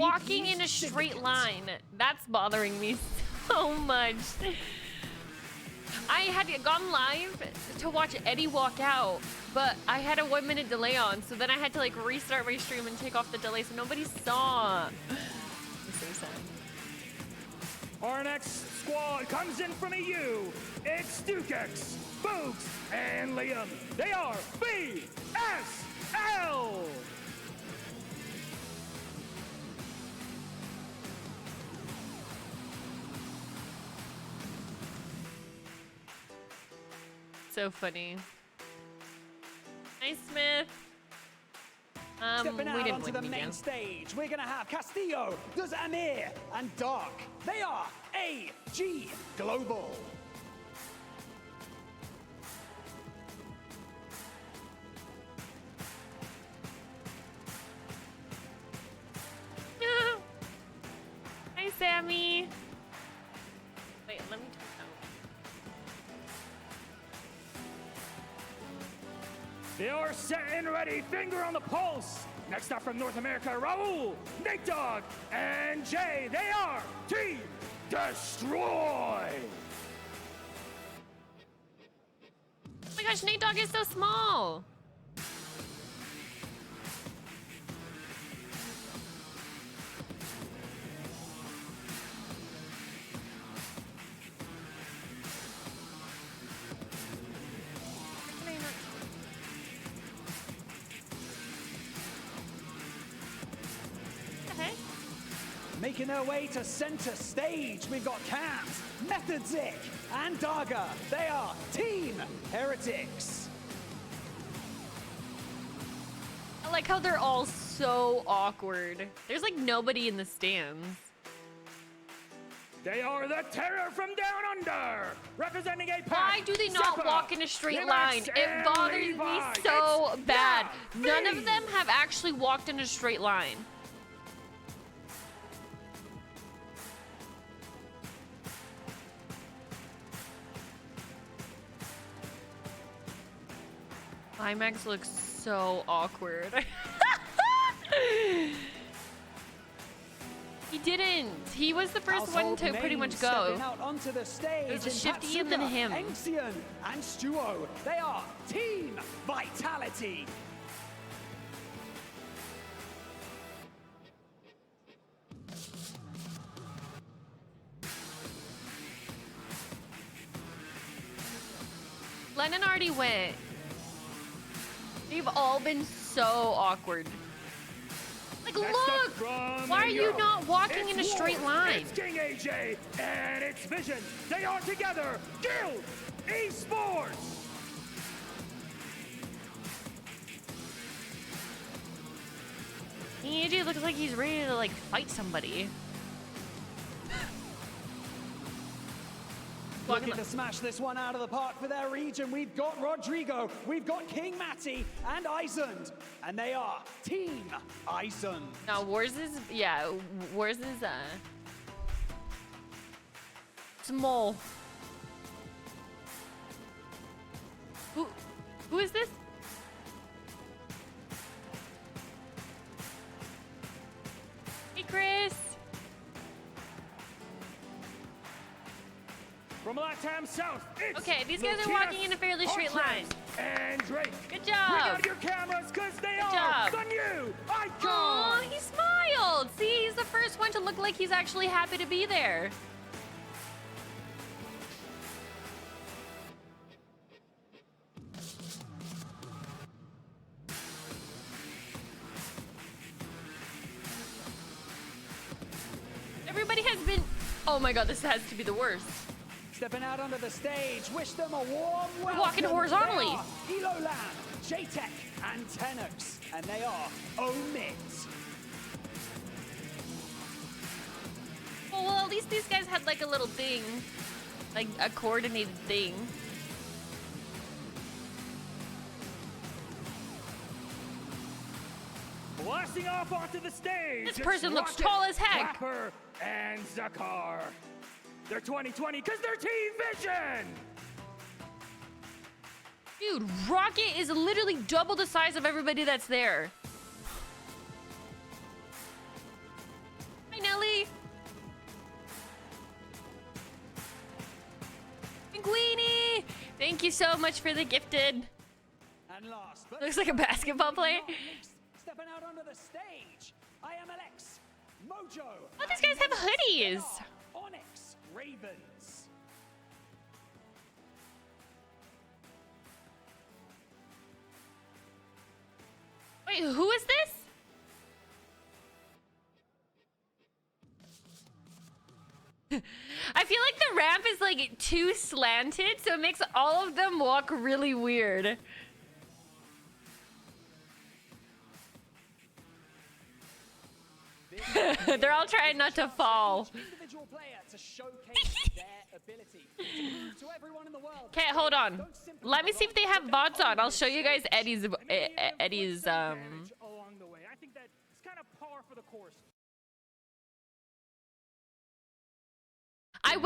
Walking in a straight line. That's bothering me so much. I had gone live to watch Eddie walk out, but I had a 1 minute delay on, so then I had to like restart my stream and take off the delay so nobody saw. It's so sad. Our next squad comes in from EU. It's Dukex, Boogs, and Liam. They are BSL. So funny. Nice, Smith. Stepping out we didn't onto win the main again. stage, we're gonna have Castillo, Does Amir, and Dark. They are AG Global. Hi, Sammy. Wait, let me turn out. They are set and ready, finger on the pulse. Next up from North America, Raul, Nate Dogg, and Jay. They are Team Destroy. Oh my gosh, Nate Dogg is so small. Making their way to center stage, we've got Cams, Method Zik, and Daga. They are Team Heretics. I like how they're all so awkward. There's like nobody in the stands. They are the terror from down under, representing a pack. Why do they not Zeppa, walk in a straight Limax, line? It and bothers Levi. me so It's bad. the None of Fiend. them have actually walked in a straight line. Climax looks so awkward. He didn't. He was the first one to pretty much go. Stepping out onto the stage, It was a in Shifty and then Patsuka, him. Enxion and Stuo. They are Team Vitality. Lennon already went. They've all been so awkward. Like, Next look! up from Why are you Europe, not walking it's in a straight War, line? It's King AJ and it's Vision. They are together. Guild Esports. AJ looks like he's ready to like fight somebody. Looking to smash this one out of the park for their region. We've got Rodrigo, we've got King Matty, and Isund. And they are Team Isund. Now, Wars is, yeah, Wars is, small. Who is this? Hey, Chris. From Latam South, it's Okay, these guys are Matthias walking in a fairly straight line. And Drake. Good Bring job. out your cameras, because they Good are job. the new icon. Aw, he smiled. See, he's the first one to look like he's actually happy to be there. Everybody has been... Oh my god, this has to be the worst. Stepping out onto the stage, wish them a warm welcome. walking horizontally. They are Elolan, J-Tech, and Tenux. And they are Omit. Oh, well, at least these guys had like a little thing. Like a coordinated thing. Blasting off onto the stage. This it's person looks Rocket, tall as heck. Clapper, and Zakar. They're 2020 because they're Team Vision. Dude, Rocket is literally double the size of everybody that's there. Thank you so much for the gifted. And last, but Looks like a basketball player. not least, stepping out onto the stage, IMLX, Mojo. Oh, these guys have hoodies. Onyx Ravens. Wait, who is this? I feel like the ramp is like too slanted, so it makes all of them walk really weird. They're all trying not to fall. Individual player to showcase their ability. To prove to everyone in the world. Okay, hold on. Let me see if they have bots on. I'll show you guys Eddie's Along the way. I think that it's kind of par for the course. I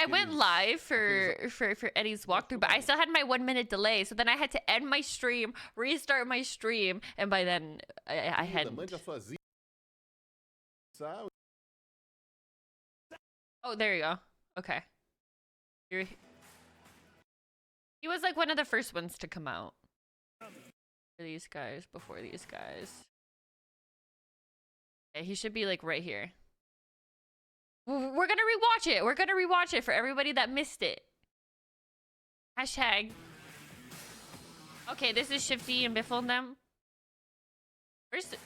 went live for Eddie's walkthrough, but I still had my 1 minute delay, so then I had to end my stream, restart my stream, and by then I hadn't. Oh, there you go. Okay. He was like one of the first ones to come out. For these guys, before these guys. Yeah, he should be like right here. We're gonna rewatch it. We're gonna rewatch it for everybody that missed it. Hashtag. Okay, this is Shifty and Biffle and them. Where's the...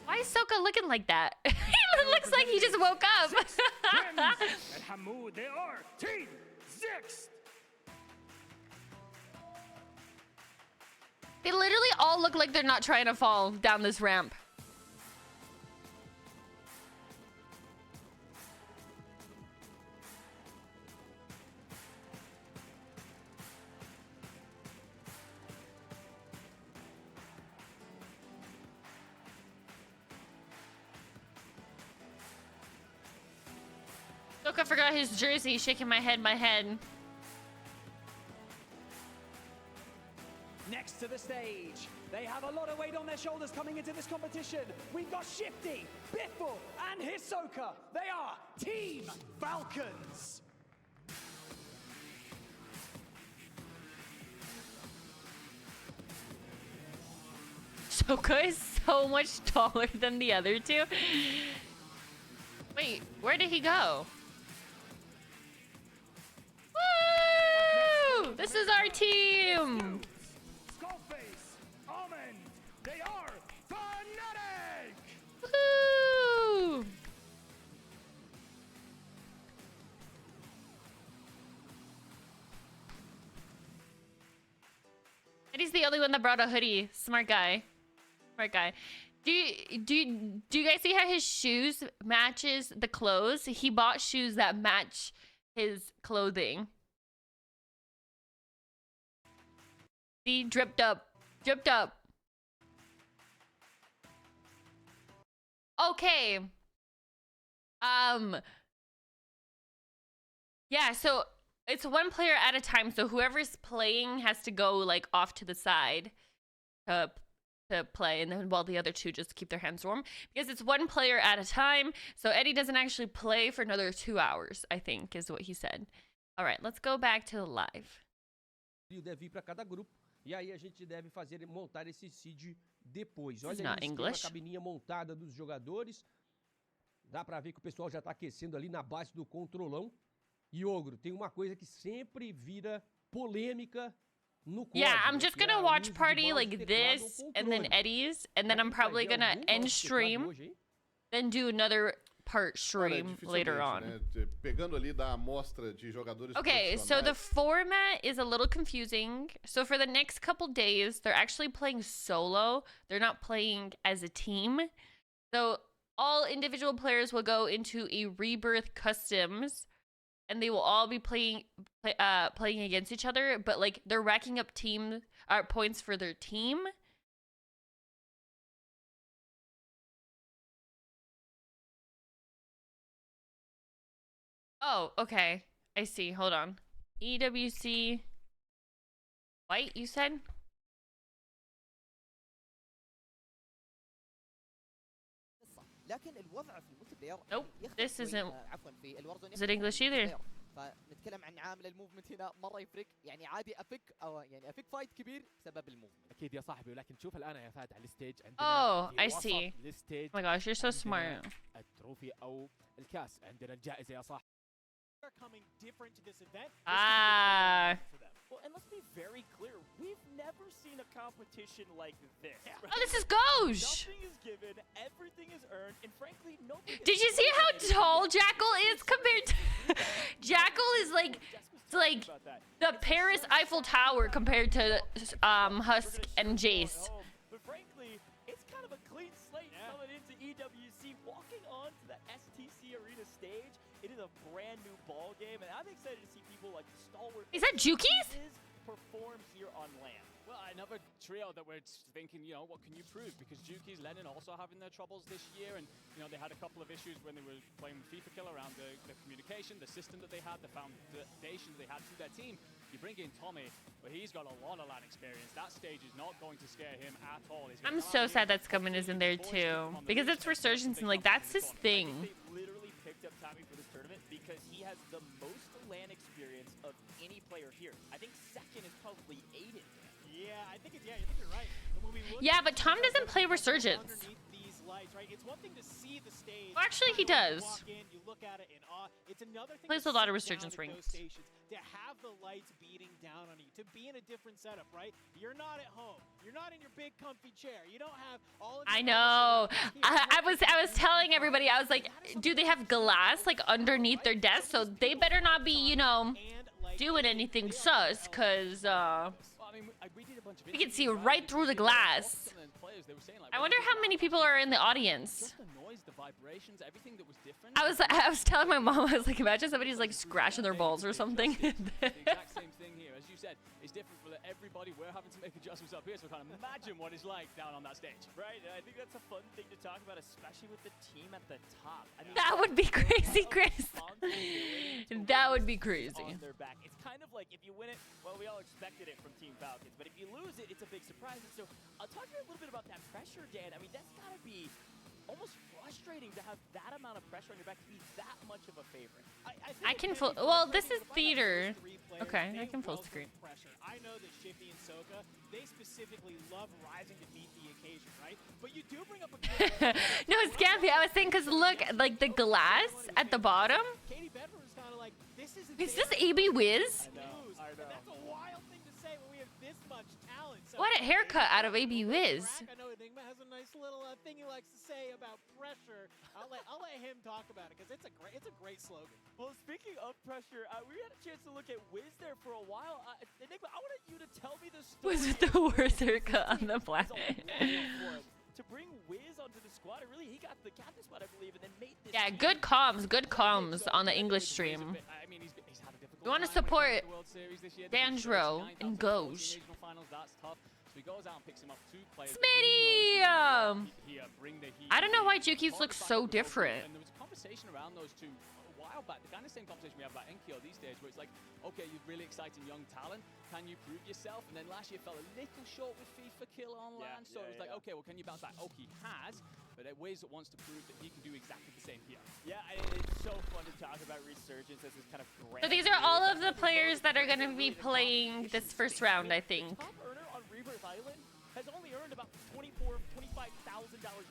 Why is Soka looking like that? He looks like he just woke up. And Hamoud, they are Team Zix. They literally all look like they're not trying to fall down this ramp. Soka forgot his jersey, shaking my head, Next to the stage, they have a lot of weight on their shoulders coming into this competition. We've got Shifty, Biffle, and Hisoka. They are Team Falcons. Soka is so much taller than the other two. Wait, where did he go? Woo! This is our team! Skullface, Almond, they are Fanatic! Woo! Eddie's the only one that brought a hoodie. Smart guy. Smart guy. Do you guys see how his shoes matches the clothes? He bought shoes that match his clothing. See, dripped up. Dripped up. Okay. Yeah, so it's one player at a time, so whoever's playing has to go like off to the side to play, and then while the other two just keep their hands warm, because it's one player at a time. So Eddie doesn't actually play for another 2 hours, I think is what he said. All right, let's go back to the live. Deve ir para cada grupo e aí a gente deve montar esse seed depois. Olha ali a cabininha montada dos jogadores. Dá para ver que o pessoal já tá aquecendo ali na base do controlão. E Ogro, tem uma coisa que sempre vira polêmica. Yeah, I'm just gonna watch party like this, and then Eddie's, and then I'm probably gonna end stream, then do another part stream later on. Okay, so the format is a little confusing. So for the next couple days, they're actually playing solo. They're not playing as a team. So all individual players will go into a Rebirth Customs, and they will all be playing against each other, but like they're racking up points for their team. Oh, okay. I see. Hold on. EWC White, you said? Nope, this isn't. Is it English either? فنتكلم عن عامل الموفمنت هنا مره يفرق، يعني عادي افك او يعني افك فايت كبير بسبب الموفمنت. اكيد يا صاحبي، ولكن شوف الان يا فهد على الستيج عندنا Oh, في I وسط see. الستيج Oh my gosh, you're so عندنا smart. التروفي او الكاس، عندنا الجائزه يا صاحبي. They're coming different to this event. Ah. Well, and let's be very clear, we've never seen a competition like this. Oh, this is Gauge. Nothing is given, everything is earned, and frankly, nobody. Did you see how tall Jackal is compared to Jackal is like it's like the Paris Eiffel Tower compared to Husk and Jace. But frankly, it's kind of a clean slate coming into EWC, walking onto the STC Arena stage. It is a brand new ball game, and I'm excited to see people like stalwart. Is that Juki's? Perform here on land. Well, another trio that we're thinking, you know, what can you prove? Because Juki's, Lennon also having their troubles this year, and you know they had a couple of issues when they were playing with FIFA Killer around the communication, the system that they had, the foundation that they had to their team. You bring in Tommy, but he's got a lot of LAN experience. That stage is not going to scare him at all. I'm so sad that Scummin is in there too, because it's Resurgence and like that's his thing. They literally picked up Tommy for this tournament because he has the most LAN experience of any player here. I think second is probably Aiden. Yeah, I think you're right. But when we look Yeah, at but Tom doesn't play what's Resurgence. underneath these lights, right? It's one thing to see the stage. Well, actually, he kinda does. Walk in, you look at it in awe. It's another thing. Plays to a lot of sit Resurgence down at rings. those stations, to have the lights beating down on you, to be in a different setup, right? You're not at home. You're not in your big comfy chair. You don't have all of. I know. I was telling everybody, I was like, do they have glass like underneath their desk? So they better not be, you know, doing anything sus, cause we can see right through the glass. I wonder how many people are in the audience. Just the noise, the vibrations, everything that was different. I was telling my mom, I was like, imagine somebody's like scratching their balls or something. The exact same thing here, as you said, it's different for everybody. We're having to make adjustments up here, so kind of imagine what it's like down on that stage. Right, and I think that's a fun thing to talk about, especially with the team at the top. I mean, That would be crazy, Chris. That would be crazy. on their back. It's kind of like if you win it, well, we all expected it from Team Falcons, but if you lose it, it's a big surprise. And so I'll talk to you a little bit about that pressure, Dan. I mean, that's got to be almost frustrating to have that amount of pressure on your back to be that much of a favorite. I can full. Well, this is theater. Okay, I can full screen. Pressure. I know that Shifty and Soka, they specifically love rising to meet the occasion, right? But you do bring up a good No, it's Gabby. I was saying because look, like the glass at the bottom. Katie Bedford is kind of like, this isn't Is this AB Wiz? I know. And that's a wild thing to say when we have this much talent. So What a haircut out of AB Wiz. I know Enigma has a nice little thing he likes to say about pressure. I'll let him talk about it because it's a great slogan. Well, speaking of pressure, we had a chance to look at Wiz there for a while. Enigma, I wanted you to tell me the story. Was it the worst haircut on the planet? To bring Wiz onto the squad, he got the captain spot, I believe, and then made this. Yeah, team. good comms on the English stream. I mean, he's had a difficult You want to time when it comes support to the World Series this year. Dandro and Gauge. Regional finals, that's tough. So he goes out and picks him up 2 players. Smitty! Here, bring the heat. I don't know why Juki's look so different. And there was a conversation around those two a while back. The kind of same conversation we have about Enkyo these days, where it's like, okay, you're really exciting young talent. Can you prove yourself? And then last year fell a little short with FIFA Kill on LAN. So it was like, okay, well, can you bounce back? Oh, he has. But Wiz wants to prove that he can do exactly the same here. Yeah, it's so fun to talk about Resurgence as this kind of grand. So these are all of the players that are going to be playing this first round, I think. Top earner on Rebirth Island has only earned about $25,000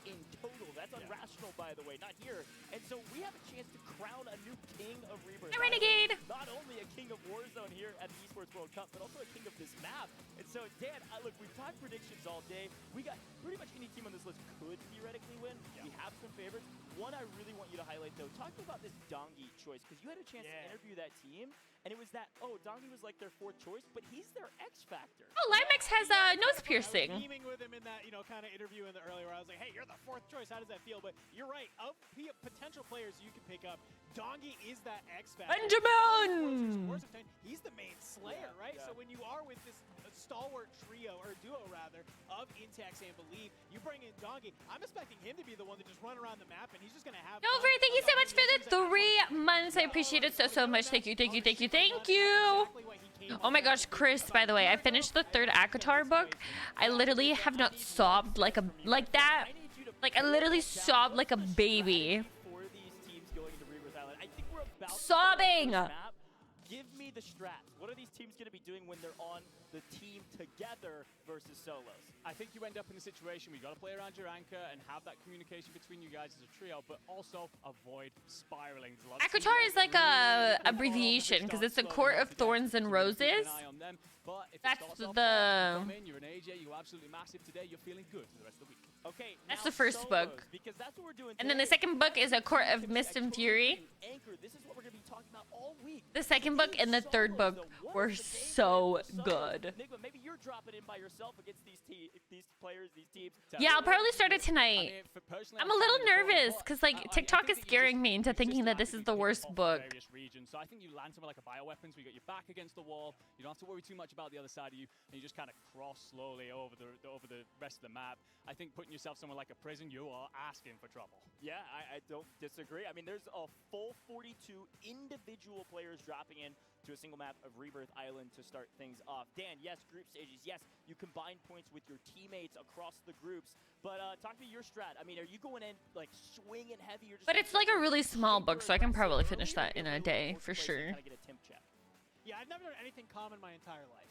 in total. That's unrational, by the way, not here. And so we have a chance to crown a new king of Rebirth A renegade. Island. Not only a king of Warzone here at the Esports World Cup, but also a king of this map. And so, Dan, look, we've talked predictions all day. We got pretty much any team on this list could theoretically win. We have some favorites. One I really want you to highlight, though, talk about this Dongi choice, because you had a chance to interview that team, and it was that, Dongi was like their 4th choice, but he's their X factor. Oh, Limex has a nose I was piercing. beaming with him in that, kind of interview in the earlier where I was like, hey, you're the 4th choice. How does that feel? But you're right. Of potential players you can pick up, Dongi is that X factor. Benjamin! He's the main slayer, right? So when you are with this stalwart trio, or duo rather, of Intex and Believe, you bring in Dongi. I'm expecting him to be the one to just run around the map, and he's just going to have Dover, thank you so much for the 3 months. I appreciate it so much. Thank you, thank you, thank you, thank you. Oh my gosh, Chris, by the way, I finished the 3rd Akatar book. I literally have not sobbed like that. Like, I literally sobbed like a baby. For these teams going into Rebirth Island, I think we're about Sobbing! give me the strats. What are these teams going to be doing when they're on the team together versus solos? I think you end up in a situation where you got to play around your anchor and have that communication between you guys as a trio, but also avoid spiraling. Akatar is like a abbreviation because it's a court of thorns and roses. That's the. You're an AJ. You're absolutely massive today. You're feeling good for the rest of the week. Okay, That's now the first solos, book. Because that's what we're doing And then the today. second book is a court of mist and fury. Anchor. This is what we're going to be talking about all week. The second book and the third book were so good. Enigma, maybe you're dropping in by yourself against these players, these teams. Yeah, I'll probably start it tonight. I'm a little nervous because like TikTok is scaring me into thinking that this is the worst book. So I think you land somewhere like a bioweapons, where you got your back against the wall. You don't have to worry too much about the other side of you, and you just kind of cross slowly over the rest of the map. I think putting yourself somewhere like a prison, you are asking for trouble. Yeah, I don't disagree. I mean, there's a full 42 individual players dropping in to a single map of Rebirth Island to start things off. Dan, yes, group stages. Yes, you combine points with your teammates across the groups. But talk to me your strat. I mean, are you going in like swinging heavy? Or just But it's like a really small book, so I can probably finish that in a day for sure. Get a temp check. Yeah, I've never done anything common my entire life.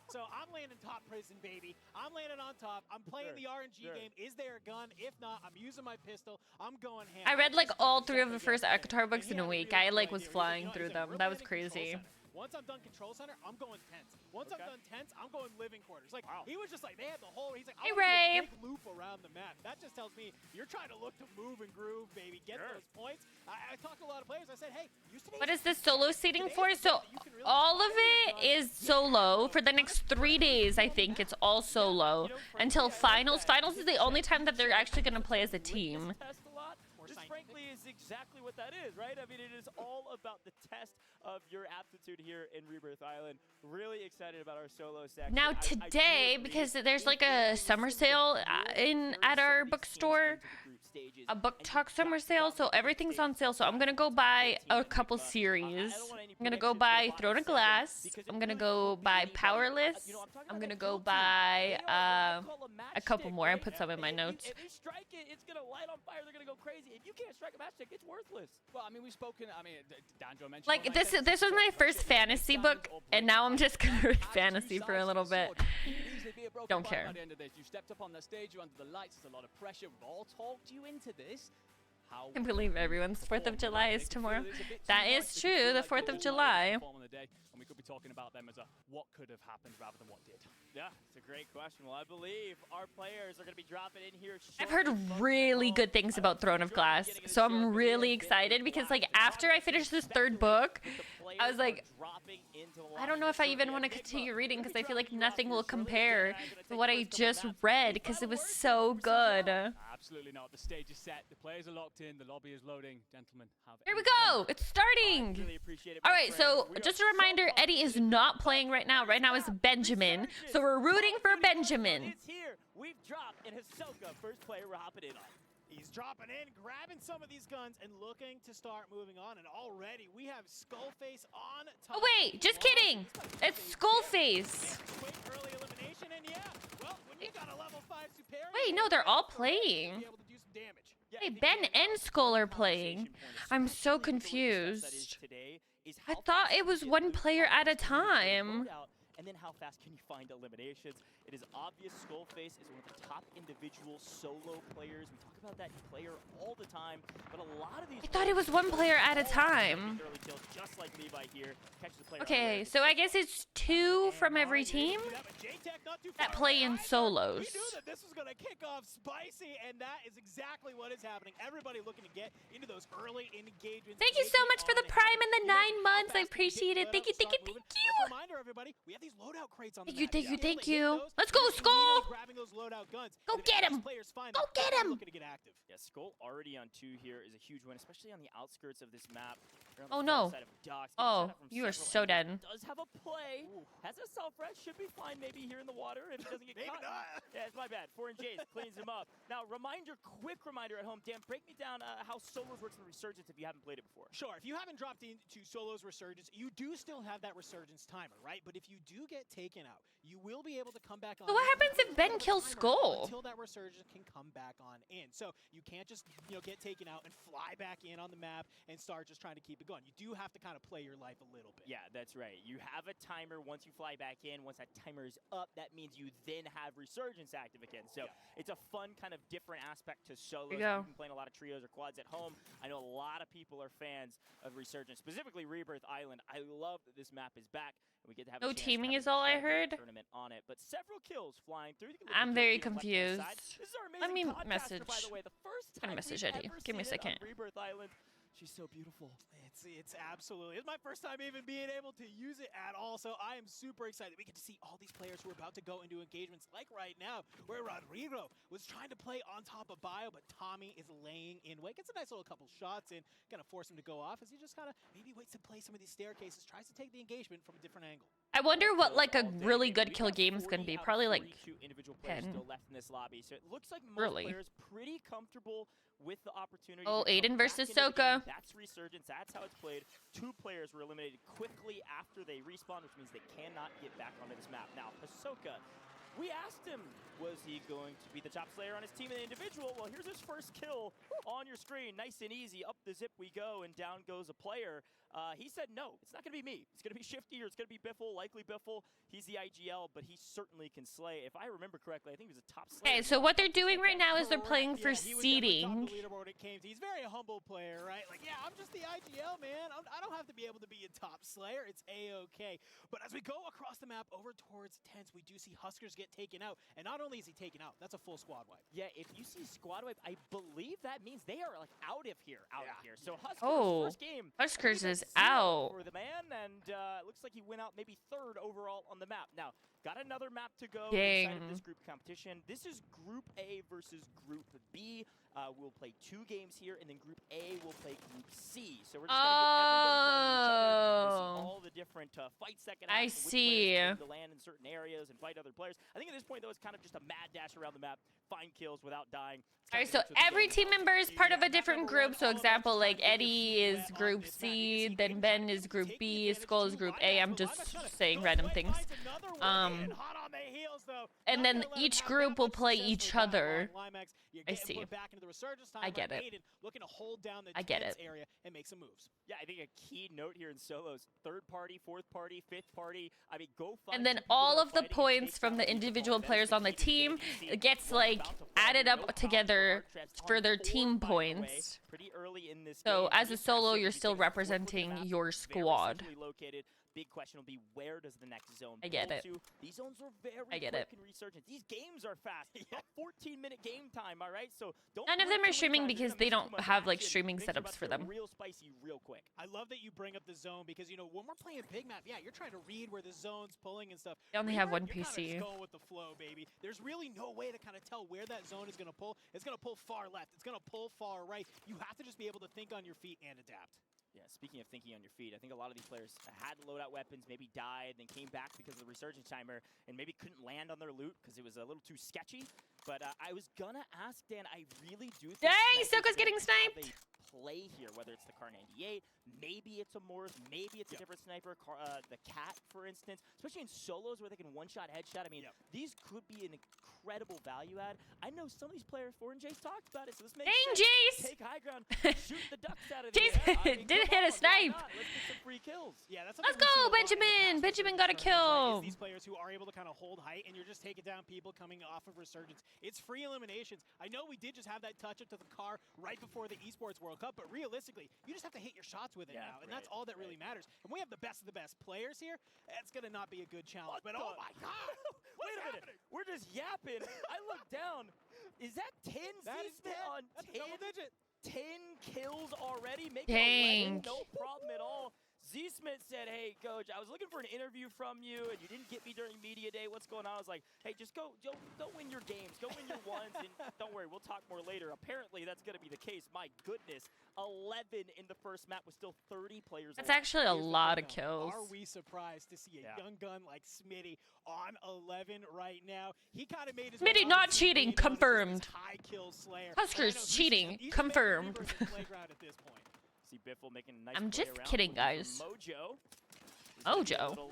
So I'm landing top prison, baby. I'm landing on top. I'm playing the RNG game. Is there a gun? If not, I'm using my pistol. I'm going ham. I read like all 3 of the first Akatar books in a week. I like was flying through them. That was crazy. Once I'm done Control Center, I'm going tents. Once I'm done tents, I'm going living quarters. Like, he was just like, they had the whole, he's like, I Hey, want to Ray. do a big loop around the map. That just tells me you're trying to look to move and groove, baby. Get those points. I talked to a lot of players. I said, hey, What is this solo seating for? So all of it is solo for the next 3 days. I think it's all solo until finals. Finals is the only time that they're actually going to play as a team. This frankly is exactly what that is, right? I mean, it is all about the test of your aptitude here in Rebirth Island. Really excited about our solo section. Now today, because there's like a summer sale at our bookstore, a book talk summer sale, so everything's on sale. So I'm gonna go buy a couple series. I'm gonna go buy Throne of Glass. I'm gonna go buy Powerless. I'm gonna go buy a couple more. I put some in my notes. If they strike it, it's gonna light on fire. They're gonna go crazy. If you can't strike a match stick, it's worthless. Well, I mean, we've spoken. I mean, Danjo mentioned. Like this was my first fantasy book, and now I'm just gonna read fantasy for a little bit. Don't care. At the end of this, you stepped up on the stage. You're under the lights. There's a lot of pressure. We've all talked you into this. I can't believe everyone's 4th of July is tomorrow. That is true, the 4th of July. And we could be talking about them as a what could have happened rather than what did. Yeah, it's a great question. Well, I believe our players are going to be dropping in here. I've heard really good things about Throne of Glass, so I'm really excited because like after I finish this 3rd book, I was like, I don't know if I even want to continue reading because I feel like nothing will compare to what I just read because it was so good. Absolutely not. The stage is set. The players are locked in. The lobby is loading. Gentlemen, have Here we go. It's starting. All right, so just a reminder, Eddie is not playing right now. Right now is Benjamin. So we're rooting for Benjamin. It's here. We've dropped, and Hisoka, first player we're hopping in on. He's dropping in, grabbing some of these guns, and looking to start moving on. And already we have Skullface on top. Oh wait, just kidding. It's Skullface. Quick early elimination, and yeah, well, when you got a level 5 superior, Wait, no, they're all playing. be able to do some damage. Hey, Ben and Skull are playing. I'm so confused. I thought it was one player at a time. And then how fast can you find eliminations? It is obvious Skullface is one of the top individual solo players. We talk about that player all the time, but a lot of these I thought it was one player at a time. early kills, just like Levi here. Catches the player Okay, unaware. so I guess it's 2 from every team that play in solos. We knew that this was going to kick off spicy, and that is exactly what is happening. Everybody looking to get into those early engagements. Thank you so much for the Prime and the 9 months. I appreciate it. Thank you, thank you, thank Let's you. reminder everybody, we have these loadout crates on the Thank you, map. thank you, Be able thank to hit you. those, Let's go, and Skull. immediately grabbing those loadout guns. Go And if get these him. players find Go them, get they're him. Looking to get active. Yeah, Skull already on 2 here is a huge win, especially on the outskirts of this map. They're on Oh, the no. far side of Docks. Oh, Getting shot at from you are several so angles. dead. Does have a play. Has a self-res. Should be fine maybe here in the water if he doesn't get Maybe caught. not. Yeah, it's my bad. 4 and Jays cleans him up. Now, quick reminder at home. Dan, break me down how solos works in Resurgence if you haven't played it before. Sure, if you haven't dropped into Solo's Resurgence, you do still have that Resurgence timer, right? But if you do get taken out, you will be able to come back back on. So what in. happens if Ben Over kills timer Skull? Until that resurgence can come back on in. So you can't just, get taken out and fly back in on the map and start just trying to keep it going. You do have to kind of play your life a little bit. Yeah, that's right. You have a timer once you fly back in. Once that timer is up, that means you then have Resurgence active again. So it's a fun kind of different aspect to solos. There you go. You've been playing a lot of trios or quads at home. I know a lot of people are fans of Resurgence, specifically Rebirth Island. I love that this map is back. And we get to have No a chance teaming to have is all I incredible heard. Tournament on it, but several kills flying through. I'm very This confused. is our Let me amazing podcaster, message. by the way. The first I'm gonna time message we've Eddie. ever Give me a seen it on second. Rebirth Island. She's so beautiful. It's absolutely. It's my first time even being able to use it at all, so I am super excited. We get to see all these players who are about to go into engagements, like right now, where Rodrigo was trying to play on top of Bio, but Tommy is laying in wait. Gets a nice little couple shots in, gonna force him to go off as he just kind of maybe waits to play some of these staircases, tries to take the engagement from a different angle. I wonder what like a All day. really good We kill got game is gonna 40 be. out of Probably like 42 individual players 10. still left in this lobby, so it looks like most Really? players pretty comfortable with the opportunity. Oh, to come Aiden back versus into the game. Soka. That's Resurgence. That's how it's played. 2 players were eliminated quickly after they respawned, which means they cannot get back onto this map. Now, Hisoka, we asked him, was he going to be the top slayer on his team in the individual? Well, here's his first kill on your screen. Nice and easy. Up the zip we go, and down goes a player. He said, no, it's not going to be me. It's going to be Shifty, or it's going to be Biffle, likely Biffle. He's the IGL, but he certainly can slay. If I remember correctly, I think he was a top slayer. Okay, so what they're doing right now is they're playing for Yeah, he was definitely top seeding. of the leaderboard at Caves. He's a very humble player, right? Like, yeah, I'm just the IGL, man. I don't have to be able to be a top slayer. It's A-okay. But as we go across the map over towards Tents, we do see Huskers get taken out. And not only is he taken out, that's a full squad wipe. Yeah, if you see squad wipe, I believe that means they are like out of here, So Huskers Oh, first game. Huskers I is believe that's 0 out. for the man, and it looks like he went out maybe 3rd overall on the map. Now, got another map to go inside of Dang. this group competition. This is Group A versus Group B. We'll play 2 games here, and then Group A will play Group C. So we're just gonna get everybody playing each other and see all the different fights that can happen. I which see. players tend to land in certain areas and fight other players. I think at this point, though, it's kind of just a mad dash around the map, find kills without dying. It's All kinda right, so nature of the every game. team member is part of a different group. So example, like Eddie is Group C, then Ben is Group B, Skull is Group A. I'm just saying random things. And then each group will play each other. I see. I get it. Looking to hold down the I get Tents it. area and make some moves. Yeah, I think a key note here in solos: 3rd party, 4th party, 5th party. I mean, go find. And then 2 people all that are of the fighting and points take from down the the people individual and then players on the succeed. team You can see gets one like about to fall, added no up problem together for Archers. for their 4 team by the way, points. Pretty early in this So game. as a Just solo, massive. you're You still take a quick look at the representing map, your very squad. centrally located. Big question will be, where does the next zone I get pull it. to? These zones are very I get quick it. in Resurgence. These games are fast. A 14-minute game time, all right? So don't None of blink them are too many streaming times. You're because gonna they miss too don't much have like action. streaming Things are about setups to for get them. real spicy real quick. I love that you bring up the zone because, when we're playing big map, yeah, you're trying to read where the zone's pulling and stuff. They only have Rebirth, one you're kinda PC. just going with the flow, baby. There's really no way to kind of tell where that zone is going to pull. It's going to pull far left. It's going to pull far right. You have to just be able to think on your feet and adapt. Yeah, speaking of thinking on your feet, I think a lot of these players had loadout weapons, maybe died, then came back because of the Resurgence timer, and maybe couldn't land on their loot because it was a little too sketchy. But I was gonna ask, Dan, I really do think Dang, snipers Soka's getting will have sniped. a play here, whether it's the Car 98, maybe it's a Morris, maybe it's a different sniper, the Cat, for instance, especially in solos where they can one-shot, headshot. I mean, these could be an incredible value add. I know some of these players, 4 and Jace talked about it, so this makes Dang, sense. Jace! Take high ground, shoot the ducks out of Jace the air. I mean, didn't come hit a on, why snipe. not? Let's get some free kills. Yeah, that's Let's something we've seen go, a lot in the Benjamin! past Benjamin with got a Resurgence, right, kill. is these players who are able to kind of hold height, and you're just taking down people coming off of Resurgence. It's free eliminations. I know we did just have that touch up to the car right before the Esports World Cup, but realistically, you just have to hit your shots with it Yeah, now, and that's right, all that really matters. And we have the best of the best players here. It's going to not be a good challenge. But oh my God! Wait a minute. We're just yapping. I look down. Is that 10 That is Z-Spit 10. on That's a 10? double digit. 10 kills already, making Dang. 11, no problem at all. Z-Smith said, hey, Coach, I was looking for an interview from you, and you didn't get me during media day. What's going on? I was like, hey, just go win your games. Go win your ones, and don't worry, we'll talk more later. Apparently, that's going to be the case. My goodness, 11 in the first map with still 30 players That's left. actually a Here's the lot thing, of though. kills. Are we surprised to see a Yeah. young gun like Smitty on 11 right now? He kind of made his Smitty way not onto the cheating, scene, known as confirmed. this high kill slayer. Huskers And I know cheating, he's confirmed. making Rebirth the playground at this point. See Biffle making a nice I'm play just around, kidding, looking for guys. Mojo. There's gonna be a Mojo. little,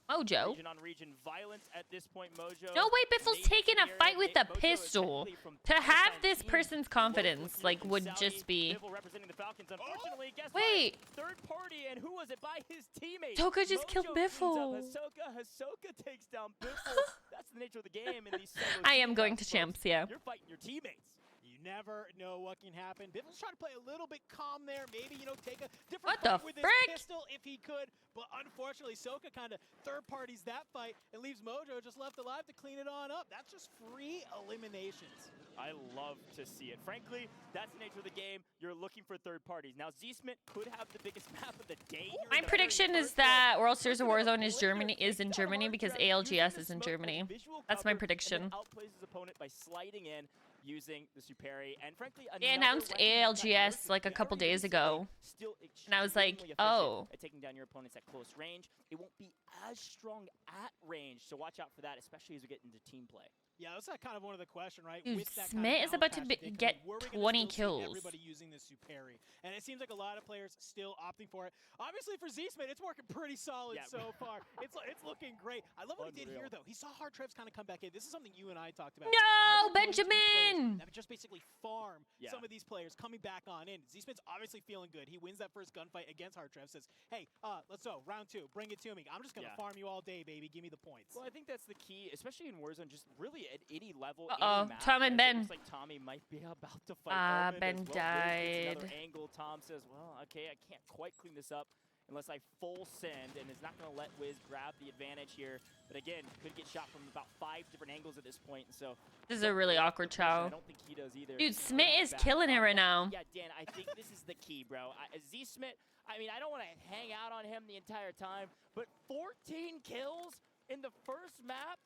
Mojo. region on region violence at this point. Mojo. No way, Biffle's maybe taking a here, fight with a Mojo is pistol. technically from To have Palestine this team. person's Close confidence, looking like, from would Saudi. just be. Biffle representing the Falcons. Unfortunately, guess Wait. what? Third party, and who was it? By his teammate. Toka just killed Mojo cleans Biffle. up Hisoka takes down Biffle. That's the nature of the game in these solo I am going shootouts, to folks. champs, yeah. You're fighting your teammates. You never know what can happen. Biffle's trying to play a little bit calm there. Maybe, take a different What the fight with frick? his pistol if he could. But unfortunately, Soka kind of third parties that fight and leaves Mojo just left alive to clean it on up. That's just free eliminations. I love to see it. Frankly, that's the nature of the game. You're looking for third parties. Now, Z-Smith could have the biggest map of the day. Here in My the prediction very is first one. that World Series of Looking at Warzone is in Germany because ALGS is in Germany. That's my prediction. Outplays his opponent by sliding in using the Superi, and frankly, They another announced weapon that's not ALGS used like a very couple days recently, ago. still And I was like, extremely efficient oh. at taking down your opponents at close range. It won't be as strong at range, so watch out for that, especially as we get into team play. Yeah, that's kind of one of the question, right? Dude, With that Smith kind of is about to balance patch get were we gonna 20 still see kills. Everybody using the Superi, and it seems like a lot of players still opting for it. Obviously, for Z-Smith, it's working pretty solid Yeah. so far. It's looking great. I love what he did here, Unreal. though. He saw Hard Trevs kind of come back in. This is something you and I talked about. No, Are there going to be players Benjamin! that just basically farm Yeah. some of these players coming back on in. Z-Smith's obviously feeling good. He wins that first gunfight against Hard Trev. Says, "Hey, let's go round 2. Bring it to me. I'm just gonna Yeah. farm you all day, baby. Give me the points." Well, I think that's the key, especially in Warzone, just really at any level, Uh-oh, any map. Tom and as it Ben. looks like Tommy might be about to fight Omen Ben as well. Wiz gets another died. angle. Tom says, well, okay, I can't quite clean this up unless I full send, and is not going to let Wiz grab the advantage here. But again, could get shot from about 5 different angles at this point, and so This is a really awkward I chow. don't think he does either. Dude, He's Smith gonna is back killing it up. right now. Yeah, Dan, I think this is the key, bro. Z-Smith, I mean, I don't want to hang out on him the entire time, but 14 kills in the first map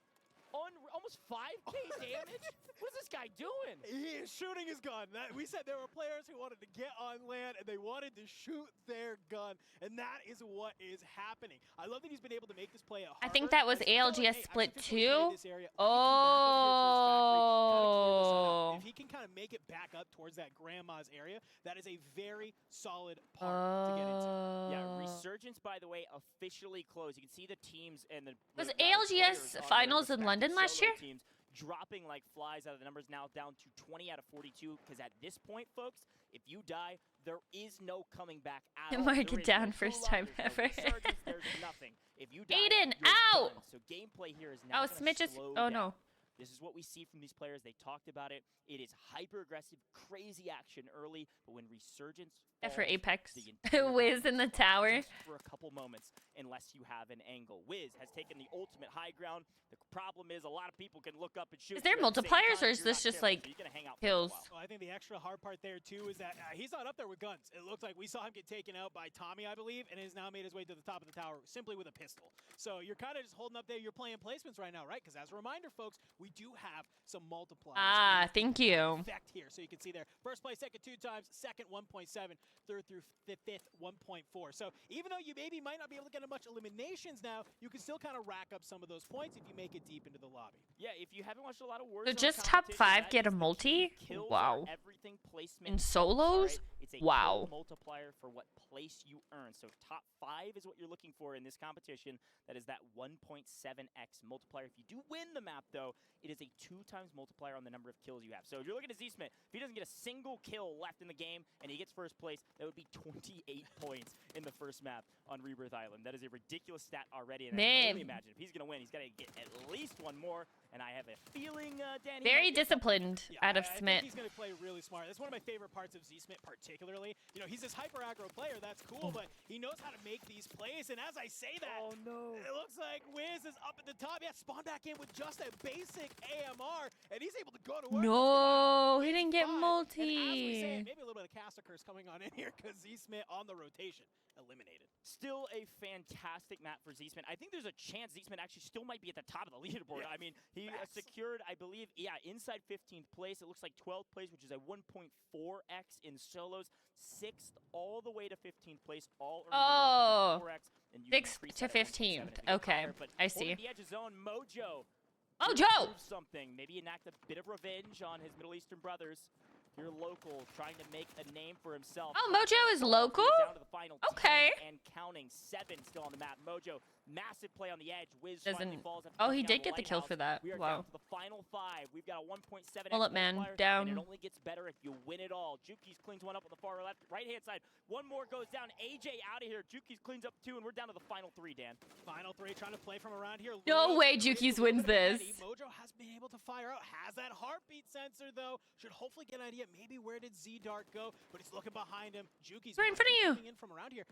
on almost 5k damage? What is this guy doing? He is shooting his gun. We said there were players who wanted to get on land and they wanted to shoot their gun, and that is what is happening. I love that he's been able to make this play at I think Harbor. that was As he felt like, ALGS hey, split I'm just gonna play 2. this area. Let me come back up here towards this factory, kinda clear this one out. Oh. If he can kind of make it back up towards that grandma's area, that is a very solid part to get into. Yeah, Resurgence, by the way, officially closed. You can see the teams and the Was the ALGS players on their finals in respective London last solo year? Teams dropping like flies out of the numbers, now down to 20 out of 42. Because at this point, folks, if you die, there is no coming back at all. Mark There it is down no first cooldown, time there's no ever. resurgence, there's nothing. If you die, Aiden, you're out! done. So gameplay here is now Oh, gonna Smith just. slow Oh down. no. This is what we see from these players. They talked about it. It is hyper-aggressive, crazy action early, but when Resurgence Yeah, for falls, Apex. the entire Wiz map in the is tower. just for a couple moments, unless you have an angle. Wiz has taken the ultimate high ground. The problem is a lot of people can look up and shoot. Is there you at the same multipliers, time or if is you're this not just, careful, like, so you're gonna hang out for a kills? while. Well, I think the extra hard part there, too, is that he's not up there with guns. It looks like we saw him get taken out by Tommy, I believe, and has now made his way to the top of the tower simply with a pistol. So you're kind of just holding up there. You're playing placements right now, right? Because as a reminder, folks, we do have some multipliers. Ah, thank you. Effect here. So you can see there. First place, second 2 times, second 1.7, third through fifth 1.4. So even though you maybe might not be able to get much eliminations now, you can still kind of rack up some of those points if you make it deep into the lobby. Yeah, if you haven't watched a lot of Warzone So just top competition, 5 that get a is the key. multi? Kills Wow. are everything placement In helps, solos? alright? It's a Wow. kill multiplier for what place you earn. So top 5 is what you're looking for in this competition. That is that 1.7x multiplier. If you do win the map, though, it is a 2 times multiplier on the number of kills you have. So if you're looking at Z-Smith, if he doesn't get a single kill left in the game and he gets first place, that would be 28 points in the first map on Rebirth Island. That is a ridiculous stat already. And I can Man. only imagine if he's going to win, he's got to get at least one more. And I have a feeling, Dan, he Very might get something. disciplined out of I Smith. think he's going to play really smart. That's one of my favorite parts of Z-Smith particularly. You know, he's this hyper aggro player. That's cool, but he knows how to make these plays. And as I say that, Oh, no. it looks like Wiz is up at the top. Yeah, spawn back in with just a basic AMR, and he's able to go to work. No, he He's didn't get fine. And as we say, multi. maybe a little bit of caster curse coming on in here because Z-Smith on the rotation. Eliminated. Still a fantastic map for Z-Smith. I think there's a chance Z-Smith actually still might be at the top of the leaderboard. Yeah, I mean, he facts. secured, I believe, inside 15th place. It looks like 12th place, which is a 1.4x in solos. 6th all the way to 15th place, all earned Oh. 1.4x. And you can 6th increase to that at 1.7 if 15th. you go Okay, higher. But I holding see. the edge of zone, Mojo. Mojo! Prove something. Maybe enact a bit of revenge on his Middle Eastern brothers. You're local, trying to make a name for himself. Oh, Mojo is local? Down to the final Okay. 10 and counting. 7 still on the map. Mojo, massive play on the edge. Wiz Doesn't- finally falls after Oh, he taking out did get the kill Lighthouse. for that. We are Wow. down to the final 5. We've got a 1.7 Pull up, man. multiplier, Down. and it only gets better if you win it all. Juki's cleans one up on the far left, right-hand side. One more goes down. AJ out of here. Juki's cleans up 2, and we're down to the final 3, Dan. Final 3 trying to play from around here. No Lewis way is Juki's a wins little bit this. ahead. Mojo has been able to fire out. Has that heartbeat sensor, though. Should hopefully get an idea. Maybe where did Z-Dark go? But he's looking behind him. Juki's Right in front of you. coming in from around here.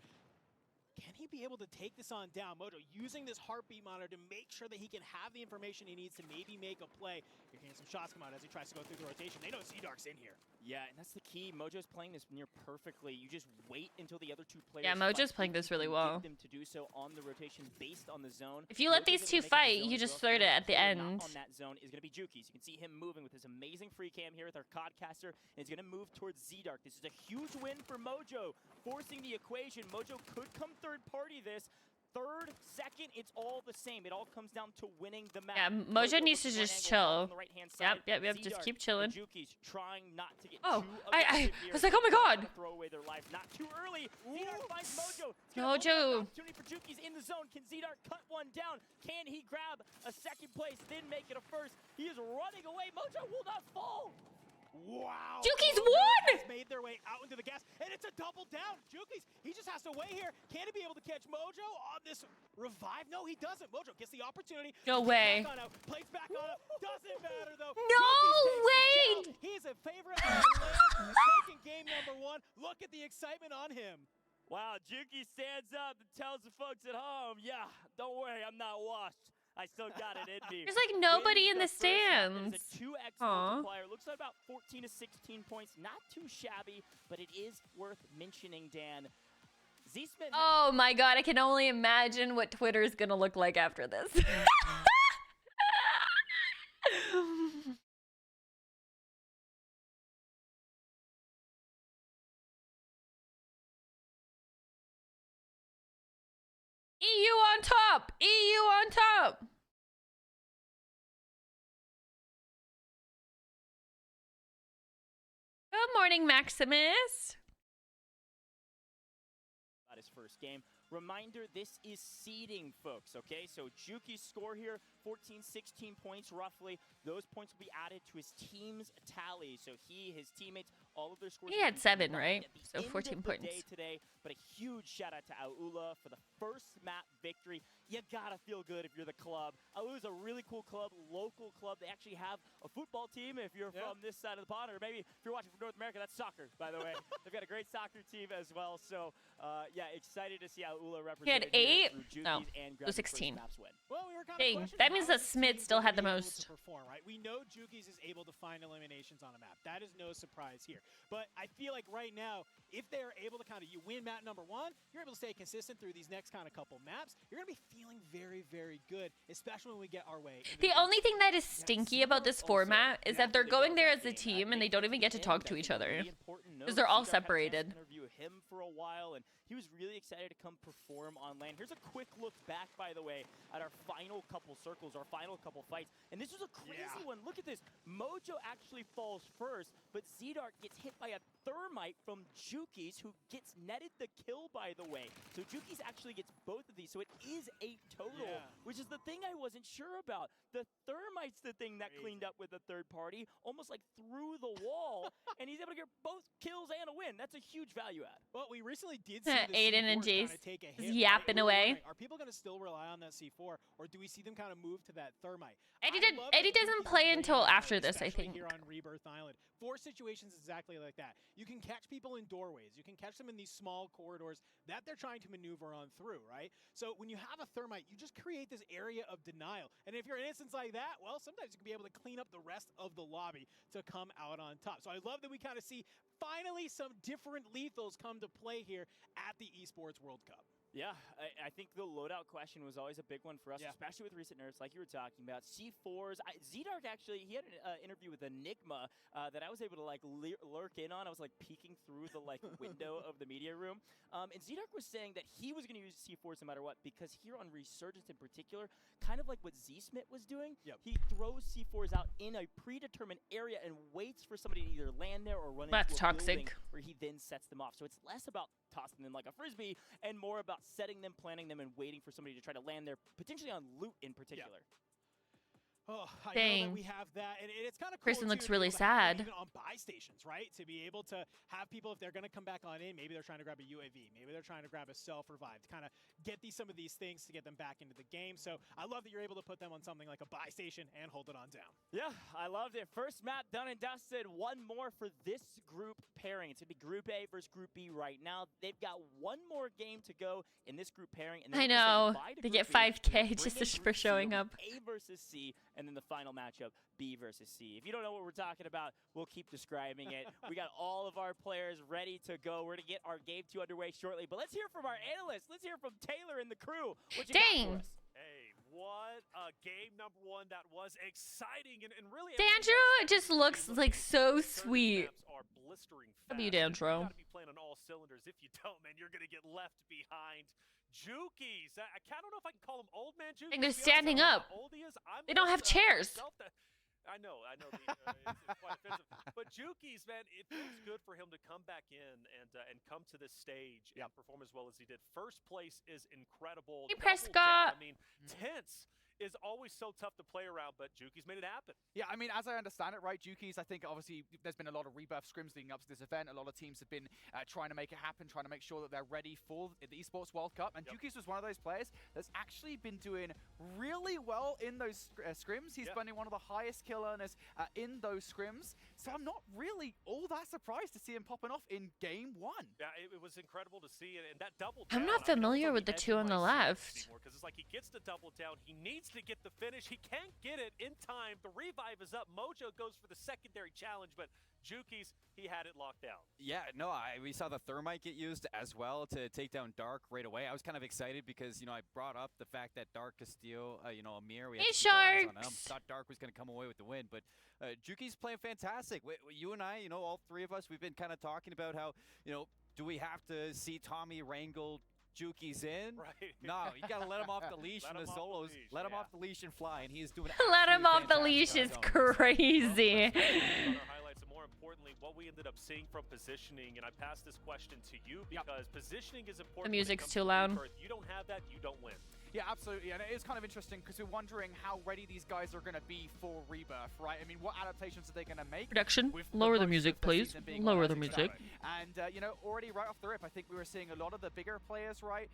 Can he be able to take this on down? Mojo using this heartbeat monitor to make sure that he can have the information he needs to maybe make a play. You're hearing some shots come out as he tries to go through the rotation. They know Z-Dark's in here. Yeah, and that's the key. Mojo's playing this near perfectly. You just wait until the other 2 players Yeah, fight. Mojo's playing this really You well. Get them to do so on the rotation based on the zone. If you let Mojo's these able to two make it the fight, zone you as just well. third it at the Not end. on that zone is going to be Juki's. You can see him moving with his amazing free cam here with our Codcaster, and he's going to move towards Z-Dark. This is a huge win for Mojo, forcing the equation. Mojo could come third party this. Third, second, it's all the same. It all comes down to winning the match. Yeah, Mojo needs to looking for an just angle chill. on the right-hand side. Yep. Just Z-Dark keep chilling. and Juki's trying not to get Oh, too I aggressive here. was like, oh my Trying god. to throw away their life. Not too early. Z-Dark finds Mojo. It's gonna Mojo. open up an opportunity for Juki's in the zone. Can Z-Dark cut one down? Can he grab a second place, then make it a first? He is running away. Mojo will not fall. Wow. Juki's Mojo won! has made their way out into the gas, and it's a double down. Juki's, he just has to wait here. Can he be able to catch Mojo on this revive? No, he doesn't. Mojo gets the opportunity. No to way. Plays back on out. Plays back on out. Doesn't matter, though. No Juki's takes the way! kill. He's a favorite on the land, taking game number 1. Look at the excitement on him. Wow, Juki stands up and tells the folks at home, yeah, don't worry, I'm not washed. I still got it in me. There's like nobody in the Wins first half. stands. There's a 2x Aw. multiplier. Looks like about 14 to 16 points. Not too shabby, but it is worth mentioning, Dan. Z-Smith has Oh my god, I can only imagine what Twitter is gonna look like after this. EU on top! EU on top! Good morning, Maximus. about his first game. Reminder, this is seeding, folks, okay? So Juki's score here, 14, 16 points roughly. Those points will be added to his team's tally. So he, his teammates, all of their scores. He will had be 7, combined right? at the So end 14 of the points. day today, but a huge shout out to Aula for the first map victory. You gotta feel good if you're the club. Aula's a really cool club, local club. They actually have a football team if you're from this side of the pond, or maybe if you're watching from North America, that's soccer, by the way. They've got a great soccer team as well. So, yeah, excited to see Aula represented He had here 8? through No, Juki's and it was grabbing the first 16. maps win. Well, we were kind Dang, of questioning that means how that this Smith team still would had the be able most. to perform, right? We know Juki's is able to find eliminations on a map. That is no surprise here. But I feel like right now, if they are able to kind of, you win map number 1, you're able to stay consistent through these next kind of couple maps, you're going to be feeling very, very good, especially when we get our way. into The games. only thing that is stinky about this format is that they're going there as a team and they don't even get to talk to each other. Because they're all separated. Interview him for a while, and he was really excited to come perform on LAN. Here's a quick look back, by the way, at our final couple circles, our final couple fights. And this was a crazy one. Look at this. Mojo actually falls first, but Z-Dark gets hit by a thermite from Juki's, who gets netted the kill, by the way. So Juki's actually gets both of these, so it is 8 total, which is the thing I wasn't sure about. The thermite's the thing that cleaned up with the third party, almost like through the wall, and he's able to get both kills and a win. That's a huge value add. Well, we recently did see the Aiden and C4s kinda Jace take a just hit, right? yapping We were away. wondering, are people going to still rely on that C4, or do we see them kind of move to that thermite? Eddie I love that Eddie doesn't Juki's play laying until it out, after this, I especially think. here on Rebirth Island. 4 situations exactly like that. You can catch people in doorways. You can catch them in these small corridors that they're trying to maneuver on through, right? So when you have a thermite, you just create this area of denial. And if you're in an instance like that, well, sometimes you can be able to clean up the rest of the lobby to come out on top. So I love that we kind of see finally some different lethals come to play here at the Esports World Cup. Yeah, I think the loadout question was always a big one for us, Yeah. especially with recent nerfs, like you were talking about. C4s, Z-Dark actually, he had an interview with Enigma that I was able to like lurk in on. I was like peeking through the like window of the media room. And Z-Dark was saying that he was going to use C4s no matter what, because here on Resurgence in particular, kind of like what Z-Smith was doing, he throws C4s out in a predetermined area and waits for somebody to either land there or run That's into a building toxic. where he then sets them off. So it's less about tossing them like a frisbee and more about setting them, planning them, and waiting for somebody to try to land there, potentially on loot in particular. Oh, I know Dang. that we have that, and it's kind of cool. Kristen too, looks to be really able to have it sad. Even on buy stations, right? To be able to have people, if they're going to come back on in, maybe they're trying to grab a UAV, maybe they're trying to grab a self-revive, to kind of get some of these things to get them back into the game. So I love that you're able to put them on something like a buy station and hold it on down. Yeah, I loved it. First map done and dusted. One more for this group pairing. It's going to be Group A versus Group B right now. They've got one more game to go in this group pairing. And then I they'll say know. goodbye to They Group get B, 5K bring just in for Group C, showing up. A versus C, and then the final matchup, B versus C. If you don't know what we're talking about, we'll keep describing it. We got all of our players ready to go. We're going to get our game 2 underway shortly. But let's hear from our analysts. Let's hear from Taylor and the crew. What you got for Dang. us? Hey, what a game number 1 that was. Exciting and really Dandro just looks like so sweet. are blistering Love you, fast. You Dandro. gotta be playing on all cylinders. If you don't, man, you're gonna get left behind. Jukies, I don't know if I can call them old man Jukies. Like they're to be honest. standing I don't know up. how old he is. I'm They don't have old, chairs. myself that- I know. It's quite offensive. But Jukies, man, it feels good for him to come back in and come to this stage and perform as well as he did. First place is incredible. Hey, Double down, Prescott. I mean, tense is always so tough to play around, but Juki's made it happen. Yeah, I mean, as I understand it, right, Juki's, I think obviously there's been a lot of rebirth scrims leading up to this event. A lot of teams have been trying to make it happen, trying to make sure that they're ready for the Esports World Cup. And Juki's was one of those players that's actually been doing really well in those scrims. He's been one of the highest kill earners in those scrims. So I'm not really all that surprised to see him popping off in game 1. Yeah, it was incredible to see, and that double I'm down, not familiar with the two on the left. Because it's like he gets the double down, he needs to get the finish, he can't get it in time. The revive is up. Mojo goes for the secondary challenge, but Juki's, he had it locked down. Yeah, no, we saw the thermite get used as well to take down Dark right away. I was kind of excited because, you know, I brought up the fact that Dark Castillo, you know, Amir, we had Hey, to keep our eyes on him. Sharks. Thought Dark was going to come away with the win, but Juki's playing fantastic. You and I, you know, all three of us, we've been kind of talking about how, you know, do we have to see Tommy wrangle Juki's in? Right. No, you got to let him off the leash Let in the him off the solos. leash, Let him yeah. off the leash and fly, and he is doing Let him absolutely off the fantastic leash on is his own. crazy. On our highlights, and more importantly, what we ended up seeing from positioning, and I pass this question to you because positioning is important. The when it music's comes too to loud. Rebirth. You don't have that, you don't win. Yeah, absolutely, and it is kind of interesting because we're wondering how ready these guys are going to be for Rebirth, right? I mean, what adaptations are they going to make? Production, with lower the most music, of the please. season being Lower on the Rising music. Star. And, you know, already right off the rip, I think we were seeing a lot of the bigger players, right,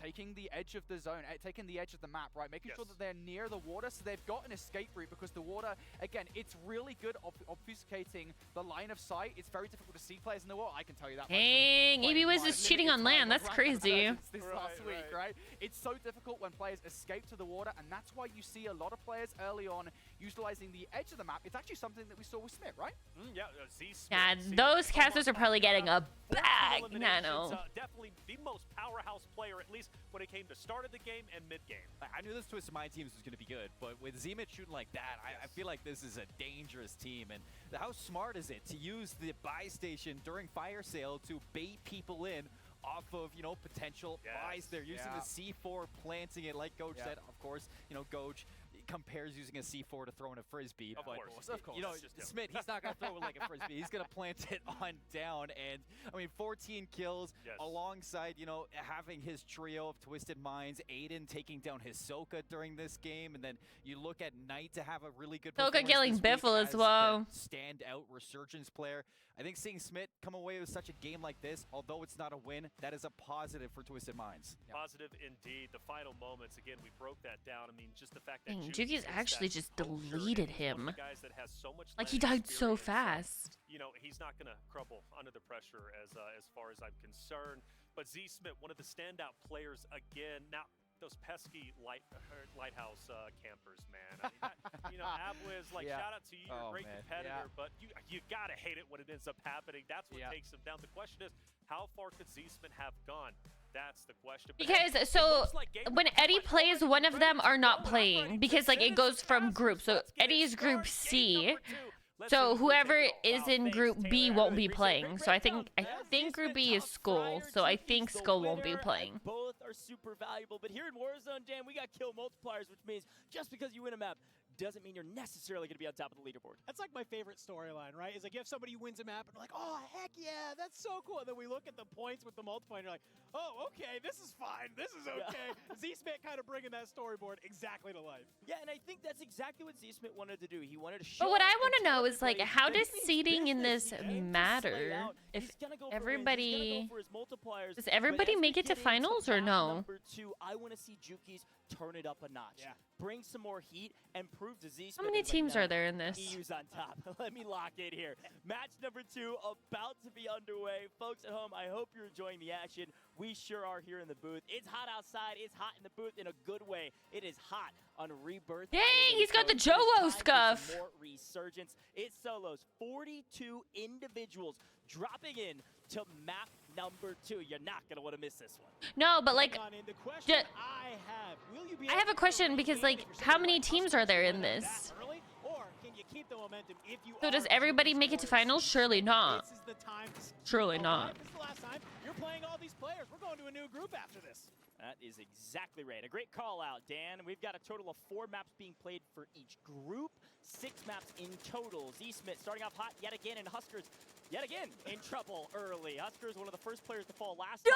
taking the edge of the zone, taking the edge of the map, right, making sure that they're near the water so they've got an escape route because the water, again, it's really good obfuscating the line of sight. It's very difficult to see players in the water, I can tell you that. Dang, AB was just cheating on land. That's crazy. This last week, right? It's so difficult when players escape to the water, and that's why you see a lot of players early on utilizing the edge of the map. It's actually something that we saw with Smith, right? Yeah, Z-Smith, Yeah, see, those almost casters are probably getting a 14 bag, eliminations, Nano. Definitely the most powerhouse player, at least when it came to start of the game and mid-game. I knew this Twisted Mind teams was going to be good, but with Zemet shooting like that, I feel like this is a dangerous team. And how smart is it to use the buy station during fire sale to bait people in off of, you know, potential buys? They're using the C4, planting it, like Goach said. Of course, you know, Goach compares using a C4 to throwing a frisbee. Of but, course. you know, It's just him. Smith, he's not going to throw it like a frisbee. He's going to plant it on down. And, I mean, 14 kills alongside, you know, having his trio of Twisted Minds, Aiden taking down Hisoka during this game. And then you look at Knight to have a really good Hisoka performance killing this week Biffle as as the well. standout Resurgence player. I think seeing Smith come away with such a game like this, although it's not a win, that is a positive for Twisted Minds. Positive indeed. The final moments, again, we broke that down. I mean, just the fact that Dang, Juki's Juki's has actually that just culture, deleted and he's one of him. the guys that has so much Like he land died so experience, fast. you know, he's not going to crumble under the pressure as far as I'm concerned. But Z-Smith, one of the standout players again. Now, those pesky lighthouse campers, man. I mean, that, you know, Abwiz, like, Yeah. shout out to you, you're a great man. competitor, but you gotta hate it when it ends up happening. That's what takes him down. The question is, how far could Z-Smith have gone? That's the question. But Because hey, so like when Eddie plays, one of them are not playing because like it goes from groups. So Eddie's group C. So whoever is in group B won't be playing. So I think group B is Skull. So I think Skull won't be playing. Both are super valuable, but here in Warzone, Dan, we got kill multipliers, which means just because you win a map doesn't mean you're necessarily going to be on top of the leaderboard. That's like my favorite storyline, right? Is like you have somebody who wins a map and we're like, oh, heck yeah, that's so cool. And then we look at the points with the multiplier and you're like, oh, okay, this is fine. This is okay. Z-Smith kind of bringing that storyboard exactly to life. Yeah, and I think that's exactly what Z-Smith wanted to do. He wanted to show. But what I want to and tell know is like, everybody how that does he means seeding in business. this He came to slay matter? out. If He's gonna go for wins. He's everybody, gonna go for his multipliers. does But everybody as we make it to get into finals or map no? Number 2, I want to see Jukies turn it up a notch. Yeah. Bring some more heat and prove to Z-Smith. How many teams are there in this? EU's on top. Let me lock in here. Match number 2 about to be underway. Folks at home, I hope you're enjoying the action. We sure are here in the booth. It's hot outside. It's hot in the booth in a good way. It is hot on Rebirth. Dang, Island. he's got the So it is Jowo time for scuff. some More resurgence. It's solos. 42 individuals dropping in to map number 2. You're not going to want to miss this one. No, but like, Hang on in. The question will you be I have a able to question regain because if like, you're how somebody many like teams Hustle are there in that this? early, or can you keep the momentum if you So are does a everybody team make it to scorer? finals? Surely not. This is the time to Surely all not. right, this is the last time you're playing all these players. We're going to a new group after this. That is exactly right. A great call out, Dan. We've got a total of 4 maps being played for each group. 6 maps in total. Z-Smith starting off hot yet again, and Huskers yet again in trouble early. Huskers one of the first players to fall last time.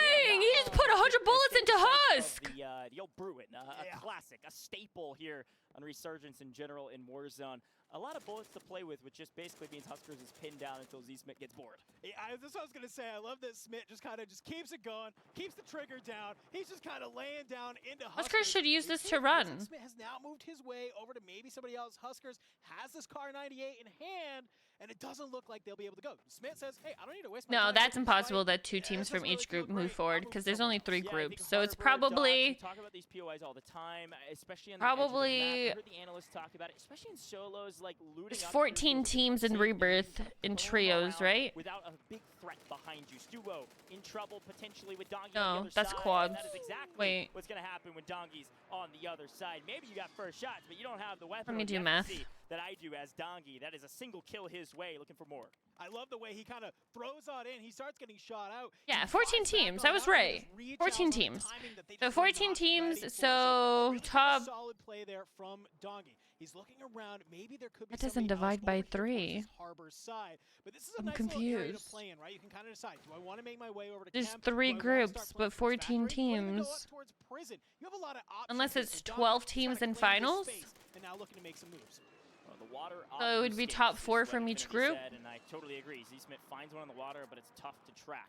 Dang! He just put 100 bullets into Husk! The old Bruin, a classic, a staple here on Resurgence in general in Warzone. A lot of bullets to play with, which just basically means Huskers is pinned down until Z-Smith gets bored. Yeah, that's what I was going to say. I love that Smith just kind of just keeps it going, keeps the trigger down. He's just kind of laying down into Huskers. Huskers should use this to It seems run. like Smith has now moved his way over to maybe somebody else. Huskers has this Car 98 in hand, and it doesn't look like they'll be able to go. Smith says, hey, I don't need to waste my No, time. that's impossible that 2 Yeah, teams this from doesn't each really group feel move great. forward I'll because move there's only 3 Yeah, I groups. think So it's Harper, Dogs, we probably talk about these POIs all the time, especially on the Probably- edge of the map. I heard the analysts talk about it, especially in solos, like looting there's up 14 through teams in safety, Rebirth kind of in roam trios, around right? Without a big threat behind you. Stuwo in trouble potentially with Dongi No, on the other that's side. quads. That is exactly Wait. what's going to happen when Dongi's on the other side. Maybe you got first shots, but you don't have the weapon. Let me or the do math. efficacy that I do as Dongi. That is a single kill his way, looking for more. I love the way he kind of throws on in. He starts getting shot out. Yeah, He 14 flies back teams. on I was out and right. just reach 14 out on teams. timing that they So just were 14 not teams, ready for. so really top- solid play there from Dongi. He's looking around. Maybe there could be That doesn't somebody else divide by over here towards 3. his Harbor side. But this is a I'm nice little area to confused. play in, right? You can kind of decide, do I want to make my way over to There's camp? 3 Do I wanna groups, start but playing for 14 Factory? Or even go up teams. towards prison? You have a lot of options Unless here. it's So Dongi 12 is trying teams to in claim his finals? space and now looking to make some moves. Well, the water So it would be obfuscates top is 4 what from is each gonna be group? said, and I totally agree. Z-Smith finds one on the water, but it's tough to track.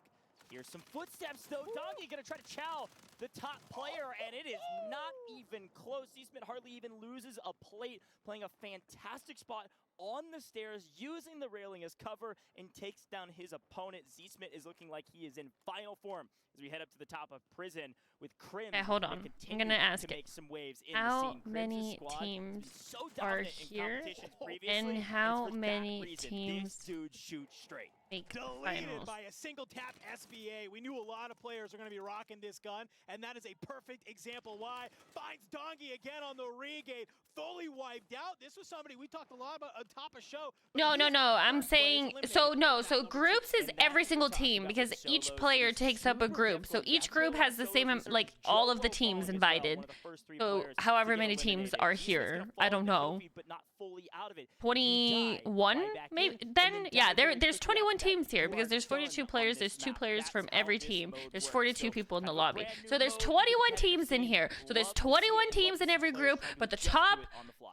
Here's some footsteps, though. Dongi gonna try to chow the top player, and it is not even close. Z-Smith hardly even loses a plate, playing a fantastic spot on the stairs, using the railing as cover, and takes down his opponent. Z-Smith is looking like he is in final form as we head up to the top of prison with Krim. Okay, hold gonna on. I'm continue gonna ask to it. make some waves in How the scene. Krim's many squad has been teams so are dominant in here? competitions previously, And it's how for that many reason teams this dude shoots straight. make Deleted finals? by a single tap SVA. We knew a lot of players are going to be rocking this gun, and that is a perfect example why. Finds Dongi again on the regate, fully wiped out. This was somebody we talked a lot about on top of show. but No, he's no, no. one of the I'm first players saying eliminated so from no. that So level two. groups is And that's every what single we're talking team about because with each solos. player It's takes up a super group. So difficult. each Yeah, group Phil has the Solos same research. like all of the Joe teams Fong as well, invited. one of the first 3 So players however to get many teams eliminated. are He's just here, gonna I fall don't in the know. trophy, but not fully out of it. 21 Right back maybe in, and then then yeah die there very there's quickly 21 after that. teams here You because are there's 42 done players on there's this 2 map. players That's from how every this team mode there's works. 42 So people in the have a lobby brand new so there's mode, 21 competitive teams in scene. here so there's Love to see 21 it. teams Love in to see every players group trying to but the just do top it on the fly.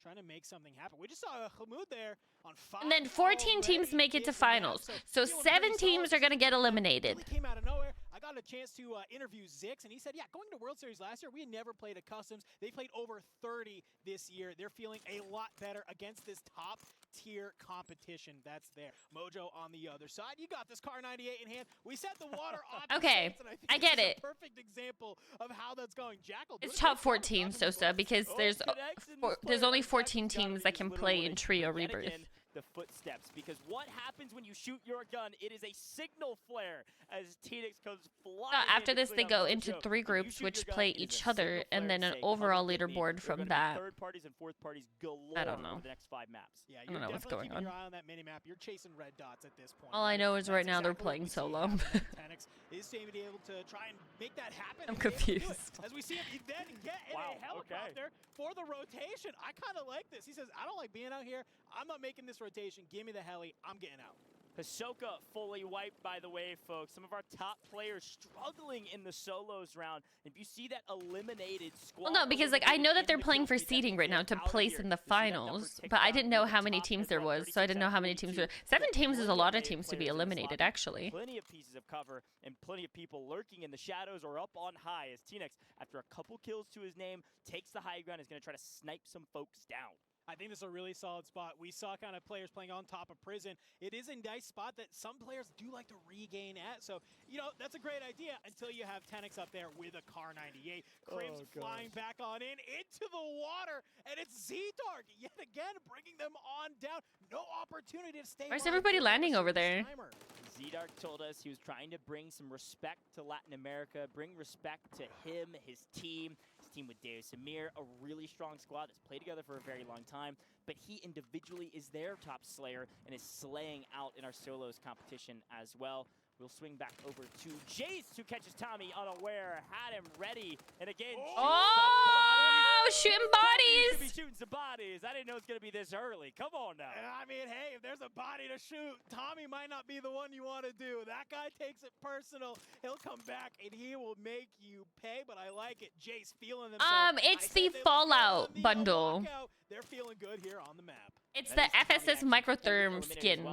Trying to make something happen. We just saw Hamoud there on 5. and then 14 teams already make it to is the map, finals so feeling pretty 7 solid. teams are going to get eliminated Really came out of nowhere. I got a chance to interview Zix, and he said, yeah, going to World Series last year, we had never played a customs. They played over 30 this year. They're feeling a lot better against this top-tier competition that's there. Mojo on the other side. You got this Car 98 in hand. We set the water on. Okay, and I get this is it. a perfect example of how that's going. Jackal. It's top 14, Sosa, because there's only 14 teams that can play in Trio Yet Rebirth. again, the footsteps, because what happens when you shoot your gun? It is a signal flare as Teenix comes flying. After in to this, clean they up go Mojo. into 3 When you groups, shoot which your gun, play it is a each other, signal and flare then to an say, overall "Come get me." leaderboard There are from gonna be that. third parties and fourth parties galore I don't know. over the next 5 maps. Yeah, I you're don't know what's definitely going keeping on. your eye on that minimap. You're chasing red dots at this point. All I right? know is That's right now they're exactly what playing we see solo. happen with Tenix. Is Jamie able to try and make that happen? I'm and be able to do it. confused. As we see him then get in Wow, a helicopter for the rotation. I kind of like this. He says, I don't like being out here. I'm not making this rotation. Give me the heli. I'm getting out. Hisoka fully wiped, by the way, folks. Some of our top players struggling in the solos round. If you see that eliminated squad... Well, no, because like I know that they're playing for seeding right now to place in the finals, but I didn't know how many teams there was, so I didn't know how many teams were. 7 teams is a lot of teams to be eliminated, actually. Plenty of pieces of cover and plenty of people lurking in the shadows or up on high as Teenix, after a couple kills to his name, takes the high ground, is going to try to snipe some folks down. I think this is a really solid spot. We saw kind of players playing on top of prison. It is a nice spot that some players do like to regain at. So, you know, that's a great idea until you have Tenix up there with a Car 98. Crim's flying back on into the water, and it's Z-Dark yet again bringing them on down. No opportunity to stay. Where's everybody landing over there? Z-Dark told us he was trying to bring some respect to Latin America, bring respect to him, his team with Deus Amir, a really strong squad that's played together for a very long time, but he individually is their top slayer and is slaying out in our solos competition as well. We'll swing back over to Jace, who catches Tommy unaware, had him ready, and again, shooting Should bodies! be shooting some bodies. I didn't know it was going to be this early. Come on now. I mean, hey, if there's a body to shoot, Tommy might not be the one you want to do. That guy takes it personal. He'll come back and he will make you pay, but I like it. Jace feeling themselves. It's the Fallout bundle. They're feeling good here on the map. It's the FSS Microtherm skin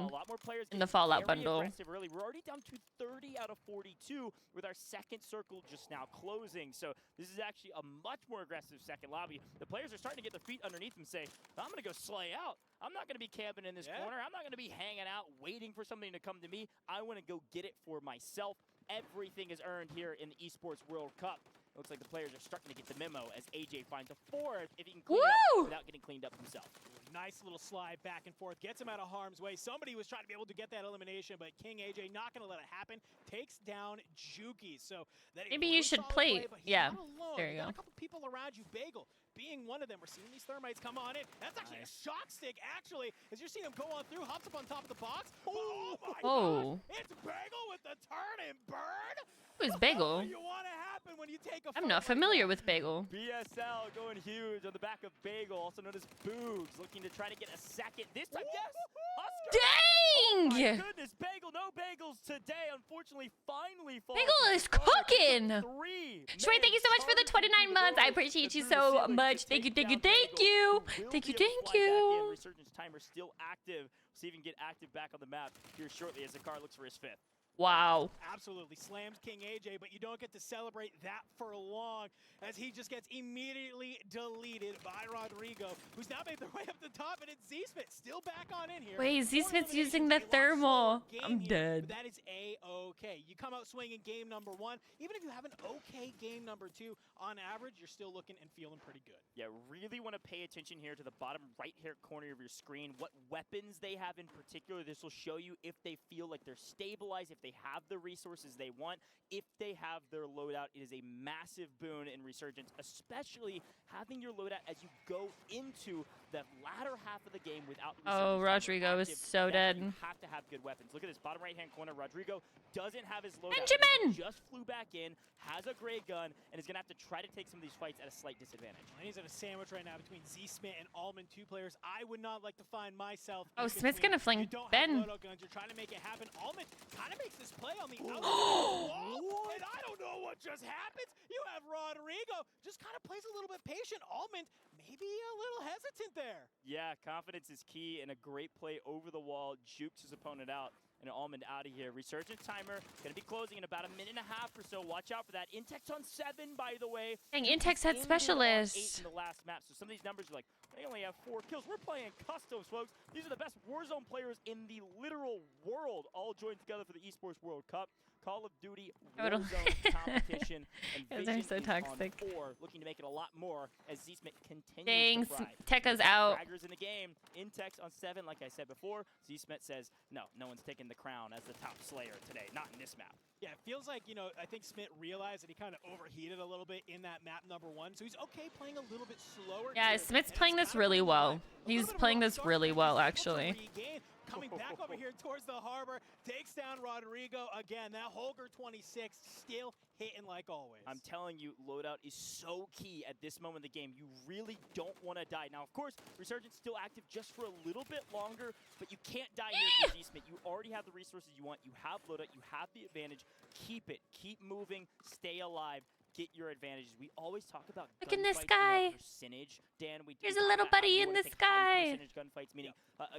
in the Fallout bundle. Early. We're already down to 30 out of 42 with our second circle just now closing. So this is actually a much more aggressive second lobby. The players are starting to get their feet underneath them and say, I'm going to go slay out. I'm not going to be camping in this corner. I'm not going to be hanging out waiting for something to come to me. I want to go get it for myself. Everything is earned here in the Esports World Cup. Looks like the players are starting to get the memo as AJ finds a fourth if he can clean it up without getting cleaned up himself. Nice little slide back and forth. Gets him out of harm's way. Somebody was trying to be able to get that elimination, but King AJ not going to let it happen. Takes down Juki. So that Maybe you should play. Yeah, there you go. A couple people around you. Bagel being one of them. We're seeing these thermites come on in. That's actually a shock stick, actually. As you're seeing him go on through, hops up on top of the box. Oh my gosh! It's Bagel with the turn and burn. Who's Bagel? You want to happen when you take a I'm not familiar with Bagel. BSL going huge on the back of Bagel, also known as Boogs, looking to try to get a second. This time, yes! Husker! Dang! Oh my goodness, Bagel, no Bagels today. Unfortunately, finally falls. Bagel is cooking! Shway, thank you so much for the 29 months. I appreciate you so much. Thank you, thank you, thank you. Thank you, thank you. Resurgence timer still active. See if he can get active back on the map here shortly as the car looks for his fifth. Wow. Absolutely slams King AJ, but you don't get to celebrate that for long as he just gets immediately deleted by Rodrigo, who's now made their way up the top, and it's Z-Smith still back on in here. Wait, Z-Smith's using the thermal. I'm dead. That is A-okay. You come out swinging game number 1. Even if you have an okay game number 2, on average, you're still looking and feeling pretty good. Yeah, really want to pay attention here to the bottom right-hand corner of your screen. What weapons they have in particular. This will show you if they feel like they're stabilized, if they have the resources they want, if they have their loadout. It is a massive boon in Resurgence, especially having your loadout as you go into the latter half of the game without Oh, Rodrigo is so dead. You have to have good weapons. Look at this bottom right-hand corner. Rodrigo doesn't have his loadout. Benjamin! He just flew back in, has a gray gun, and is going to have to try to take some of these fights at a slight disadvantage. And he's at a sandwich right now between Z-Smith and Allman, 2 players I would not like to find myself. Oh, Smith's going to fling Ben. Guns. You're trying to make it happen. Allman kind of makes this play on the outside wall, and I don't know what just happens. You have Rodrigo just kind of plays a little bit patient. Allman maybe a little hesitant there. Yeah, confidence is key, and a great play over the wall jukes his opponent out. and Almond out of here. Resurgence timer going to be closing in about a minute and a half or so. Watch out for that. Intex on 7, by the way. Dang, Intex had specialist. 8 in the last map, so some of these numbers are like, they only have 4 kills. We're playing customs, folks. These are the best Warzone players in the literal world, all joined together for the Esports World Cup. Call of Duty Warzone competition. And They're Vision so is toxic. on 4, looking to make it a lot more as Z-Smith continues Dang, to thrive. Tekka's out. Fraggers in the game. Intex on 7, like I said before. Z-Smith says, no one's taking the crown as the top slayer today. Not in this map. Yeah, it feels like, you know, I think Smith realized that he kind of overheated a little bit in that map number 1, so he's okay playing a little bit slower. Yeah, here, Smith's and playing it's this kinda really been well. a little He's bit of a playing rough this start, really but well, he's able to actually. regain. Coming back over here towards the harbor, takes down Rodrigo again. That Holger 26 still hitting like always. I'm telling you, loadout is so key at this moment in the game. You really don't want to die. Now, of course, Resurgence still active just for a little bit longer, but you can't die here with Z-Smith. You already have the resources you want. You have loadout. You have the advantage. Keep it. Keep moving. Stay alive. Get your advantages. We always talk about Look in the gunfights sky. being a percentage. Dan, There's talk a little about how buddy you in wanna the take high sky. percentage gunfights, meaning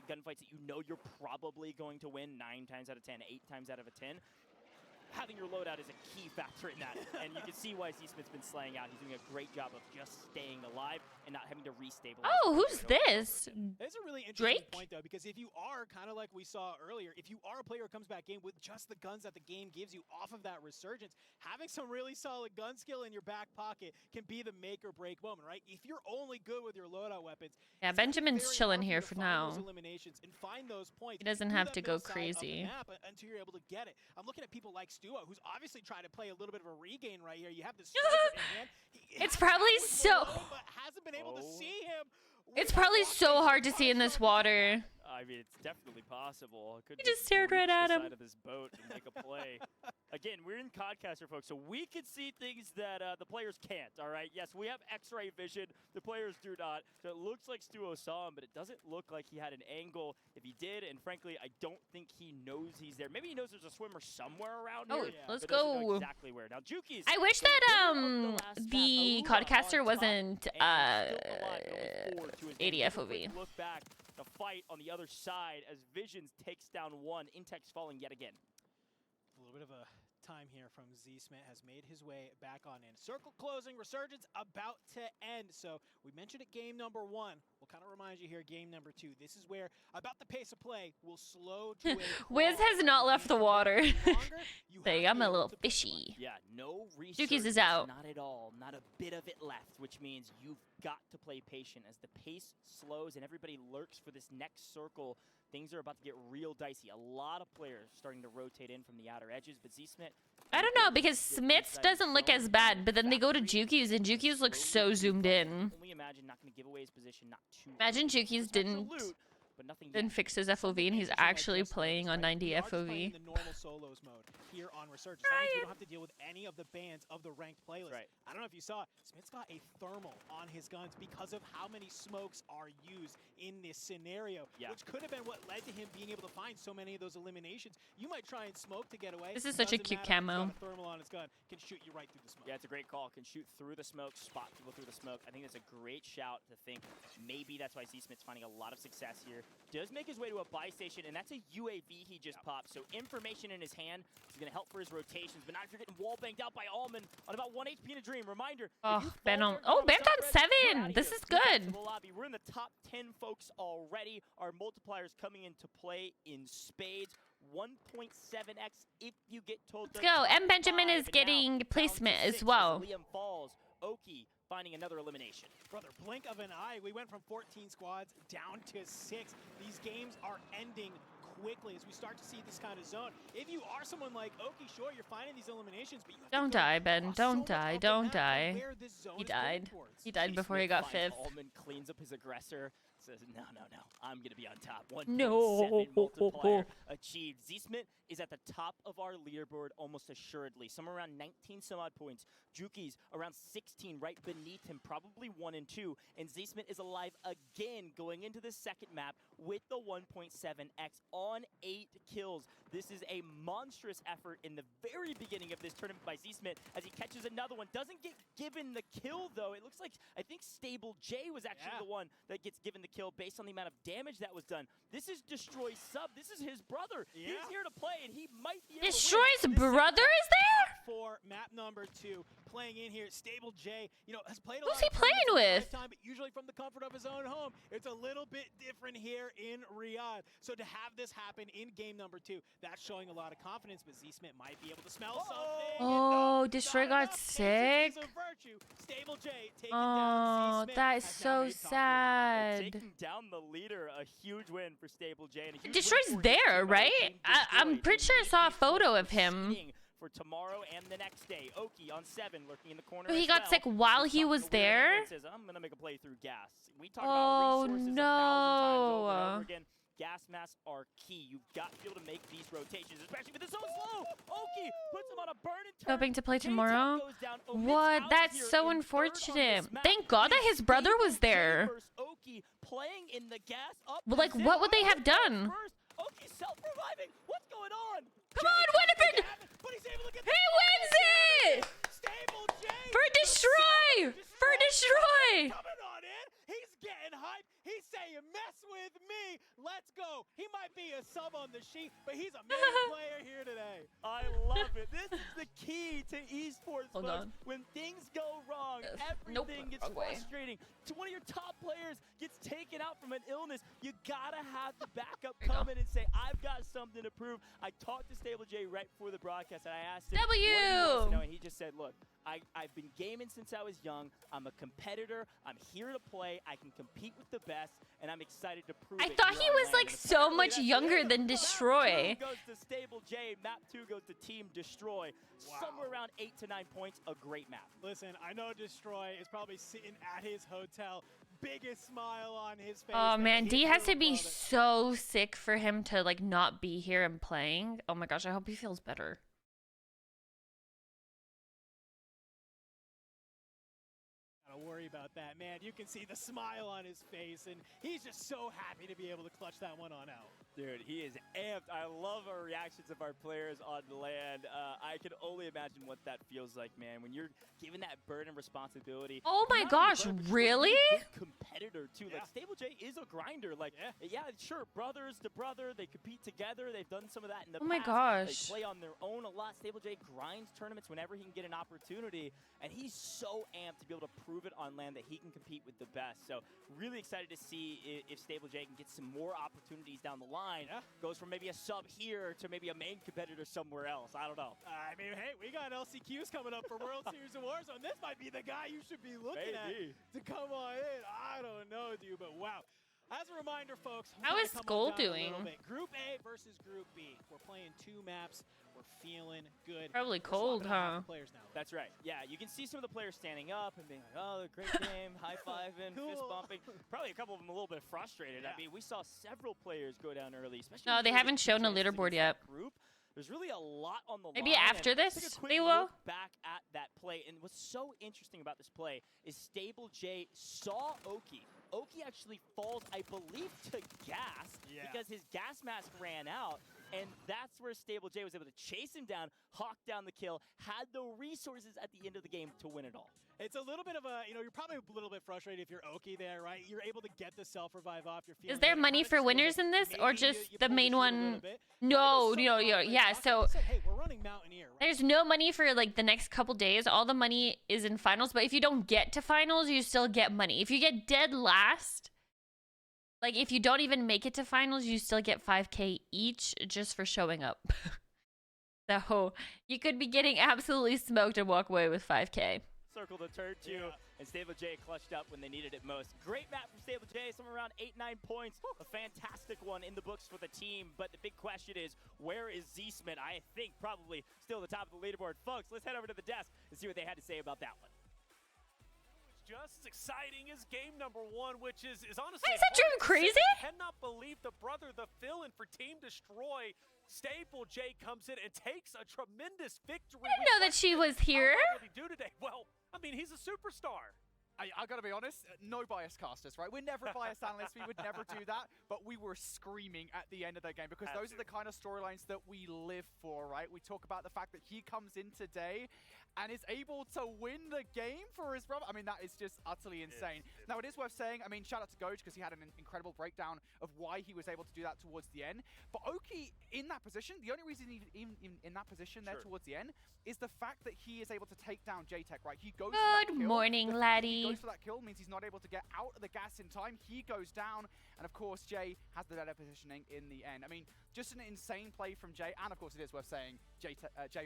gunfights that you know you're probably going to win 9 times out of 10, 8 times out of 10. Having your loadout is a key factor in that, and you can see why Z-Smith's been slaying out. He's doing a great job of just staying alive and not having to restabilize. Oh, who's this? It's a really interesting Drake? point, though, because if you are kind of like we saw earlier, if you are a player who comes back in with just the guns that the game gives you off of that resurgence, having some really solid gun skill in your back pocket can be the make or break moment, right? If you're only good with your loadout weapons, Yeah, it's gonna be Benjamin's very chilling hard here to for find now. those eliminations and find those points. He doesn't through have that to go middle side of the crazy. map until you're able to get it. I'm looking at people like Stuo, who's obviously trying to play a little bit of a regain right here. You have the striker in hand. It's probably so. But hasn't been able to see him. It's probably so hard to see in this water. I mean, it's definitely possible. Could He just stared right at the him. side of this boat and make a play. Again, we're in Codcaster, folks, so we can see things that the players can't, all right? Yes, we have X-ray vision. The players do not. So it looks like Stuo saw him, but it doesn't look like he had an angle. If he did, and frankly, I don't think he knows he's there. Maybe he knows there's a swimmer somewhere around Oh, here. let's but doesn't know go. exactly where. Now, Juki's I wish the that winner of the last the map, Aura Codcaster on top, wasn't and still alive, going forward to his 80 game. Take a FOV. quick Look back, the fight on the other side as Visions takes down 1. Intex falling yet again. A little bit of a time here from Z-Smith has made his way back on in. Circle closing, Resurgence about to end. So we mentioned it game number 1. We'll kind of remind you here game number 2. This is where about the pace of play will slow to a Wiz crawl. has not left the water. Longer, you Say, have I'm to a be little able to play fishy. Yeah, no research. Juki's is out. Not at all. Not a bit of it left, which means you've got to play patient. As the pace slows and everybody lurks for this next circle, things are about to get real dicey. A lot of players starting to rotate in from the outer edges, but Z-Smith... I don't know, because Smith's doesn't look as bad, but then they go to Juki's, and Juki's looks so zoomed in. Only imagine not going to give away his position, not too... Imagine Juki's didn't but nothing then yet. fix his FOV, and he's actually playing on 90 We are just playing FOV. the normal solos mode here on Resurgence. That means we don't have to deal with any of the bans of the ranked playlist. Right. I don't know if you saw, Smith's got a thermal on his guns because of how many smokes are used in this scenario, which could have been what led to him being able to find so many of those eliminations. You might try and smoke to get away. This is such a Doesn't cute matter. He's camo. got a thermal on his gun, can shoot you right through the smoke. Yeah, it's a great call. Can shoot through the smoke, spot people through the smoke. I think that's a great shout to think maybe that's why Z-Smith's finding a lot of success here. Does make his way to a buy station, and that's a UAV he just popped. So information in his hand is going to help for his rotations, but not if you're getting wall banged out by Almond on about 1 HP in a dream. Reminder. Oh, Ben on. Oh, Ben's on 7. This is good. We're in the top 10 folks already. Our multipliers coming into play in spades. 1.7x if you get told. Let's go. And Benjamin is getting placement as well. Liam falls. Oki finding another elimination. Brother, blink of an eye. We went from 14 squads down to 6. These games are ending quickly as we start to see this kind of zone. If you are someone like Oki, sure, you're finding these eliminations, but you have Don't to go die, Ben. across so Don't much die. of the Don't map die. on where this zone He is going died. towards. He died before he got 5th. Almond cleans up his aggressor. Says, no, I'm going to be on top. 1.7 No. multiplier achieved. Z-Smith is at the top of our leaderboard almost assuredly. Somewhere around 19 some odd points. Juki's around 16 right beneath him, probably 1 and 2. And Z-Smith is alive again going into the second map with the 1.7x on 8 kills. This is a monstrous effort in the very beginning of this tournament by Z-Smith as he catches another one. Doesn't get given the kill, though. It looks like, I think Stable J was actually the one that gets given the kill based on the amount of damage that was done. This is Destroy's sub. This is his brother. Yeah. He's here to play, and he might be able to win Destroy's this brother is there? Top 4, map number 2, playing in here. Stable J, has played a Who's lot he of tournaments playing in his with? lifetime, but usually from the comfort of his own home. It's a little bit different here in Riyadh. So to have this happen in game number 2, that's showing a lot of confidence, but Z-Smith might be able to smell something. Oh, Destroy got sick. Stable J taking Oh, down Z-Smith, that is has now so made top 3. sad. Taking down the leader, a huge win for Stable J. And a huge win Destroy's for his there, team, right? Team I'm Destroy. pretty sure I Team saw a Esports photo of him. seeding for tomorrow and the next day. Oki on 7, lurking in the corner. Oh, he as got well. sick while Just he talking was to Weird there? Angler says, I'm gonna make a play through gas. We talk Oh, about resources 1,000 times over and no. over again. Gas masks are key. You've got to be able to make these rotations, especially with it's so slow. Oki puts him on a burn and turn. Hoping to play K-Tech tomorrow? goes down. Omits What? out That's here so in third on this unfortunate. map. Thank God that his brother was Stable there. J versus Oki playing in the gas up. Well, like, position. what would they have Oki done? First. Oki self-reviving. What's going on? Come on, Winifred! But he's able to get He wins it! Stable J For Destroy! For Destroy! coming on in. He's getting hyped. He's saying, mess with me. Let's go. He might be a sub on the sheet, but he's a main player here today. I love it. This is the key to esports, Hold folks. on. When things go wrong, Nope, everything gets wrong way. frustrating. To one of your top players gets taken out from an illness, you gotta have the backup There you come go. in and say, I've got something to prove. I talked to Stable J right before the broadcast, and I asked him, what do you want us to know? And he just said, look, I've been gaming since I was young. I'm a competitor. I'm here to play. I can compete with the best, and I'm excited to prove I it thought here he on was LAN. like And so apparently much that's younger it. than Map Destroy. 2 goes to Stable J. Map 2 goes to Team Destroy. Somewhere around 8 to 9 points. A great map. Listen, I know Destroy is probably sitting at his hotel. Biggest smile on his face. Oh that man, he D has to will be love it. so sick for him to like not be here and playing. Oh my gosh, I hope he feels better. Gotta worry about that, man. You can see the smile on his face, and he's just so happy to be able to clutch that one on out. Dude, he is amped. I love our reactions of our players on land. I can only imagine what that feels like, man, when you're given that burden and responsibility. Oh my Not only gosh, burden, but you're really? a good competitor too. Yeah. Like Stable J is a grinder. Like, yeah, sure, brothers to brother, they compete together. They've done some of that in the Oh my past. gosh. They play on their own a lot. Stable J grinds tournaments whenever he can get an opportunity, and he's so amped to be able to prove it on land that he can compete with the best. So really excited to see if Stable J can get some more opportunities down the line. Yeah. Goes from maybe a sub here to maybe a main competitor somewhere else. I don't know. I mean, hey, we got LCQs coming up for World Series of Warzone. This might be the guy you should be looking Maybe. at to come on in. I don't know, dude, but wow. As a reminder, folks, we're How gonna is come on Skull down a little doing? bit. Group A versus Group B. We're playing 2 maps. We're feeling good. Probably We're cold, swapping out half huh? the Players now. That's right. Yeah, you can see some of the players standing up and being like, oh, great game, high-fiving, fist Cool. bumping. Probably a couple of them a little bit frustrated. Yeah. I mean, we saw several players go down early, especially No, if they there was haven't two shown a chances leaderboard against that yet. Group. There's really a lot on the Maybe line. and after let's this, take a quick they will? look back at that play. And what's so interesting about this play is Stable J saw Oki. Oki actually falls, I believe, to gas because his gas mask ran out. And that's where Stable J was able to chase him down, hawk down the kill, had the resources at the end of the game to win it all. It's a little bit of a, you're probably a little bit frustrated if you're Oki there, right? You're able to get the self-revive off. You're feeling Is there good. It money kinda for just feels winners like in this, or maybe just you the pulled main trigger a one? little bit. No, But it was no, so yeah, long, yeah. like, So they said, hey, we're running Mountaineer, right? there's no money for like the next couple days. All the money is in finals, but if you don't get to finals, you still get money. If you get dead last, like if you don't even make it to finals, you still get 5K each just for showing up. So you could be getting absolutely smoked and walk away with 5K. Circle the turn two, and Stable J clutched up when they needed it most. Great map from Stable J, somewhere around 8-9 points. A fantastic one in the books for the team, but the big question is, where is Z-Smith? I think probably still at the top of the leaderboard. Folks, let's head over to the desk and see what they had to say about that one. Just as exciting as game number 1, which is honestly. Is that driven crazy? I cannot believe the brother, the fill-in for Team Destroy. Stable J comes in and takes a tremendous victory. I didn't know that she was here. What did he do today? Well, I mean, he's a superstar. I gotta be honest, no bias casters, right? We're never biased analysts, we would never do that, but we were screaming at the end of that game because those are the kind of storylines that we live for, right? We talk about the fact that he comes in today and is able to win the game for his brother. I mean, that is just utterly insane. Now, it is worth saying, I mean, shout out to Goj because he had an incredible breakdown of why he was able to do that towards the end. But Oki, in that position, the only reason he's even in that position there towards the end is the fact that he is able to take down J-Tech, right? He goes for that kill. Good morning, He laddie. goes for that kill, means he's not able to get out of the gas in time. He goes down, and of course, Jay has the better positioning in the end. I mean, just an insane play from Jay, and of course, it is worth saying, Jay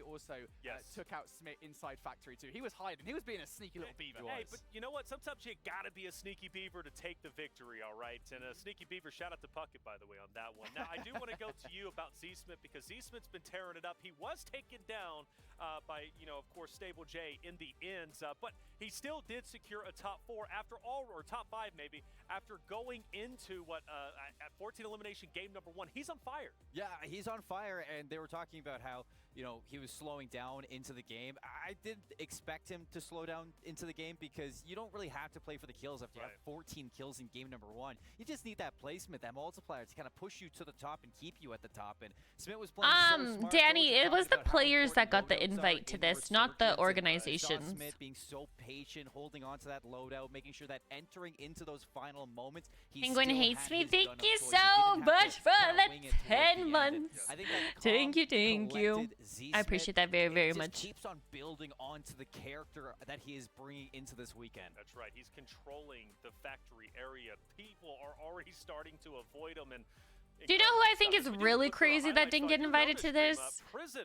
also took out Smith inside Factory too. He was hiding. He was being a sneaky little beaver. Hey, but you know what? Sometimes you gotta be a sneaky beaver to take the victory, all right? And a sneaky beaver, shout out to Puckett, by the way, on that one. Now, I do want to go to you about Z-Smith because Z-Smith's been tearing it up. He was taken down by, of course, Stable J in the ends, but he still did secure a top 4 after all, or top 5 maybe, after going into at 14 elimination game number 1. He's on fire. Yeah, he's on fire, and they were talking about how, he was slowing down into the game. I didn't expect him to slow down into the game because you don't really have to play for the kills after you have 14 kills in game number 1. You just need that placement, that multiplier to kind of push you to the top and keep you at the top. And Smith was playing so smart. Danny, Those it was the about how players that got important the logos are invite to in this, not the Resurgence, and, organizations. Smith being so patient, holding on to that loadout, making sure that entering into those final moments, he Penguin still hates had me. his Thank gun of you choice. He so didn't have much to for kinda the wing it towards the 10 end. months. I think that Thank you, calm, thank you. collected Z I appreciate Smith, that very, very it just much. keeps on building onto the character that he is bringing into this weekend. That's right. He's controlling the factory area. People are already starting to avoid him. And Do you know who I think is really crazy that didn't get invited to this?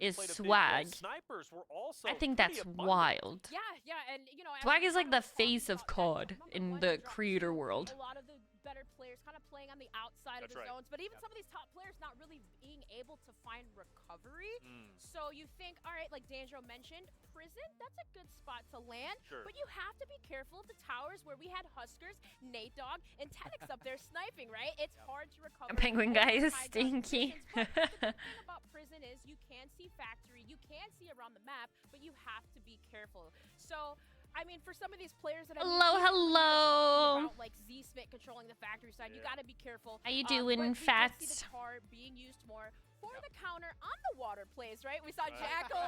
Is Swag. Snipers were also I think pretty that's abundant. wild. Yeah, and Swag is like the face of COD in the creator world. A lot of the better players kind of playing on the outside of the zones, but even some of these top players not really being able to find recovery. So you think, all right, like Danjro mentioned, prison, that's a good spot to land, but you have to be careful of the towers where we had Huskers, Nate Dogg, and Tenix up there sniping, right? It's hard to recover. Penguin guy is stinky. But the thing about prison is you can see factory, you can see around the map, but you have to be careful. So I mean, for some of these players that hello. about, like Z-Smith controlling the factory side, you got to be careful. How you doing, but we Fats? did see the tar being used more for the counter on the water plays, right? We saw Jackal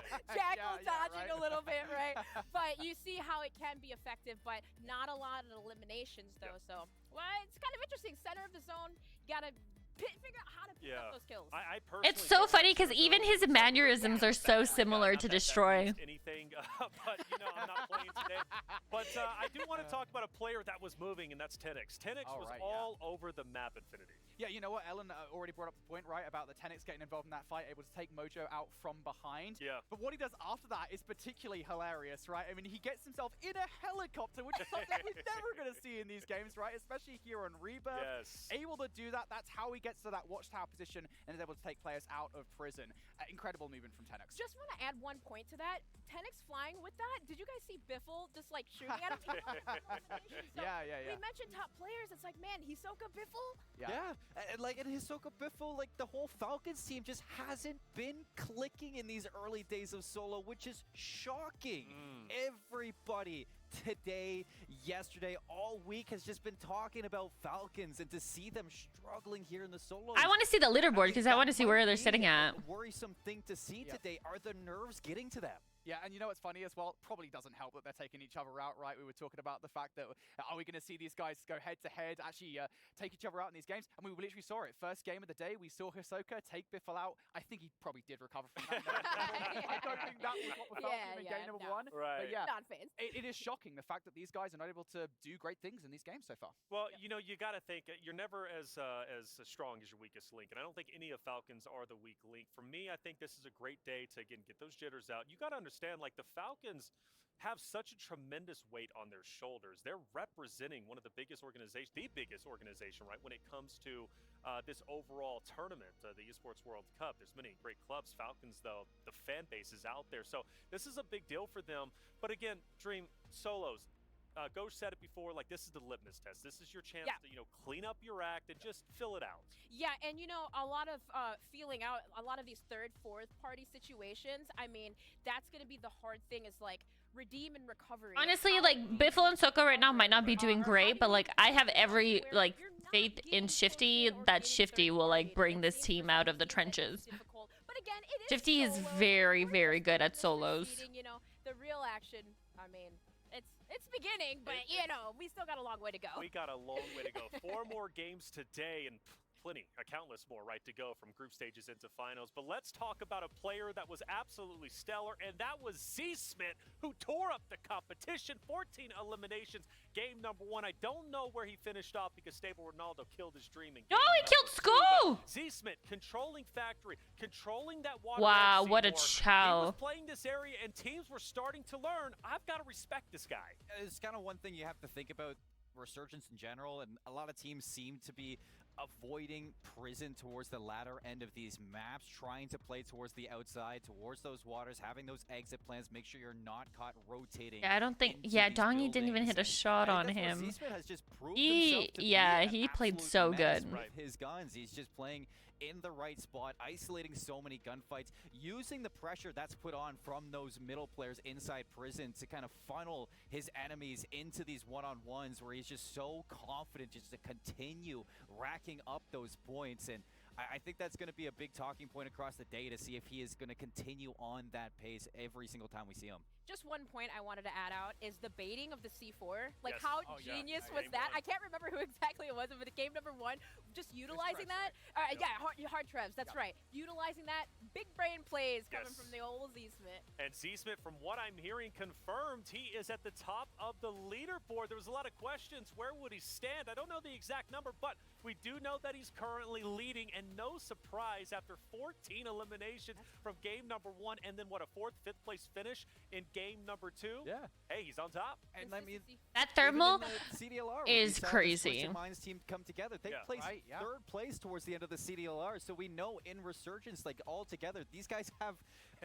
dodging a little bit, right? But you see how it can be effective, but not a lot of eliminations, though. So, well, it's kind of interesting. Center of the zone, you got to figure out how to pick up those kills. I personally It's so funny because even his mannerisms are so similar to Destroy. Anything, but I'm not playing today. But I do want to talk about a player that was moving, and that's Tenix. Tenix was all over the map, Infinity. Yeah, you know what? Ellen already brought up the point, right, about the Tenix getting involved in that fight, able to take Mojo out from behind. Yeah. But what he does after that is particularly hilarious, right? I mean, he gets himself in a helicopter, which is something we're never going to see in these games, right? Especially here on Rebirth. Yes. Able to do that. That's how he gets to that watchtower position and is able to take players out of prison. Incredible movement from Tenix. Just want to add one point to that. Tenix flying with that. Did you guys see Biffle just like shooting at him? So yeah. We mentioned top players. It's like, man, Hisoka Biffle. Yeah. And like in Hisoka Biffle, like the whole Falcons team just hasn't been clicking in these early days of solo, which is shocking. Everybody today, yesterday, all week has just been talking about Falcons, and to see them struggling here in the solo. I want to see the leaderboard because I want to see where they're sitting at. Worrisome thing to see today. Are the nerves getting to them? Yeah, and you know what's funny as well? Probably doesn't help that they're taking each other out, right? We were talking about the fact that, are we going to see these guys go head-to-head, actually take each other out in these games? And we literally saw it. First game of the day, we saw Hisoka take Biffle out. I think he probably did recover from that. I don't think that was what we felt in game number one. Right. But yeah, Not fans. it is shocking, the fact that these guys are not able to do great things in these games so far. Well, you got to think you're never as strong as your weakest link, and I don't think any of Falcons are the weak link. For me, I think this is a great day to again get those jitters out. You got to understand, like the Falcons have such a tremendous weight on their shoulders. They're representing one of the biggest organizations, the biggest organization, right, when it comes to this overall tournament, the Esports World Cup. There's many great clubs. Falcons, though, the fan base is out there. So this is a big deal for them. But again, Dream, solos, Ghost said it before, like, this is the litmus test. This is your chance Yeah. to, you know, clean up your act and just fill it out. Yeah, and you know, a lot of feeling out a lot of these third, fourth party situations. I mean, that's gonna be the hard thing is like redeem and recovery. Honestly, like Biffle and Soko right now might not be doing great, but like I have every like faith in Shifty that Shifty will like bring this team out of the trenches. But again, it is Shifty is solos. very, We're very just good at this solos. proceeding, you know, the real action. I mean, it's beginning, but you know, we still got a long way to go. We got a long way to go. 4 more games today and countless more, right, to go from group stages into finals. But let's talk about a player that was absolutely stellar, and that was Z-Smith, who tore up the competition. 14 eliminations. Game number 1. I don't know where he finished off because Stable Ronaldo killed his dream. No, he killed Skull! Z-Smith controlling Factory, controlling that water. Wow, what a He chow. was playing this area, and teams were starting to learn. I've got to respect this guy. It's kind of one thing you have to think about Resurgence in general, and a lot of teams seem to be avoiding prison towards the latter end of these maps, trying to play towards the outside, towards those waters, having those exit plans, make sure you're not caught rotating. Yeah, I don't think. into Yeah, these Dongy didn't even hit a buildings. shot And on that's where him. Z-Smith has just proved He, himself to be yeah, an he played absolute so menace good. with his guns. He's just playing in the right spot, isolating so many gunfights, using the pressure that's put on from those middle players inside prison to kind of funnel his enemies into these one-on-ones where he's just so confident just to continue racking up those points. And I think that's going to be a big talking point across the day to see if he is going to continue on that pace every single time we see him. Just one point I wanted to add out is the baiting of the C4. Like, Yes. how Oh, yeah. genius Yeah, was game that? one. I can't remember who exactly it was, but the game number 1, just utilizing that. Yeah, hard Trevs, that's right. Utilizing that, big brain plays coming from the old Z-Smith. And Z-Smith, from what I'm hearing, confirmed he is at the top of the leaderboard. There was a lot of questions. Where would he stand? I don't know the exact number, but we do know that he's currently leading, and no surprise after 14 eliminations from game number 1, and then what, a 4th, 5th place finish in game number 2? Yeah. Hey, he's on top. And I mean, That thermal even in the CDLR, when is we saw the crazy. Switch and Minds team come together. They placed third place towards the end of the CDLR, so we know in Resurgence, like all together, these guys have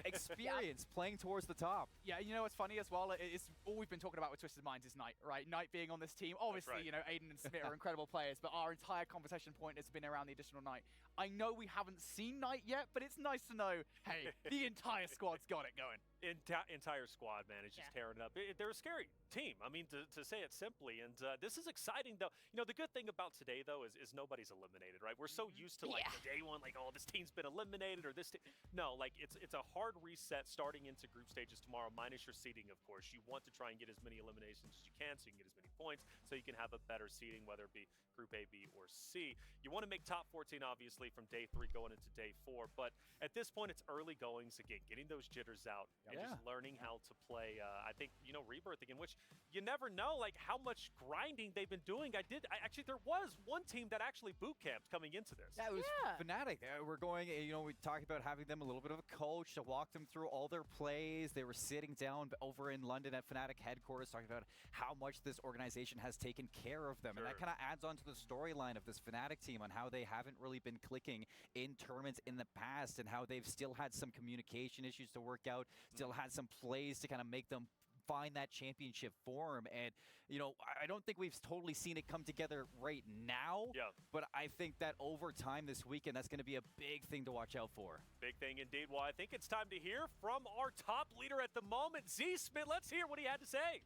experience playing towards the top. Yeah, you know what's funny as well? It's all we've been talking about with Twisted Minds is Knight, right? Knight being on this team. Obviously, right. you know, Aiden and Smith are incredible players, but our entire conversation point has been around the additional Knight. I know we haven't seen Knight yet, but it's nice to know, hey, the entire squad's got it going. Entire squad, man, is just tearing it up. They're a scary team. I mean, to say it simply. And this is exciting, though. You know, the good thing about today, though, is nobody's eliminated, right? We're so used to, like, the day one, like, oh, this team's been eliminated, or this team. No, like, it's a hard reset starting into group stages tomorrow, minus your seeding, of course. You want to try and get as many eliminations as you can so you can get as many points so you can have a better seeding, whether it be Group A, B, or C. You want to make top 14, obviously, from day 3 going into day 4. But at this point, it's early goings. Again, getting those jitters out and just learning how to play. I think, you know, Rebirth again, which you never know, like, how much grinding they've been doing. Actually, there was one team that actually boot camped coming into this. Yeah, it was Fnatic. We're going, you know, we talked about having them a little bit of a coach to walk them through all their plays. They were sitting down over in London at Fnatic headquarters talking about how much this organization has taken care of them. And that kind of adds on to the storyline of this Fnatic team on how they haven't really been clicking in tournaments in the past and how they've still had some communication issues to work out, still had some plays to kind of make them find that championship form. And, you know, I don't think we've totally seen it come together right now, but I think that over time this weekend, that's going to be a big thing to watch out for. Big thing indeed. Well, I think it's time to hear from our top leader at the moment, Z-Smith. Let's hear what he had to say.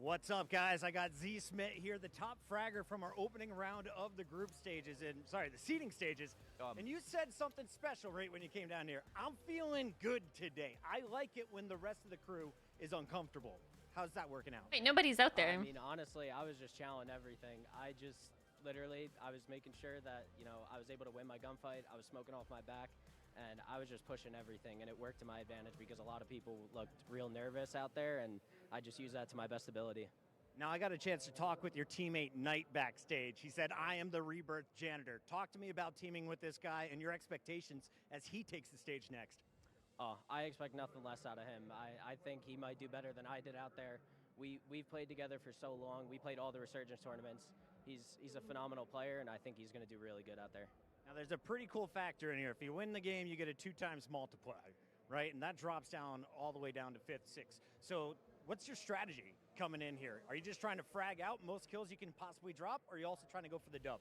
What's up, guys? I got Z-Smith here, the top fragger from our opening round of the group stages, the seeding stages. And you said something special right when you came down here. I'm feeling good today. I like it when the rest of the crew is uncomfortable. How's that working out? Wait, nobody's out there. I mean, honestly, I was just challenging everything. I was making sure that, you know, I was able to win my gunfight. I was smoking off my back. And I was just pushing everything, and it worked to my advantage because a lot of people looked real nervous out there, and I just used that to my best ability. Now, I got a chance to talk with your teammate Knight backstage. He said, I am the Rebirth janitor. Talk to me about teaming with this guy and your expectations as he takes the stage next. Oh, I expect nothing less out of him. I think he might do better than I did out there. We've played together for so long. We played all the Resurgence tournaments. He's a phenomenal player, and I think he's going to do really good out there. Now, there's a pretty cool factor in here. If you win the game, you get a 2x multiplier, right? And that drops down all the way down to 5th, 6th. So What's your strategy coming in here? Are you just trying to frag out most kills you can possibly drop, or are you also trying to go for the dub?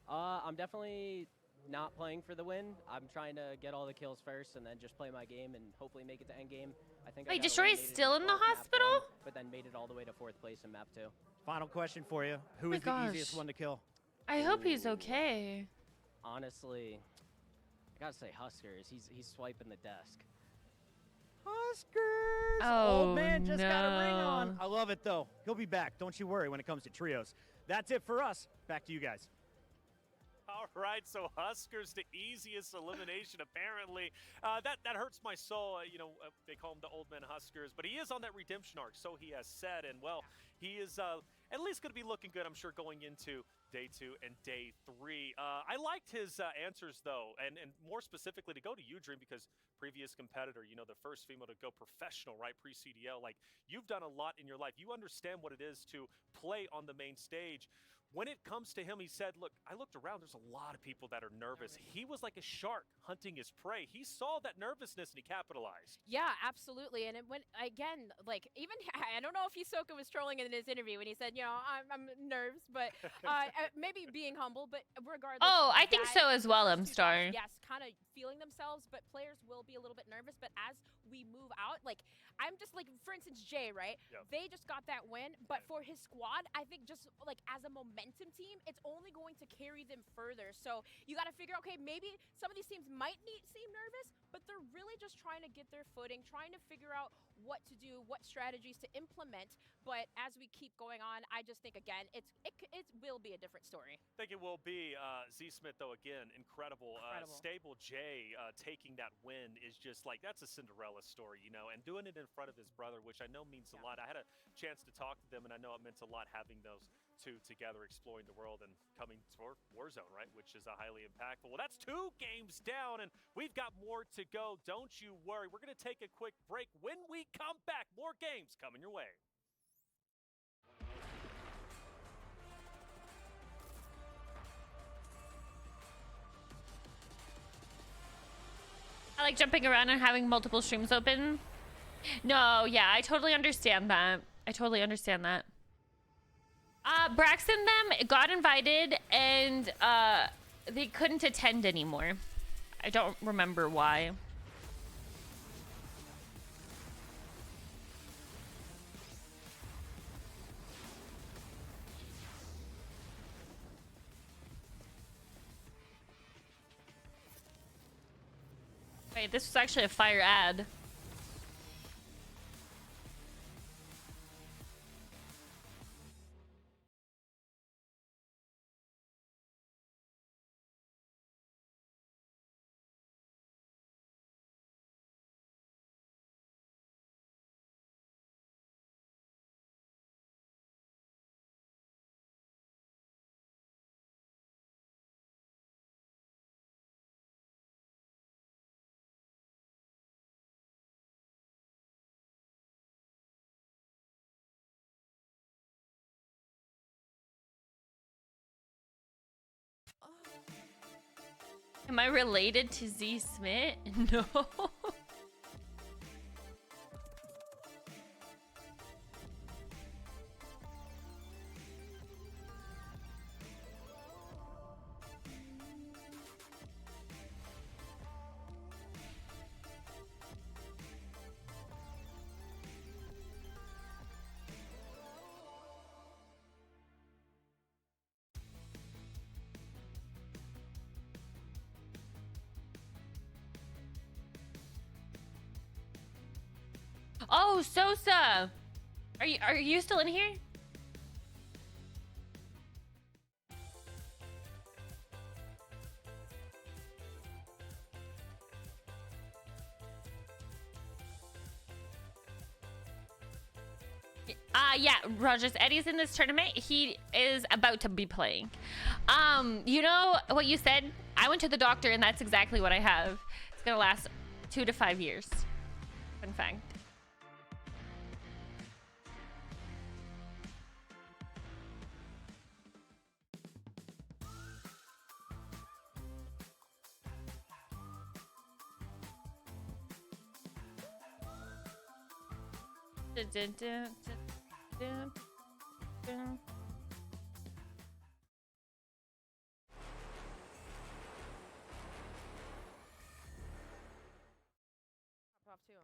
I'm definitely not playing for the win. I'm trying to get all the kills first and then just play my game and hopefully make it to end game. I think. Wait, I got Destroy is eliminated still in the 12th map hospital? 1, but then made it all the way to 4th place in map 2. Final question for you. Who my is the gosh. easiest one to kill? I hope he's okay. Honestly, I gotta say Huskers. He's swiping the desk. Huskers! Oh, Old man just got a ring on. no. I love it, though. He'll be back. Don't you worry when it comes to trios. That's it for us. Back to you guys. All right, so Huskers, the easiest elimination, apparently. That hurts my soul. They call him the old man Huskers, but he is on that redemption arc, so he has said. And, well, he is at least going to be looking good, I'm sure, going into day 2 and day 3. I liked his answers, though, and more specifically to go to you, Dream, because previous competitor, the first female to go professional, right, pre-CDL. Like, you've done a lot in your life. You understand what it is to play on the main stage. When it comes to him, he said, look, I looked around. There's a lot of people that are nervous. He was like a shark hunting his prey. He saw that nervousness and he capitalized. Yeah, absolutely. And it went, again, like, even, I don't know if Hisoka was trolling in his interview when he said, I'm nervous, but maybe being humble, but regardless. Oh, I think so as well, M-Star. Yes, kind of feeling themselves, but players will be a little bit nervous. But as we move out, like, I'm just like, for instance, Jay, right? Yep. They just got that win, but for his squad, I think just like as a momentum team, it's only going to carry them further. So you got to figure, okay, maybe some of these teams might seem nervous, but they're really just trying to get their footing, trying to figure out what to do, what strategies to implement. But as we keep going on, I just think, again, it will be a different story. I think it will be. Z Smith, though, again, incredible. Stable J taking that win is just like, that's a Cinderella story, and doing it in front of his brother, which I know means a lot. I had a chance to talk to them, and I know it meant a lot having those two together exploring the world and coming for Warzone, right, which is highly impactful. Well, that's 2 games down, and we've got more to go. Don't you worry. We're going to take a quick break. When we come back, more games coming your way. I like jumping around and having multiple streams open. No, yeah, I totally understand that. Braxton them got invited and they couldn't attend anymore. I don't remember why. Wait, this was actually a fire ad. Am I related to Z Smith? No. Oh, Sosa! Are you still in here? Yeah, Rogers. Eddie's in this tournament. He is about to be playing. You know what you said? I went to the doctor and that's exactly what I have. It's gonna last 2 to 5 years. Fun fact. Dun, dun, dun, dun, dun.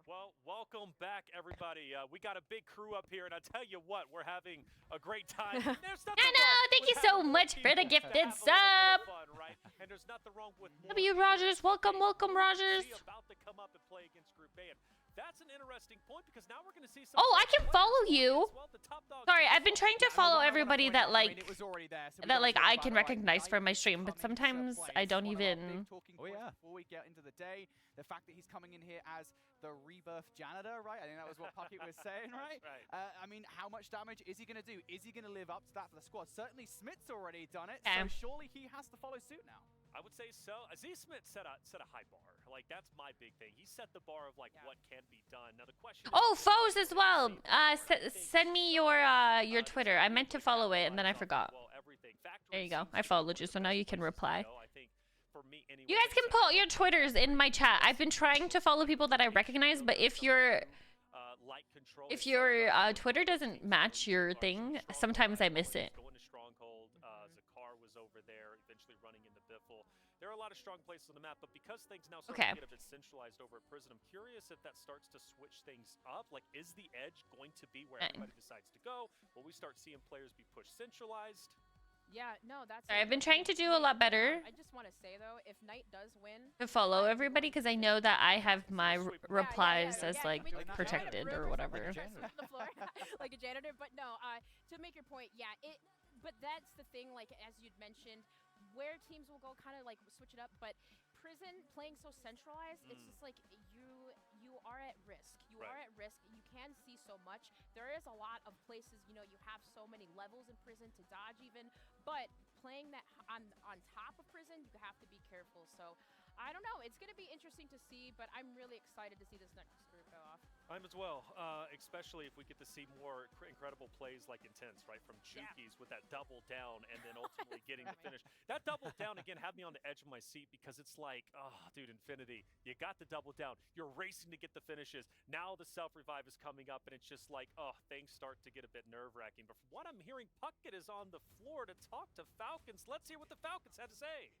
Well, welcome back, everybody. We got a big crew up here, and I tell you what, we're having a great time. There's nothing I know. wrong Thank you with so having much more for the people to gifted have a little bit sub. of fun, right? And there's nothing wrong with more W people Rogers, welcome, welcome, Rogers. about to come up and play against Group A. And that's an interesting point because now we're going to see some. Oh, I can follow you. Well, the top dog Sorry, I've been trying to follow everybody that I mean, it was already there, so we that gotta like talk I about can it, right? recognize from my stream, but Coming to sometimes play. I It's don't one of our even. big talking points before we get into the day, the fact that he's coming in here as the rebirth janitor, right? I think that was what Puckett was saying, right? right. I mean, how much damage is he going to do? Is he going to live up to that for the squad? Certainly, Smith's already done it, so surely he has to follow suit now. I would say so. Z Smith set a high bar. Like, that's my big thing. He set the bar of like what can be done. Now the question. Oh, foes as well. Send me your Twitter. I meant to follow it and then I forgot. There you go. I followed you, so now you can reply. You guys can pull your Twitters in my chat. I've been trying to follow people that I recognize, but if your Twitter doesn't match your thing, sometimes I miss it. Zakar was over there, eventually running into Biffle. There are a lot of strong places on the map, but because things now start to get a bit centralized over at Prison, I'm curious if that starts to switch things up. Like, is the edge going to be where everybody decides to go? Will we start seeing players be pushed centralized? Yeah, no, that's. Sorry, I've been trying to do a lot better. I just want to say though, if Knight does win, to follow everybody because I know that I have my replies as like protected or whatever. Like a janitor, but no. To make your point, yeah, But that's the thing. Like as you'd mentioned, where teams will go kind of like switch it up, but Prison playing so centralized, it's just like you are at risk. You are at risk. You can see so much. There is a lot of places, you know, you have so many levels in Prison to dodge even, but playing that on top of Prison, you have to be careful. So I don't know. It's going to be interesting to see, but I'm really excited to see this next group go off. I'm as well, especially if we get to see more incredible plays like Intense, right, from Jukies with that double down and then ultimately getting the finish. That double down, again, had me on the edge of my seat because it's like, oh, dude, Infinity, you got the double down. You're racing to get the finishes. Now the self-revive is coming up, and it's just like, oh, things start to get a bit nerve-wracking. But from what I'm hearing, Puckett is on the floor to talk to Falcons. Let's hear what the Falcons had to say.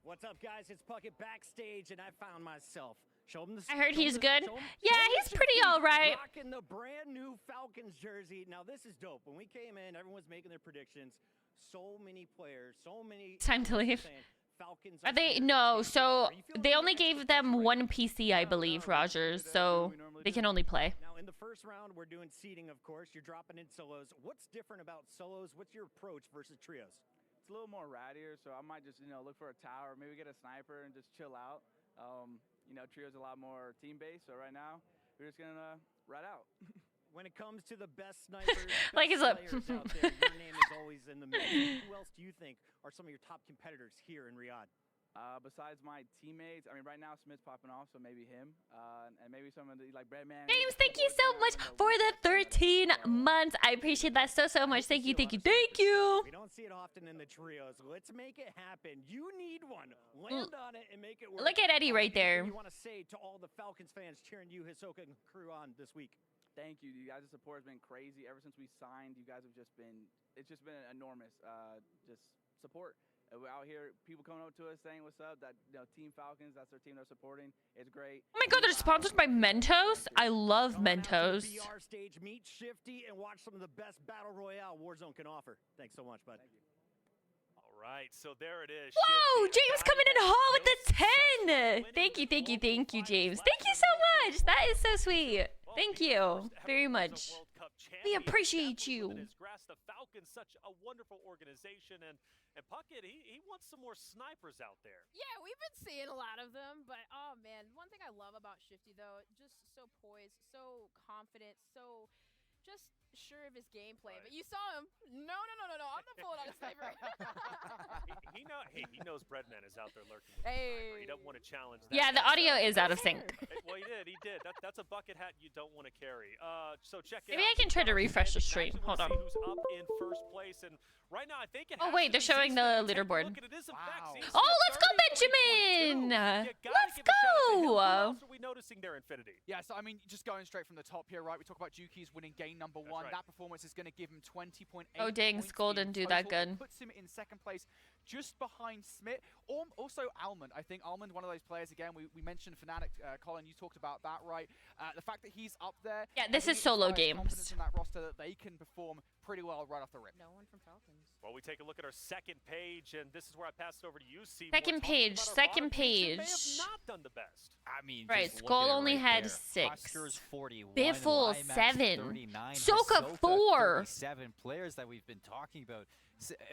What's up, guys? It's Puckett backstage, and I found myself. Show him the. I heard he's good. Yeah, he's pretty all right. Rocking the brand new Falcons jersey. Now this is dope. When we came in, everyone's making their predictions. So many players, so many. Time to leave. Falcons. Are they? No. So they only gave them one PC, I believe, Rogers. So they can only play. Now in the first round, we're doing seeding, of course. You're dropping in solos. What's different about solos? What's your approach versus trios? It's a little more rattier, so I might just, look for a tower, maybe get a sniper and just chill out. Trio's a lot more team-based, so right now, we're just gonna rat out. When it comes to the best snipers, like best players out there, your name is always in the mix. Who else do you think are some of your top competitors here in Riyadh? Besides my teammates, I mean, right now Smith's popping off, so maybe him, and maybe some of the Breadman. James, thank you so much for the 13 months. I appreciate that so much. Thank you, thank you, thank you. We don't see it often in the trios. Let's make it happen. You need one. Land on it and make it work. Look at Eddie right there. What do you want to say to all the Falcons fans cheering you, Hisoka, and crew on this week? Thank you. You guys' support has been crazy. Ever since we signed, you guys have just been, it's just been enormous, just support. We're out here, people coming up to us saying what's up, that Team Falcons, that's their team they're supporting. It's great. Oh my god, they're sponsored by Mentos. I love Mentos. BR stage, meet Shifty, and watch some of the best Battle Royale Warzone can offer. Thanks so much, bud. Thank you. All right, so there it is. Whoa, James coming in hot with the 10. Thank you, thank you, thank you, James. Thank you so much. That is so sweet. Thank you very much. We appreciate you. The Falcons, such a wonderful organization, and Puckett, he wants some more snipers out there. Yeah, we've been seeing a lot of them, but oh man, one thing I love about Shifty though, just so poised, so confident, so just sure of his gameplay. But you saw him. No, I'm not pulling out a sniper. he knows Breadman is out there lurking with hey. He doesn't want to challenge that. Yeah, the audio is out of sync. Well, he did. That's a bucket hat you don't want to carry. So check it Maybe out. I can try to refresh the stream. Hold on. Who's up in first place, and right now I think it Oh wait, they're showing the leaderboard. Wow. Oh, let's go, Benjamin! Let's go! we noticing there, Infinity? Yeah, so I mean, just going straight from the top here, right? We talk about Juki's winning game number 1. right. That performance is going to give him 20.8 Oh, dang, points Skull in didn't do that total. good. Puts him in second place, just behind Smith. Also Almond. I think Almond, one of those players, again, we mentioned Fnatic. Colin, you talked about that, right? The fact that he's up there. Yeah, this I is think it solo inspires confidence games. in that roster that they can perform pretty well right off the rip. No one from Falcons. Well, we take a look at our second page, and this is where I pass it over to you, Seymour. Second talking page, about our second bottom teams who may page. have not done the best. I mean, Right, just look Skull at it only right had there. 6. Huskers 41, Biffle Limax 7. 39, Soka 4. 37 players that we've been talking about.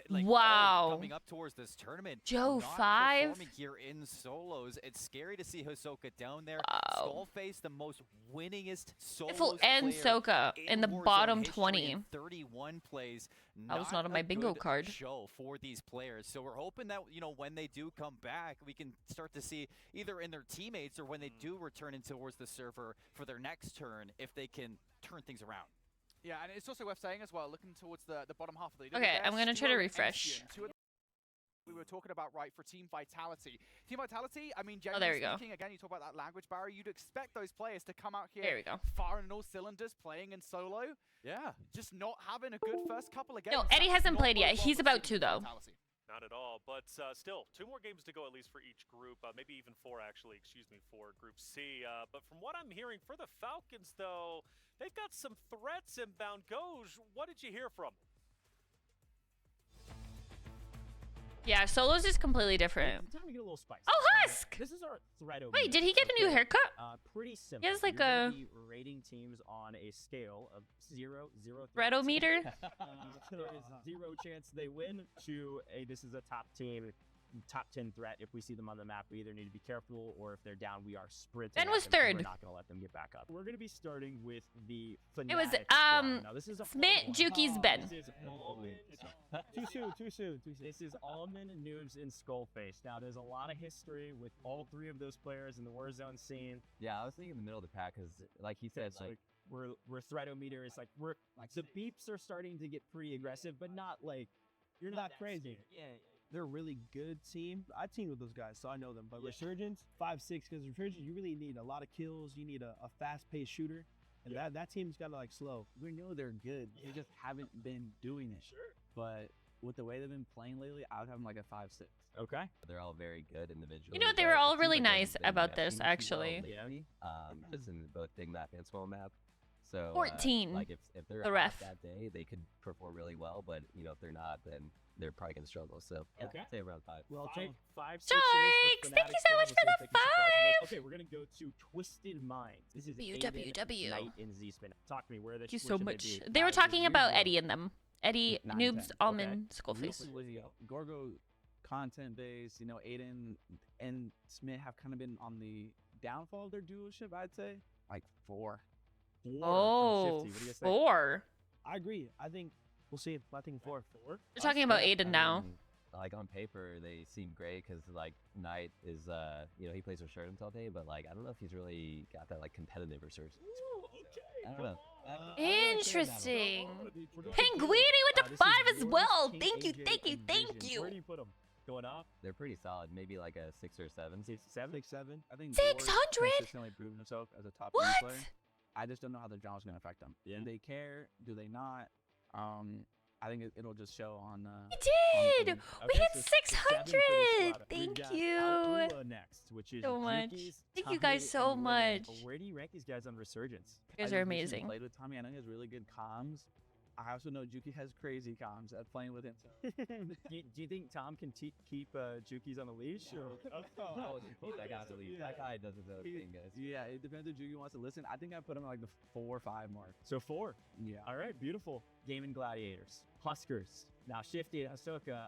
Like, Wow. all coming up towards this tournament. Joe not 5. performing here in solos. It's scary to see Hisoka down there. Wow. Skullface, the most winningest solos Biffle and player Soka in the Warzone bottom history 20. in 31 plays. That was not on my a bingo good card. show for these players. So we're hoping that, you know, when they do come back, we can start to see either in their teammates or when they do return in towards the server for their next turn, if they can turn things around. Yeah, and it's also worth saying as well, looking towards the bottom half of the leaderboard Okay, there, I'm gonna try to Stuart and refresh. Ensian, two of the we were talking about, right, for Team Vitality. Team Vitality, I mean, Oh, there generally we go. speaking, again, you talk about that language barrier, you'd expect those players to come out here There we go. firing on all cylinders, playing in solo. Yeah. Just not having a good first couple of games. No, Eddie That's hasn't not played boded yet. well He's for about Team to, though. Vitality. Not at all, but still, 2 more games to go at least for each group, maybe even 4 actually, excuse me, for Group C. But from what I'm hearing for the Falcons, though, they've got some threats inbound. Goj, what did you hear from them? Yeah, solos is completely different. Time to get a little spicy. Oh, Husk! This is our threat over. Wait, did he get a new haircut? Pretty simple. He has like You're gonna a be rating teams on a scale of 0, 0, Threadometer? There is 0 chance they win to a this is a top team, top 10 threat. If we see them on the map, we either need to be careful, or if they're down, we are sprinting. Ben at was them, and third. We're not gonna let them get back up. We're gonna be starting with the Fnatic It was squad. Now, this is a Smith, Juki's Ben. This is too soon. This is Almond, Noobs, and Skullface. Now, there's a lot of history with all 3 of those players in the Warzone scene. Yeah, I was thinking in the middle of the pack because, like he said, It's like we're threadometer. It's like we're the beeps are starting to get pretty aggressive, but not like you're not crazy. Yeah, they're a really good team. I teamed with those guys, so I know them. But Resurgence 5-6, because Resurgence you really need a lot of kills. You need a fast-paced shooter, and that team's got to like slow. We know they're good. They just haven't been doing it. Sure. But with the way they've been playing lately, I would have them like a 5-6. Okay. they're all very good individually. You know, they were but all it seems really like nice they've been about meshing this, too well actually. lately, just in both big map and small map. So 14, like if they're the out ref. that day, they could perform really well. But you know, if they're not, then they're probably gonna struggle. So yeah, Okay. say around 5. Well, take 5, 6 Jokes! Thank you so much for the 5! Okay, we're gonna go to Twisted Minds. This is WWW. Aiden, Knight, and Z-Spin. Talk to me. Where are they? Thank you so much. They were talking about Eddie and them. Eddie, Noobs, Almond, Skullface. Gorgo content base, you know, Aiden and Smith have kind of been on the downfall of their duoship, I'd say. Like 4. Oh, 4. I agree. I think we'll see. I think 4. They're talking about Aiden now. Like on paper, they seem great because like Knight is, you know, he plays Resurgence all day, but like I don't know if he's really got that like competitive Resurgence. I don't know. Interesting. Pinguini with the 5 as well. Thank you. Where do you put them? Going up? They're pretty solid. Maybe like a 6 or 7. 7. I think 600? consistently proven himself as a top What? player. I just don't know how the draw is going to affect them. Do they care? Do they not? I think it'll just show on. We did. We hit 600. Thank you. Outdua next, which is So much. Juki's, Thank you Tommy, guys so and Woodman. much. Where do you rank these guys on Resurgence? You guys I are just recently amazing. Played with Tommy. I know he has really good comms. I also know Juki has crazy comms at playing with him. do you think Tom can keep Juki's on the leash? Or? That guy's a lead. That guy does his own thing, guys. Yeah, it depends if Juki wants to listen. I think I put him at like the 4 or 5 mark. So 4. Yeah. All right, beautiful. Gaming Gladiators. Huskers. Now, Shifty and Ahsoka,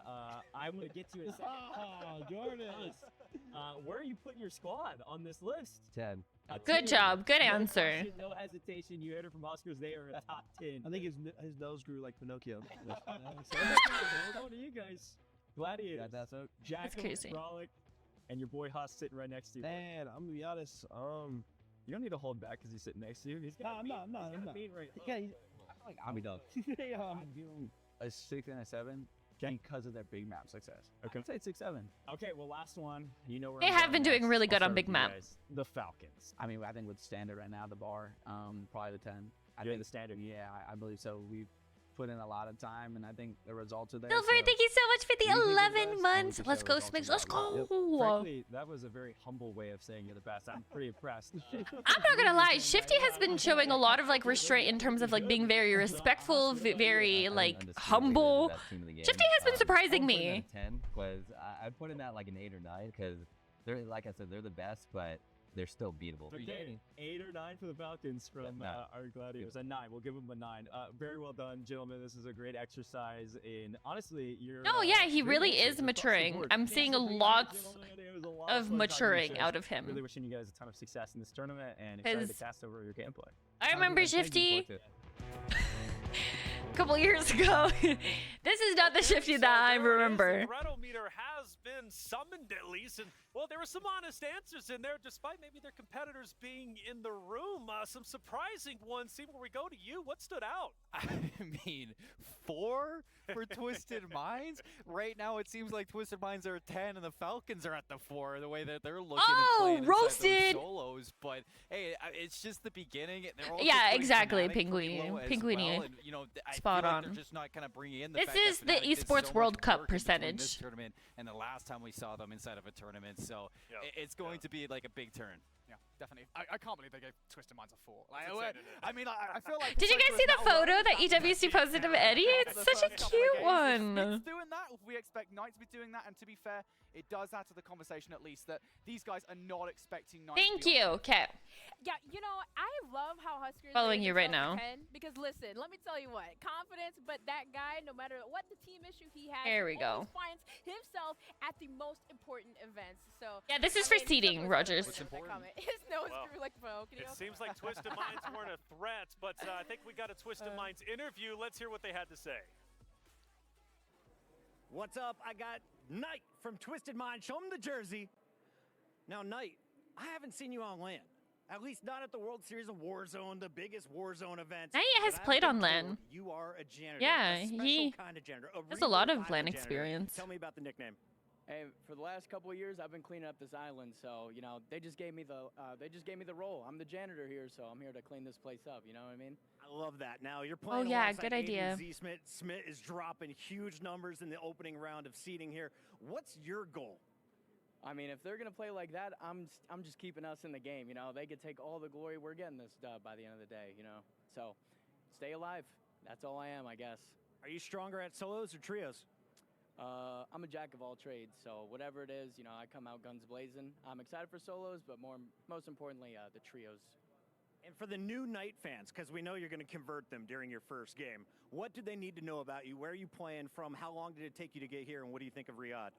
I'm going to get to it in a second. Oh, Jordan. Where are you putting your squad on this list? 10. Good job. Good No answer. question, no hesitation. You heard it from Huskers. They are a top 10. I think his nose grew like Pinocchio. What are you guys? Gladiators. Jack, crazy. Frolic, and your boy Husk sitting right next to you. Man, I'm gonna be honest. You don't need to hold back because he's sitting next to you. He's got I'm not. mean right. Yeah, I feel like I'll be done. yeah. I'd give him a 6 and a 7. because of their big map success. Okay, I'd say 6-7. Okay, well, last one. You know where They I'm have going been doing next. really I'll good start on with big you map. guys. The Falcons. I mean, I think with standard right now, the bar, probably the 10. I think the standard. Yeah, I believe so. We've put in a lot of time, and I think the results are there. Silver, so thank you so much for the we think we're the 11 best, and we months. can Let's show go, results Smigs. in Let's Valorant. go. Frankly, that was a very humble way of saying you're the best. I'm pretty impressed. I'm not gonna lie, Shifty has been showing a lot of like restraint in terms of like being very respectful, very like humble. Shifty has been surprising me. 10 was I'd put in that like an 8 or 9 because they're like I said they're the best, but they're still beatable. Okay, 8 or 9 for the Falcons from our gladiators. A 9. We'll give them a 9. Very well done, gentlemen. This is a great exercise in honestly, you're. No, yeah, he really is maturing. I'm seeing a lot of maturing out of him. Really wishing you guys a ton of success in this tournament and excited to cast over your gameplay. I remember Shifty a couple years ago. This is not the Shifty that I remember. The Threado meter has been summoned at least, and well, there were some honest answers in there, despite maybe their competitors being in the room. Some surprising ones. See where we go to you. What stood out? I mean, 4 for Twisted Minds? Right now, it seems like Twisted Minds are at 10 and the Falcons are at the 4, the way that they're looking and playing inside roasted! those solos. But, hey, it's just the beginning. They're also Yeah, playing exactly, Fnatic pretty Pinguini. low as Pinguini. well, and, you know, I Spot feel like on. they're just not kind of bringing in the This fact that is the Fnatic did Esports so World much Cup work in between percentage. This tournament and the last time we saw them inside of a tournament. So it's going to be like a big turn. Yeah, definitely. I can't believe they gave Twisted Minds a 4. Like, I mean, I feel like. Did you guys see the photo that EWC posted of Eddie? It's such a cute one. It's doing that. We expect Knight to be doing that, and to be fair, it does add to the conversation at least that these guys are not expecting Knight. Thank you. Okay. Yeah, you know, I love how Huskers Following are you right now. 10 because listen, let me tell you what, confidence, but that guy, no matter what the team issue he has, There we he go. always finds himself at the most important events. So Yeah, this is for seeding, Rogers. His nose grew like Bo. Can you It seems like Twisted Minds weren't a threat, but I think we got a Twisted Minds interview. Let's hear what they had to say. What's up? I got Knight from Twisted Mind. Show him the jersey. Now, Knight, I haven't seen you on LAN. At least not at the World Series of Warzone, the biggest Warzone event. Knight has played on LAN. You are a janitor. Yeah, a special he kind of janitor. has a lot of real-life LAN janitor. experience. Tell me about the nickname. Hey, for the last couple of years, I've been cleaning up this island, so you know they just gave me the role. I'm the janitor here, so I'm here to clean this place up. You know what I mean? I love that. Now you're playing. Oh yeah, alongside good Aiden idea. Z-Smith. Smith is dropping huge numbers in the opening round of seeding here. What's your goal? I mean, if they're gonna play like that, I'm just keeping us in the game. You know, they could take all the glory. We're getting this dub by the end of the day. You know, so stay alive. That's all I am, I guess. Are you stronger at solos or trios? I'm a jack of all trades, so whatever it is, you know, I come out guns blazing. I'm excited for solos, but most importantly, the trios. And for the new Knight fans, because we know you're going to convert them during your first game, what do they need to know about you? Where are you playing from? How long did it take you to get here? And what do you think of Riyadh?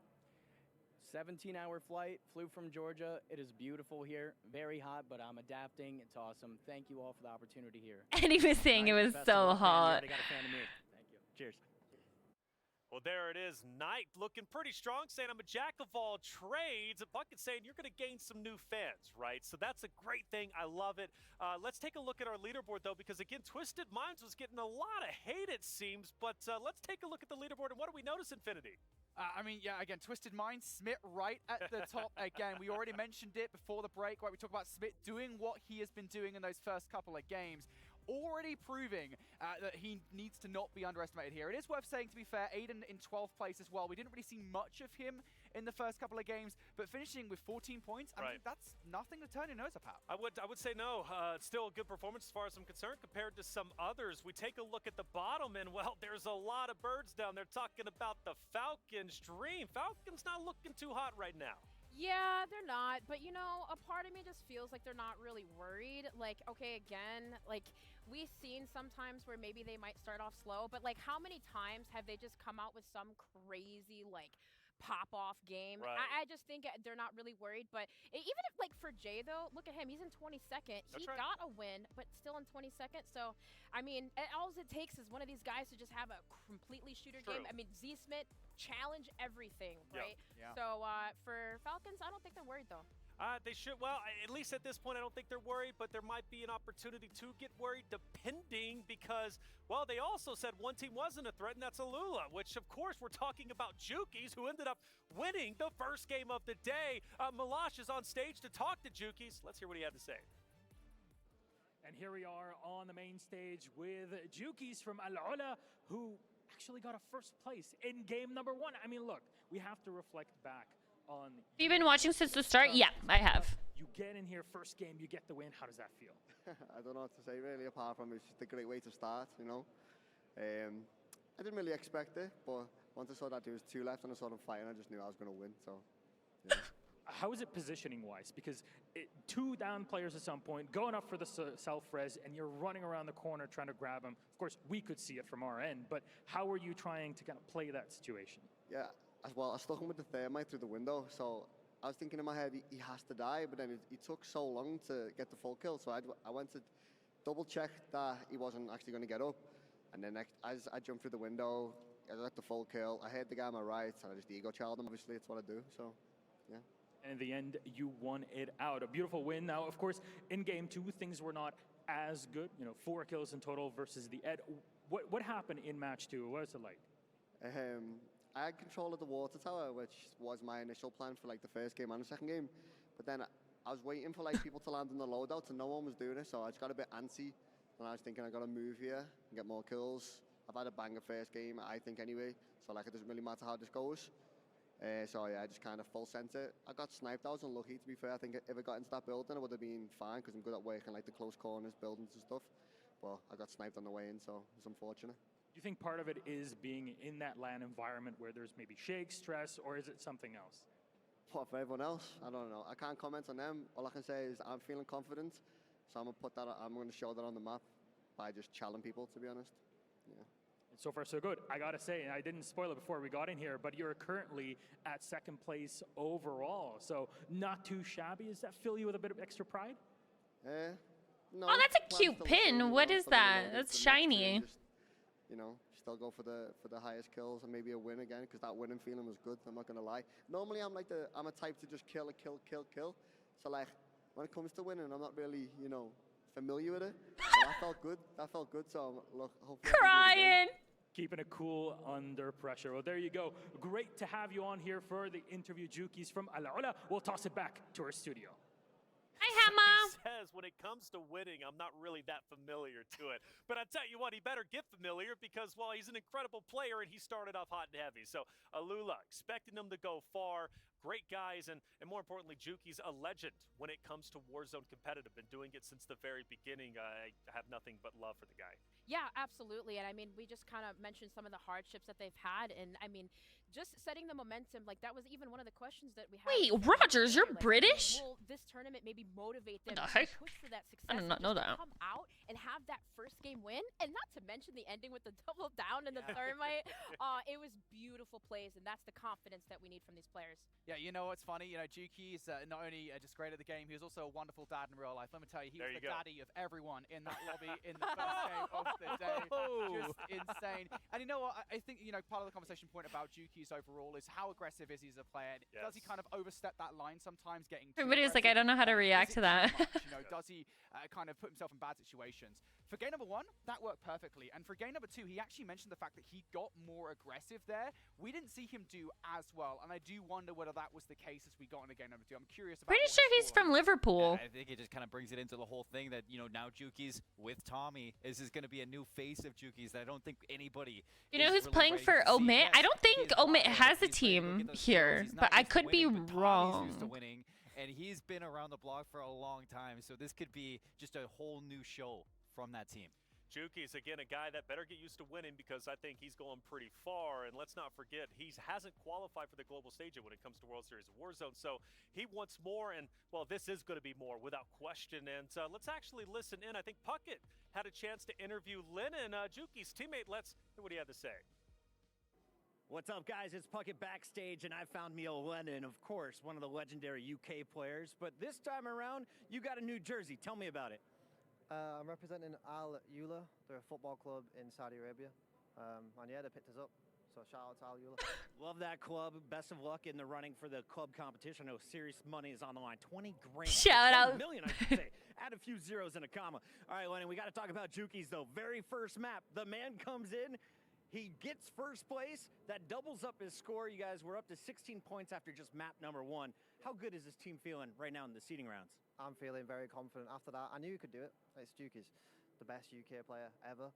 17-hour flight, flew from Georgia. It is beautiful here, very hot, but I'm adapting. It's awesome. Thank you all for the opportunity here. And he was saying it was so hot. Thank you. Cheers. Well, there it is. Knight looking pretty strong, saying I'm a jack of all trades. And Bucket saying you're going to gain some new fans, right? So that's a great thing. I love it. Let's take a look at our leaderboard, though, because, again, Twisted Minds was getting a lot of hate, it seems. But let's take a look at the leaderboard. And what do we notice, Infinity? I mean, yeah, again, Twisted Minds, Smith right at the top. Again, we already mentioned it before the break, right? We talk about Smith doing what he has been doing in those first couple of games. Already proving that he needs to not be underestimated here. It is worth saying, to be fair, Aiden in 12th place as well. We didn't really see much of him in the first couple of games, but finishing with 14 points, I mean, that's nothing to turn your nose up at. I would say no. It's still a good performance as far as I'm concerned compared to some others. We take a look at the bottom, and, well, there's a lot of birds down there talking about the Falcons' dream. Falcons not looking too hot right now. Yeah, they're not. But, you know, a part of me just feels like they're not really worried. Like, okay, again, like, we've seen sometimes where maybe they might start off slow, but, like, how many times have they just come out with some crazy, like, pop-off game? Right. I just think they're not really worried. But even if, like, for Jay, though, look at him. He's in 22nd. He got a win, but still in 22nd. So, I mean, all it takes is one of these guys to just have a completely shooter game. I mean, Z-Smith challenge everything, right? Yeah. So for Falcons, I don't think they're worried, though. They should. Well, at least at this point, I don't think they're worried, but there might be an opportunity to get worried depending because, well, they also said one team wasn't a threat, and that's Alula, which, of course, we're talking about Jukies, who ended up winning the first game of the day. Malash is on stage to talk to Jukies. Let's hear what he had to say. And here we are on the main stage with Jukies from Alula, who actually got a first place in game number 1. I mean, look, we have to reflect back on. Have you been watching since the start? Yeah, I have. You get in here, first game, you get the win. How does that feel? I don't know what to say really, apart from it's just a great way to start, you know. I didn't really expect it, but once I saw that there was 2 left and I saw them fighting, I just knew I was going to win. So, yeah. How is it positioning-wise? Because 2 down players at some point, going up for the self-res, and you're running around the corner trying to grab them. Of course, we could see it from our end, but how are you trying to kind of play that situation? Yeah, as well, I stuck him with the thermite through the window, so I was thinking in my head, he has to die, but then he took so long to get the full kill, so I went to double-check that he wasn't actually going to get up, and then as I jumped through the window, I got the full kill, I hit the guy on my right, and I just ego-challenged him, obviously, it's what I do, so, yeah. And in the end, you won it out. A beautiful win. Now, of course, in game 2, things were not as good. 4 kills in total versus the Ed. What happened in match 2? What was it like? I had control of the water tower, which was my initial plan for like the first game and the second game. But then I was waiting for like people to land in the loadouts, and no one was doing it. So I just got a bit antsy, and I was thinking I got to move here and get more kills. I've had a banger first game, I think anyway. So like it doesn't really matter how this goes. So yeah, I just kind of full sent it. I got sniped. I was unlucky, to be fair. I think if I got into that building, I would have been fine because I'm good at working like the close corners, buildings and stuff. But I got sniped on the way in, so it's unfortunate. Do you think part of it is being in that LAN environment where there's maybe shakes, stress, or is it something else? What, for everyone else? I don't know. I can't comment on them. All I can say is I'm feeling confident, so I'm going to show that on the map by just challenging people, to be honest. Yeah. And so far, so good. I got to say, and I didn't spoil it before we got in here, but you're currently at 2nd place overall, so not too shabby. Does that fill you with a bit of extra pride? No. Oh, that's a cute pin. What is that? That's shiny. Just, still go for the highest kills and maybe a win again, because that winning feeling was good. I'm not gonna lie. Normally, I'm a type to just kill. So like when it comes to winning, I'm not really familiar with it. That felt good. So look, hopefully. Crying. Keeping it cool under pressure. Well, there you go. Great to have you on here for the interview, Jukies from Alula. We'll toss it back to our studio. Hi, Hamma. He says when it comes to winning, I'm not really that familiar to it. But I tell you what, he better get familiar because, well, he's an incredible player and he started off hot and heavy. So Alula, expecting him to go far. Great guys, and more importantly, Juki's a legend when it comes to Warzone competitive. Been doing it since the very beginning. I have nothing but love for the guy. Yeah, absolutely. And I mean, we just kind of mentioned some of the hardships that they've had. And I mean, just setting the momentum, like that was even one of the questions that we had. Wait, Rogers, you're British? Will this tournament maybe motivate them the to heck? push for that success? I did not know that. Come out and have that first game win, and not to mention the ending with the double down and the thermite. It was beautiful plays, and that's the confidence that we need from these players. Yeah, you know what's funny? Juki is not only just great at the game, he was also a wonderful dad in real life. Let me tell you, he was the daddy of everyone in that lobby in the first game of the day. Just insane. And you know what? I think part of the conversation point about Juki's overall is how aggressive is he as a player? Yes. Does he kind of overstep that line sometimes, getting Everybody's like, I don't know how to react to that. Does he kind of put himself in bad situations? For game number 1, that worked perfectly. And for game number 2, he actually mentioned the fact that he got more aggressive there. We didn't see him do as well, and I do wonder whether that was the case as we got into game number 2. I'm curious about. Pretty sure he's from Liverpool. I think it just kind of brings it into the whole thing that now Juki's with Tommy. This is going to be a new face of Juki's that I don't think anybody. You know who's playing for Omit? I don't think Omit has a team here, but I could be wrong. Used to winning, and he's been around the block for a long time, so this could be just a whole new show from that team. Juki's, again, a guy that better get used to winning because I think he's going pretty far. And let's not forget, he hasn't qualified for the global stage when it comes to World Series of Warzone. So he wants more, and, well, this is going to be more without question. And let's actually listen in. I think Puckett had a chance to interview Lennon, Juki's teammate. Let's hear what he had to say. What's up, guys? It's Puckett backstage, and I found Neil Lennon, of course, one of the legendary UK players. But this time around, you got a new jersey. Tell me about it. I'm representing Al Ula. They're a football club in Saudi Arabia. And yeah, they picked us up. So shout out to Al Eula. Love that club. Best of luck in the running for the club competition. I know serious money is on the line. 20 grand. Shout out. 20 million, I should say. Add a few zeros and a comma. All right, Lennon, we got to talk about Juki's, though. Very first map. The man comes in. He gets first place. That doubles up his score. You guys were up to 16 points after just map number 1. How good is this team feeling right now in the seeding rounds? I'm feeling very confident after that. I knew he could do it. It's Juki's the best UK player ever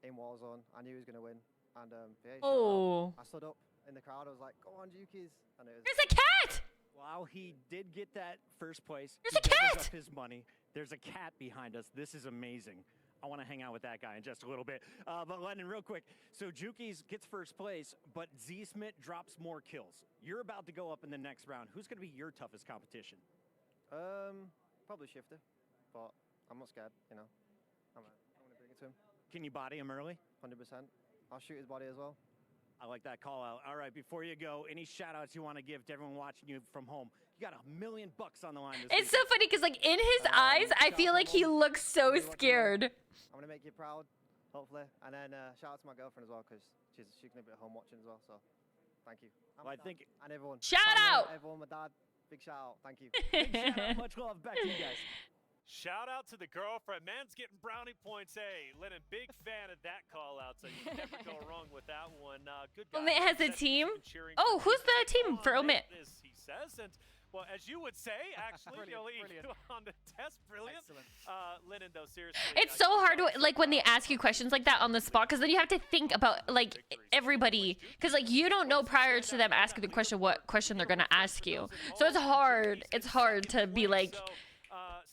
in Warzone. I knew he was going to win. And yeah, I stood up in the crowd. I was like, "Go on, Juki's!" And it was. There's a cat. While he did get that first place, there's a cat. Up his money. There's a cat behind us. This is amazing. I want to hang out with that guy in just a little bit. But Lennon, real quick. So Juki's gets first place, but Z-Smith drops more kills. You're about to go up in the next round. Who's going to be your toughest competition? Probably Shifter, but I'm not scared. You know, I'm going to bring it to him. Can you body him early? 100%. I'll shoot his body as well. I like that call out. All right, before you go, any shout outs you want to give to everyone watching you from home? You got $1 million on the line this It's so funny because, like, in his eyes, I feel like he looks so scared. I'm going to make you proud, hopefully. And then shout out to my girlfriend as well, because she can be at home watching as well. So thank you. Well, I think. And everyone. Shout out! Everyone, my dad. Big shout out. Thank you. Big shout out. Much love. Back to you guys. Shout out to the girlfriend. Man's getting brownie points. Hey, Lennon, big fan of that call out, so you can never go wrong with that one. Good guy. Omit has a team. Oh, who's the team for Omit? He says, and well, as you would say, actually, Brilliant. on the test, brilliant. Lennon, though, seriously. It's so hard to, like, when they ask you questions like that on the spot, because then you have to think about, like, everybody, because, like, you don't know prior to them asking the question what question they're gonna ask you. So it's hard. It's hard to be like.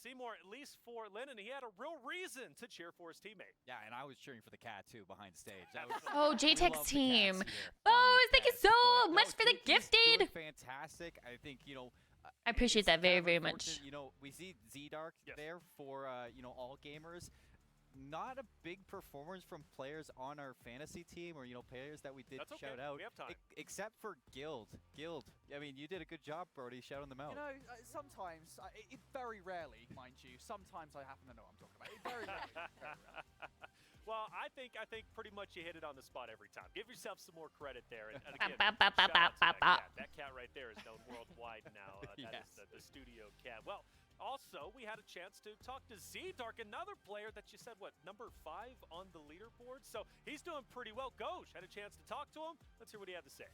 Seymour, at least for Lennon, he had a real reason to cheer for his teammate. Yeah, and I was cheering for the cat too behind stage. Oh, JTech's team. Bows, thank you so much for the gifted. Fantastic. I think, you know. I appreciate that very, very much. You know, we see Z-Dark there for, you know, all gamers. Not a big performance from players on our fantasy team or, you know, players that we did shout out. We have time. Except for Guild. I mean, you did a good job, Brody, shouting them out. You know, sometimes, very rarely, mind you, sometimes I happen to know what I'm talking about. Very rarely. Well, I think pretty much you hit it on the spot every time. Give yourself some more credit there. And again, shout out to that cat. That cat right there is known worldwide now. That is the studio cat. Well, also, we had a chance to talk to Z-Dark, another player that you said, what, number 5 on the leaderboard? So he's doing pretty well. Ghosh had a chance to talk to him. Let's hear what he had to say.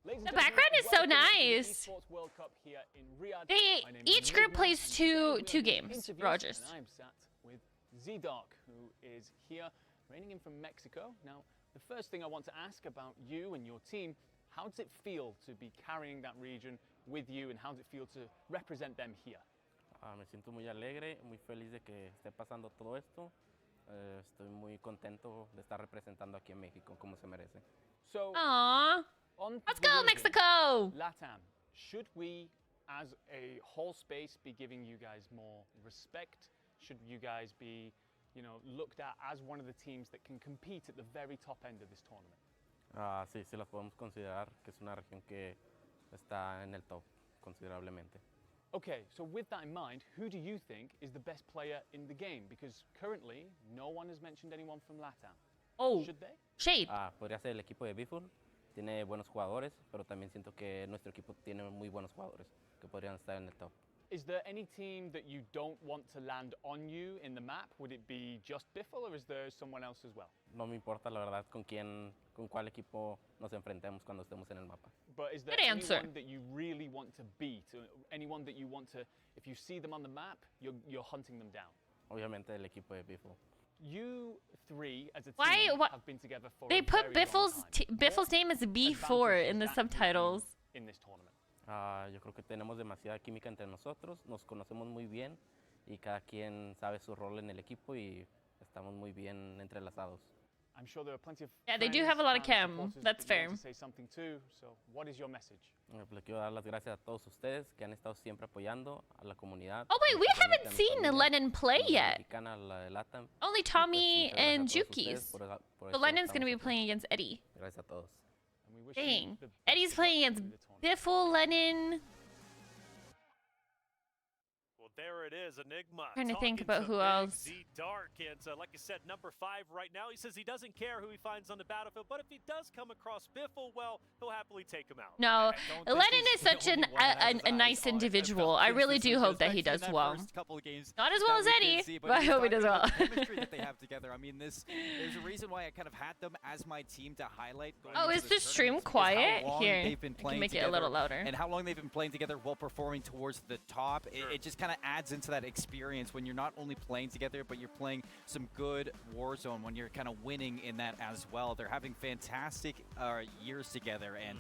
The background is so nice. Each group plays two games. Rogers. And I'm sat with Z-Dark, who is here, reigning in from Mexico. Now, the first thing I want to ask about you and your team, how does it feel to be carrying that region with you, and how does it feel to represent them here? Me siento muy alegre, muy feliz de que esté pasando todo esto. Estoy muy contento de estar representando aquí en México como se merece. So, aww. Let's go, Mexico! LATAM, should we, as a whole space, be giving you guys more respect? Should you guys be, you know, looked at as one of the teams that can compete at the very top end of this tournament? Sí, sí las podemos considerar, que es una región que está en el top considerablemente. Okay, so with that in mind, who do you think is the best player in the game? Because currently, no one has mentioned anyone from LATAM. Oh, should they? Shade. Podría ser el equipo de Bifur. Tiene buenos jugadores, pero también siento que nuestro equipo tiene muy buenos jugadores que podrían estar en el top. Is there any team that you don't want to land on you in the map? Would it be just Biffle, or is there someone else as well? No me importa la verdad con cuál equipo nos enfrentemos cuando estemos en el mapa. But is there anyone that you really want to beat? Anyone that you want to, if you see them on the map, you're hunting them down? Obviamente el equipo de Biffle. You three as a team have been together for they a put very long Biffle's name as B4 in the subtitles. In this tournament. Yo creo que tenemos demasiada química entre nosotros, nos conocemos muy bien y cada quien sabe su rol en el equipo y estamos muy bien entrelazados. I'm sure there are plenty of they do have a lot of chem. That's fair. To say something too. So, what is your message? Le quiero dar las gracias a todos ustedes que han estado siempre apoyando a la comunidad. Oh wait, we haven't seen Lennon play yet. Only Tommy and Juki's. So Lennon's gonna be playing against Eddie. Gracias a todos. Dang, Eddie's playing against Biffle, Lennon. there it is, Enigma. Trying to think talking about who Big else. Z Dark, and like I said, number 5 right now. He says he doesn't care who he finds on the battlefield, but if he does come across Biffle, well, he'll happily take him out. No, Lennon is such a nice individual. I really do hope that he does well. Not as well as Eddie, but I hope he does well. The chemistry that they have together. I mean, there's a reason why I kind of had them as my team to highlight. Oh, is the stream quiet? Here, I can make it a little louder. And how long they've been playing together while performing towards the top. It just kind of adds into that experience when you're not only playing together, but you're playing some good Warzone when you're kind of winning in that as well. They're having fantastic years together, and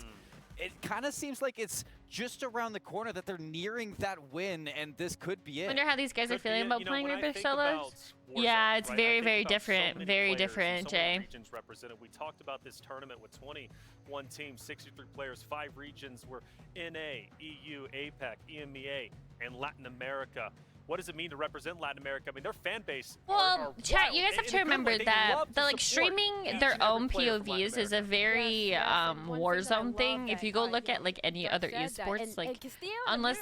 it kind of seems like it's just around the corner that they're nearing that win, and this could be it. I wonder how these guys are feeling about playing Reaper solos. Yeah, it's very, very different. Very different, Jay. Regions represented. We talked about this tournament with 21 teams, 63 players, 5 regions were NA, EU, APAC, EMEA, and Latin America. What does it mean to represent Latin America? I mean, their fan base. Well, chat, you guys have to remember that streaming their own POVs is a very Warzone thing. If you go look at like any other esports, like unless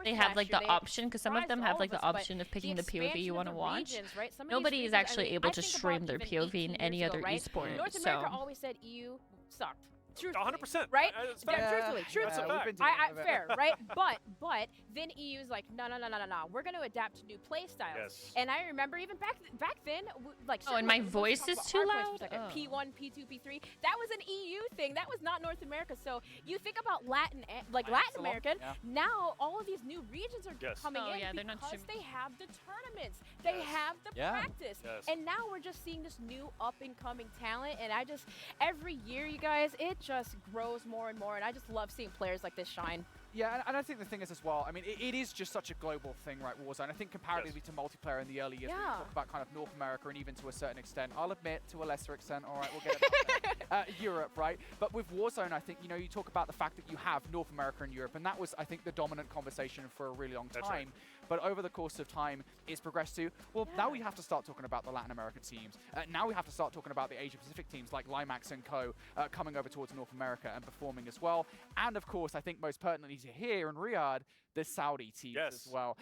they have like the option, because some of them have like the option of picking the POV you want to watch. Nobody is actually able to stream their POV in any other esport. North America always said EU sucked. 100%. Right? Truthfully. Fair, right? But then EU's like, no. We're going to adapt to new play styles. Yes. And I remember even back then, like, oh, and my voice is too loud. Like P1, P2, P3. That was an EU thing. That was not North America. So you think about Latin American. Now all of these new regions are coming in because they have the tournaments. They have the practice. And now we're just seeing this new up and coming talent. And every year, you guys, it just grows more and more, and I just love seeing players like this shine. Yeah, and I think the thing is as well, I mean, it is just such a global thing, right, Warzone. I think comparatively to multiplayer in the early years, we talk about kind of North America and even to a certain extent, I'll admit, to a lesser extent, all right, we'll get it Europe, right? But with Warzone, I think, you talk about the fact that you have North America and Europe, and that was, I think, the dominant conversation for a really long time. Right. But over the course of time, it's progressed to, well, now we have to start talking about the Latin American teams. Now we have to start talking about the Asia-Pacific teams like Limax and co. Coming over towards North America and performing as well. And, of course, I think most pertinently to here in Riyadh, the Saudi teams as well.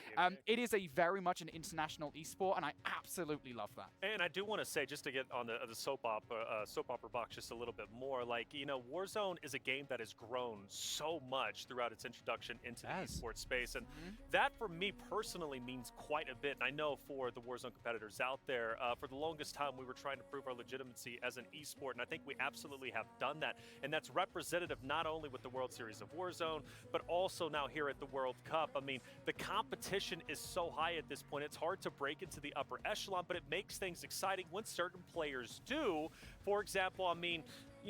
It is a very much an international esport, and I absolutely love that. And I do want to say, just to get on the soap opera box just a little bit more, like, Warzone is a game that has grown so much throughout its introduction into the esports space, and that for me personally means quite a bit. And I know for the Warzone competitors out there, for the longest time we were trying to prove our legitimacy as an esport, and I think we absolutely have done that. And that's representative not only with the World Series of Warzone, but also now here at the World Cup. I mean, the competition is so high at this point, it's hard to break into the upper echelon, but it makes things exciting when certain players do. For example, I mean,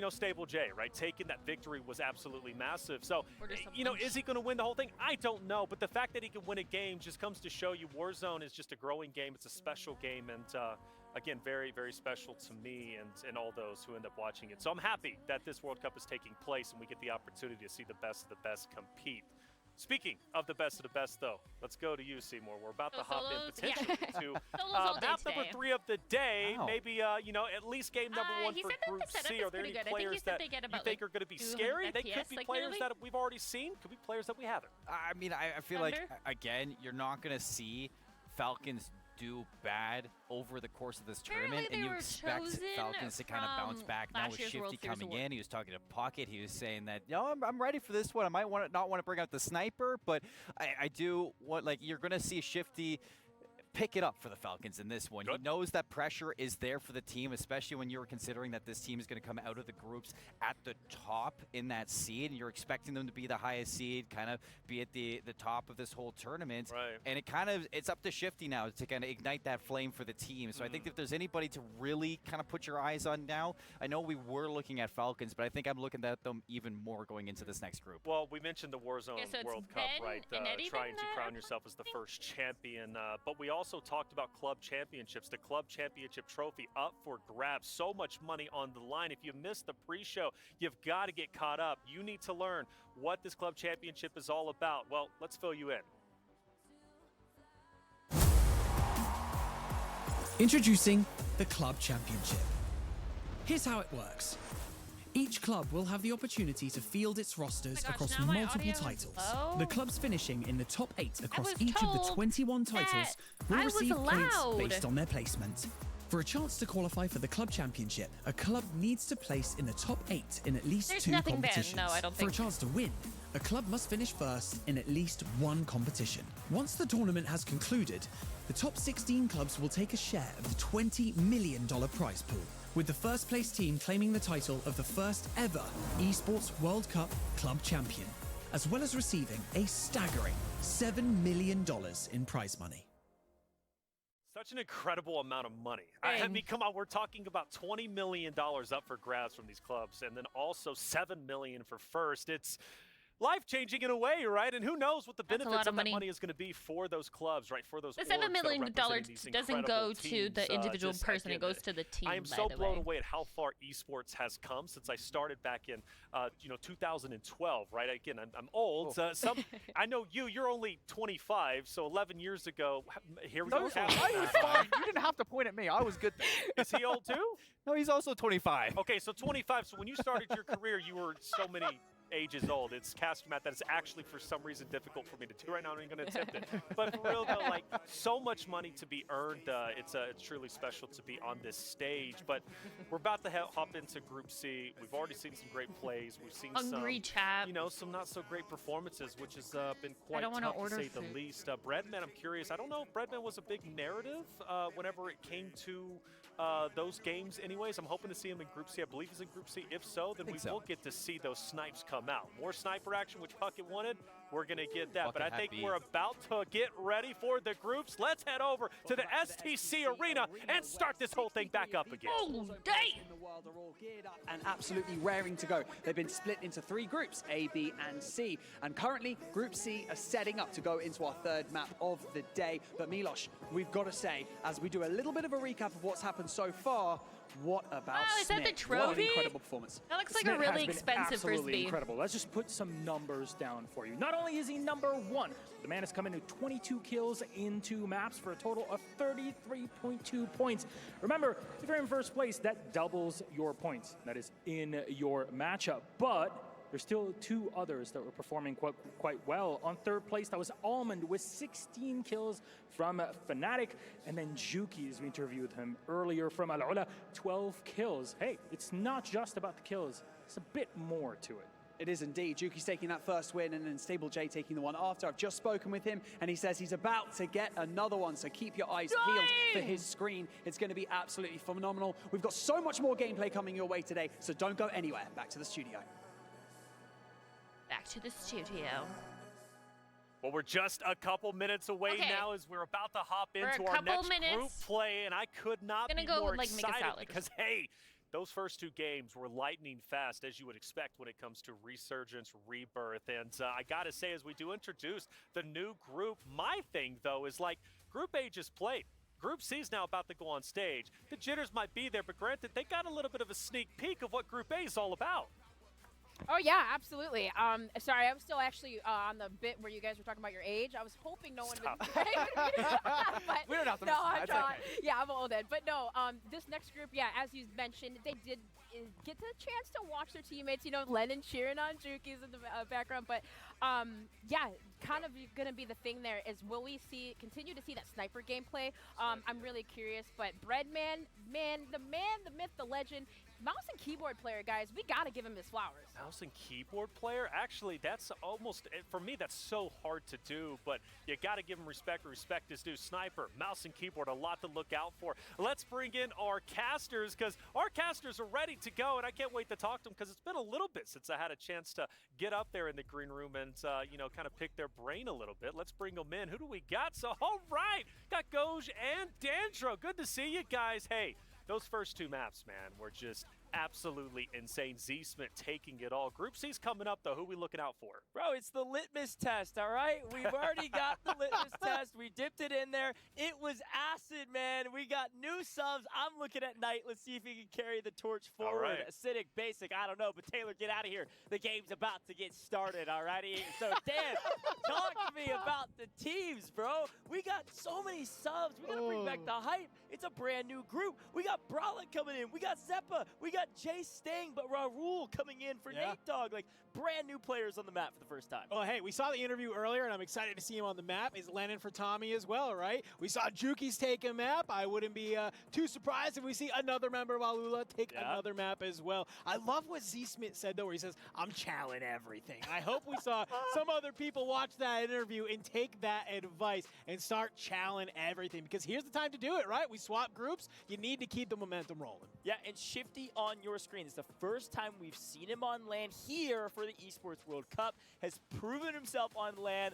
Stable J, right? Taking that victory was absolutely massive. So, is he going to win the whole thing? I don't know. But the fact that he can win a game just comes to show you Warzone is just a growing game. It's a special game. And again, very, very special to me and all those who end up watching it. So I'm happy that this World Cup is taking place and we get the opportunity to see the best of the best compete. Speaking of the best though, let's go to you, Seymour. We're about to hop in potentially to map number 3 of the day. Wow. Maybe, at least game number 1 for Group C. Are there any players that you think are going to be scary? They could be players that we've already seen. Could be players that we haven't. I mean, I feel like, again, you're not going to see Falcons do bad over the course of this tournament, and you expect Falcons to kind of bounce back. Now with Shifty coming in, he was talking to Pocket. He was saying that, I'm ready for this one. I might not want to bring out the sniper, but I do want, you're going to see Shifty pick it up for the Falcons in this one. He knows that pressure is there for the team, especially when you're considering that this team is going to come out of the groups at the top in that seed, and you're expecting them to be the highest seed, kind of be at the top of this whole tournament. Right. And it's up to Shifty now to kind of ignite that flame for the team. So I think if there's anybody to really kind of put your eyes on now, I know we were looking at Falcons, but I think I'm looking at them even more going into this next group. Well, we mentioned the Warzone World Cup, right? Trying to crown yourself as the first champion, but we also talked about club championships. The club championship trophy up for grabs. So much money on the line. If you missed the pre-show, you've got to get caught up. You need to learn what this club championship is all about. Well, let's fill you in. Introducing the Club Championship. Here's how it works. Each club will have the opportunity to field its rosters across multiple titles. The clubs finishing in the top 8 across each of the 21 titles will receive points based on their placement. For a chance to qualify for the club championship, a club needs to place in the top 8 in at least 2 competitions. No, I don't For a think. chance to win, a club must finish first in at least 1 competition. Once the tournament has concluded, the top 16 clubs will take a share of the $20 million prize pool, with the first place team claiming the title of the first ever Esports World Cup club champion, as well as receiving a staggering $7 million in prize money. Such an incredible amount of money. I mean, come on, we're talking about $20 million up for grabs from these clubs, and then also $7 million for first. It's life-changing in a way, right? And who knows what the benefits of that money is going to be for those clubs, right? For those The $7 million doesn't go to the individual person; it goes to the team. I am so blown away at how far esports has come since I started back in, 2012, right? Again, I'm old. I know you're only 25, so 11 years ago. Here we go. I was fine. You didn't have to point at me. I was good there. Is he old too? No, he's also 25. Okay, so 25. So when you started your career, you were so many ages old. It's cast math that is actually for some reason difficult for me to do right now. I'm not going to attempt it. But for real though, like so much money to be earned. It's truly special to be on this stage. But we're about to hop into Group C. We've already seen some great plays. We've seen some not so great performances, which has been quite tough to say the least. Breadman, I'm curious. I don't know if Breadman was a big narrative whenever it came to those games anyways. I'm hoping to see him in Group C. I believe he's in Group C. If so, then we will get to see those snipes come out. More sniper action, which Puckett wanted. We're going to get that. But I think we're about to get ready for the groups. Let's head over to the STC Arena and start this whole thing back up again. Oh, damn! And absolutely raring to go. They've been split into 3 groups, A, B, and C. And currently, Group C are setting up to go into our 3rd map of the day. But Milos, we've got to say, as we do a little bit of a recap of what's happened so far, what about is that the Smith? trophy? What an incredible performance. That looks like Smith a really has been expensive absolutely frisbee. Incredible. Let's just put some numbers down for you. Not only is he number 1, the man has come into 22 kills in 2 maps for a total of 33.2 points. Remember, if you're in first place, that doubles your points. That is in your matchup. But there's still 2 others that were performing quite well. On 3rd place, that was Almond with 16 kills from Fnatic. And then Juki, as we interviewed him earlier from Al Ula, 12 kills. Hey, it's not just about the kills. It's a bit more to it. It is indeed. Juki's taking that first win, and then Stable J taking the one after. I've just spoken with him, and he says he's about to get another one, so keep your eyes peeled for his screen. It's going to be absolutely phenomenal. We've got so much more gameplay coming your way today, so don't go anywhere. Back to the studio. Back to the studio. Well, we're just a couple minutes away now as we're about to hop into our next group play, and I could not be more excited because, hey, those first 2 games were lightning fast, as you would expect when it comes to Resurgence, Rebirth. And I got to say, as we do introduce the new group, my thing, though, is like Group A just played. Group C is now about to go on stage. The jitters might be there, but granted, they got a little bit of a sneak peek of what Group A is all about. Oh, yeah, absolutely. Sorry, I was still actually on the bit where you guys were talking about your age. I was hoping no one would. But we don't have to no, I'm that's not. okay. Yeah, I'm old. But no, this next group, yeah, as you mentioned, they did get the chance to watch their teammates, Lennon cheering on Juki's in the background. But yeah, kind of going to be the thing there is, will we continue to see that sniper gameplay? I'm really curious. But Breadman, the myth, the legend. Mouse and keyboard player, guys, we got to give him his flowers. Mouse and keyboard player? Actually, that's almost, for me, that's so hard to do, but you got to give him respect. Respect is due. Sniper, mouse and keyboard, a lot to look out for. Let's bring in our casters, because our casters are ready to go, and I can't wait to talk to them, because it's been a little bit since I had a chance to get up there in the green room and, kind of pick their brain a little bit. Let's bring them in. Who do we got? So, all right, got Goj and Dandro. Good to see you guys. Hey, those first 2 maps, man, were just absolutely insane. Z-Smith taking it all. Group C's coming up, though. Who we looking out for? Bro, it's the litmus test, all right? We've already got the litmus test. We dipped it in there. It was acid, man. We got new subs. I'm looking at Knight. Let's see if he can carry the torch forward. Right. Acidic, basic, I don't know. But Taylor, get out of here. The game's about to get started, all righty? So, Dan, talk to me about the teams, bro. We got so many subs. We got to bring back the hype. It's a brand new group. We got Brawlett coming in. We got Zeppa. We got got Jay staying, but Raul coming in for Nate Dogg. Like, brand new players on the map for the first time. Oh, hey, we saw the interview earlier, and I'm excited to see him on the map. Is Lennon for Tommy as well, right? We saw Juki's take a map. I wouldn't be too surprised if we see another member of Alula take another map as well. I love what Z Smith said, though, where he says, I'm chowing everything. I hope we saw some other people watch that interview and take that advice and start chowing everything, because here's the time to do it, right? We swap groups. You need to keep the momentum rolling. Yeah, and Shifty on your screen. It's the first time we've seen him on LAN here for the Esports World Cup. Has proven himself on LAN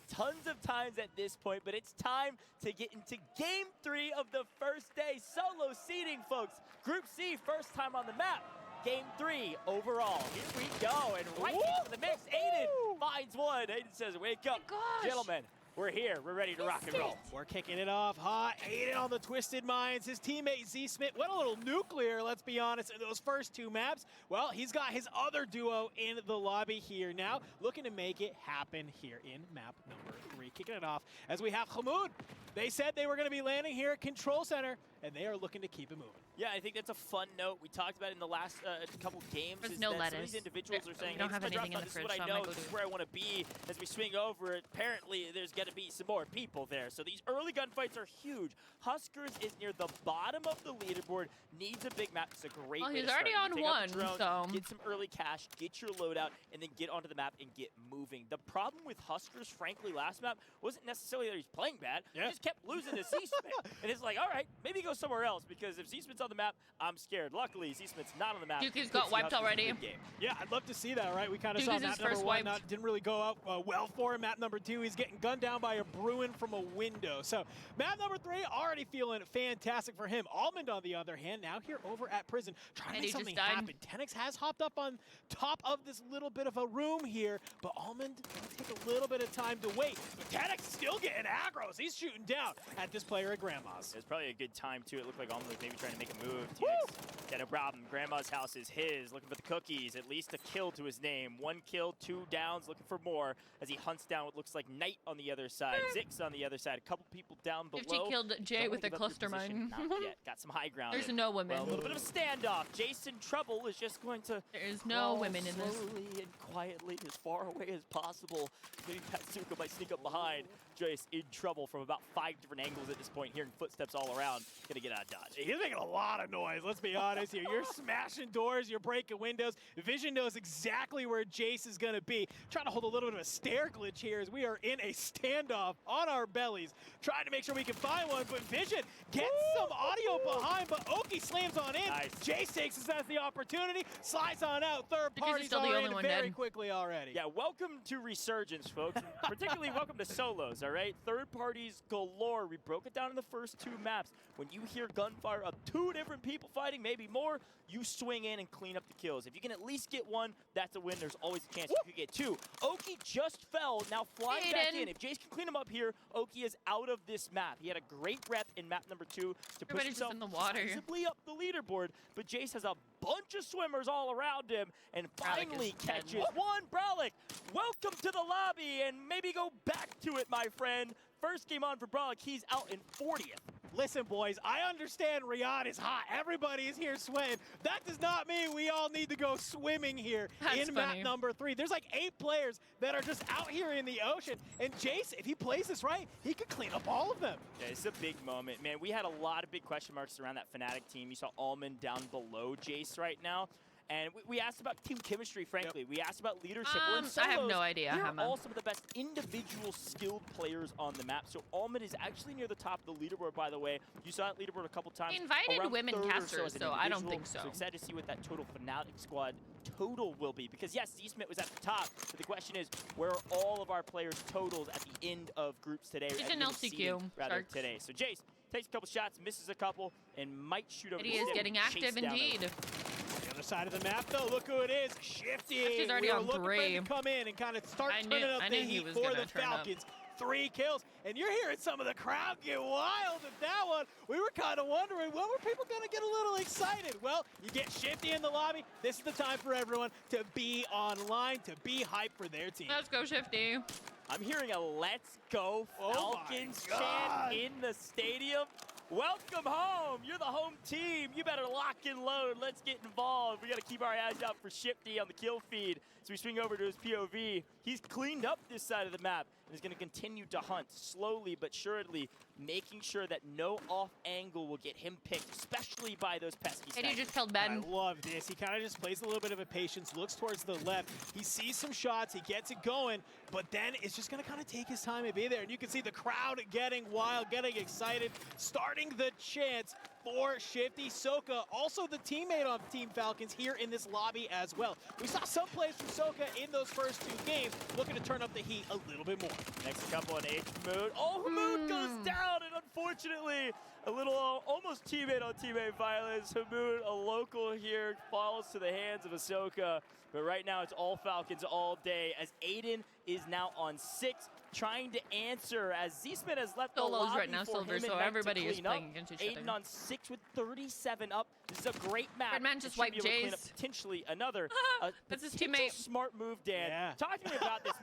tons of times at this point, but it's time to get into Game 3 of the first day. Solo seeding, folks. Group C, first time on the map. Game 3 overall. Here we go, and right into the mix. Aiden finds one. Aiden says, wake up, gentlemen. We're here. We're ready to rock and roll. We're kicking it off hot. Aiden on the Twisted Minds. His teammate Z Smith went a little nuclear, let's be honest, in those first two maps. Well, he's got his other duo in the lobby here now, looking to make it happen here in map number 3. Kicking it off as we have Hamoud. They said they were going to be landing here at Control Center, and they are looking to keep it moving. Yeah, I think that's a fun note. We talked about it in the last couple games. There's is no that lettuce. Some of these individuals are saying, we don't have hey, anything in the this fridge, is what so I I might know, go this is do where I want to be. As we swing over it, apparently there's going to be some more people there. So these early gunfights are huge. Huskers is near the bottom of the leaderboard, needs a big map. It's a great way he's to start. already on You take out one, the drone, so get some early cash, get your loadout, and then get onto the map and get moving. The problem with Huskers, frankly, last map wasn't necessarily that he's playing bad. He just kept losing to Z-Smith. And it's like, all right, maybe go somewhere else, because if Z-Smith's on the map, I'm scared. Luckily, Z-Smith's not on the map. Juki's got wiped already. Yeah, I'd love to see that, right? We kind of saw map number 1 didn't really go out well for him. Map number 2, he's getting gunned down by a Bruin from a window. So map number 3, already feeling fantastic for him. Almond, on the other hand, now here over at Prison, trying to make something happen. Tenix has hopped up on top of this little bit of a room here, but Almond will take a little bit of time to wait. But Tenix still getting aggros. He's shooting down at this player at Grandma's. It's probably a good time, too. It looked like Almond was maybe trying to make a move. Tenix, got no problem. Grandma's house is his, looking for the cookies. At least a kill to his name. 1 kill, 2 downs, looking for more as he hunts down what looks like Knight on the other side. Zix on the other side. A couple people down below. 50 killed Jay with a cluster mine. Not yet. Got some high ground. There's no women. Well, a little bit of a standoff. Jason Trouble is just going to There's no women in this. slowly and quietly, as far away as possible. Maybe Patsuka might sneak up behind. Jace in trouble from about 5 different angles at this point, hearing footsteps all around. Gonna get out of dodge. He's making a lot of noise, let's be honest here. You're smashing doors, you're breaking windows. Vision knows exactly where Jace is gonna be. Trying to hold a little bit of a stair glitch here as we are in a standoff on our bellies, trying to make sure we can find one, but Vision gets some audio behind, but Oki slams on in. Nice. Jace takes us as the opportunity, slides on out, third party's still the are only in one very dead. quickly already. Yeah, welcome to Resurgence, folks. And particularly welcome to solos, all right? Third parties galore. We broke it down in the first 2 maps. When you hear gunfire of 2 different people fighting, maybe more, you swing in and clean up the kills. If you can at least get 1, that's a win. There's always a chance you could get 2. Oki just fell, now flying back in. If Jace can clean him up here, Oki is out of this map. He had a great rep in map number 2 to push Everybody's himself in the water. visibly up the leaderboard, but Jace has a bunch of swimmers all around him and finally catches one. Brolic, welcome to the lobby, and maybe go back to it, my friend. First game on for Brolic, he's out in 40th. Listen, boys, I understand Riyadh is hot. Everybody is here sweating. That does not mean we all need to go swimming here in map number 3. There's like 8 players that are just out here in the ocean. And Jace, if he plays this right, he could clean up all of them. Yeah, it's a big moment. Man, we had a lot of big question marks around that Fnatic team. You saw Almond down below Jace right now. And we asked about team chemistry, frankly. We asked about leadership. We're in solos. I have no idea, Here are Hammer. all some of the best individual skilled players on the map. So Almond is actually near the top of the leaderboard, by the way. You saw that leaderboard a couple times. They invited Around women 3rd or casters, as an so I don't individual. think so. So excited to see what that total Fnatic squad total will be. Because yes, Z-Smith was at the top, but the question is, where are all of our players' totals at the end of groups today? It's an LCQ. Today. So Jace takes a couple shots, misses a couple, and might shoot over. He is getting active indeed. Other side of the map, though, look who it is. Shifty. Shifty's already on looking 3. for him to come in and kind of start turning up the heat for the Falcons. 3 kills, and you're hearing some of the crowd get wild at that one. We were kind of wondering, when were people going to get a little excited? Well, you get Shifty in the lobby. This is the time for everyone to be online, to be hyped for their team. Let's go, I'm hearing a "Let's go Falcons" chant in the stadium. welcome home. You're the home team. You better lock and load. Let's get involved. We got to keep our eyes out for Shifty on the kill feed. So we swing over to his POV. He's cleaned up this side of the map and is going to continue to hunt slowly but surely, making sure that no off angle will get him picked, especially by those pesky And you snipers. just killed Ben. I love this. He kind of just plays a little bit of a patience, looks towards the left. He sees some shots, he gets it going, but then it's just going to kind of take his time and be there. And you can see the crowd getting wild, getting excited, starting the chants for Shifty. Soka, also the teammate on Team Falcons here in this lobby as well. We saw some plays from Soka in those first 2 games, looking to turn up the heat a little bit more. Next couple on H Hamoud. Oh, Hamoud goes down, and unfortunately, a little almost teammate on teammate violence. Hamoud, a local here, falls to the hands of Ahsoka. But right now, it's all Falcons all day as Aiden is now on 6, trying to answer as Z-Smith has left Solos the lobby right now, for Silver, him so and Knight everybody to is clean playing up. against each Aiden other. on 6 with 37 up. This is a great map. Redman just Should wiped be able to clean up Jace. potentially another. That's his potential teammate. Smart move, Dan. Yeah. Talk to me about this.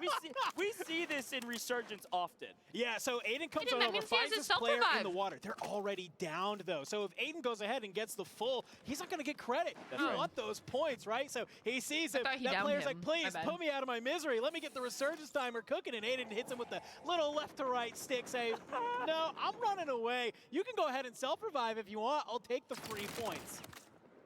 We see this in Resurgence often. Yeah, so Aiden comes Aiden, on that over, means he has finds his this player in self-revive. the water. They're already downed, though. So if Aiden goes ahead and gets the full, he's not going to get credit. That's You right. want those points, right? So he sees it. thought he That downed player's him. like, please, My bad. put me out of my misery. Let me get the Resurgence timer cooking. And Aiden hits him with the little left to right stick, saying, no, I'm running away. You can go ahead and self-revive if you want. I'll take the free points.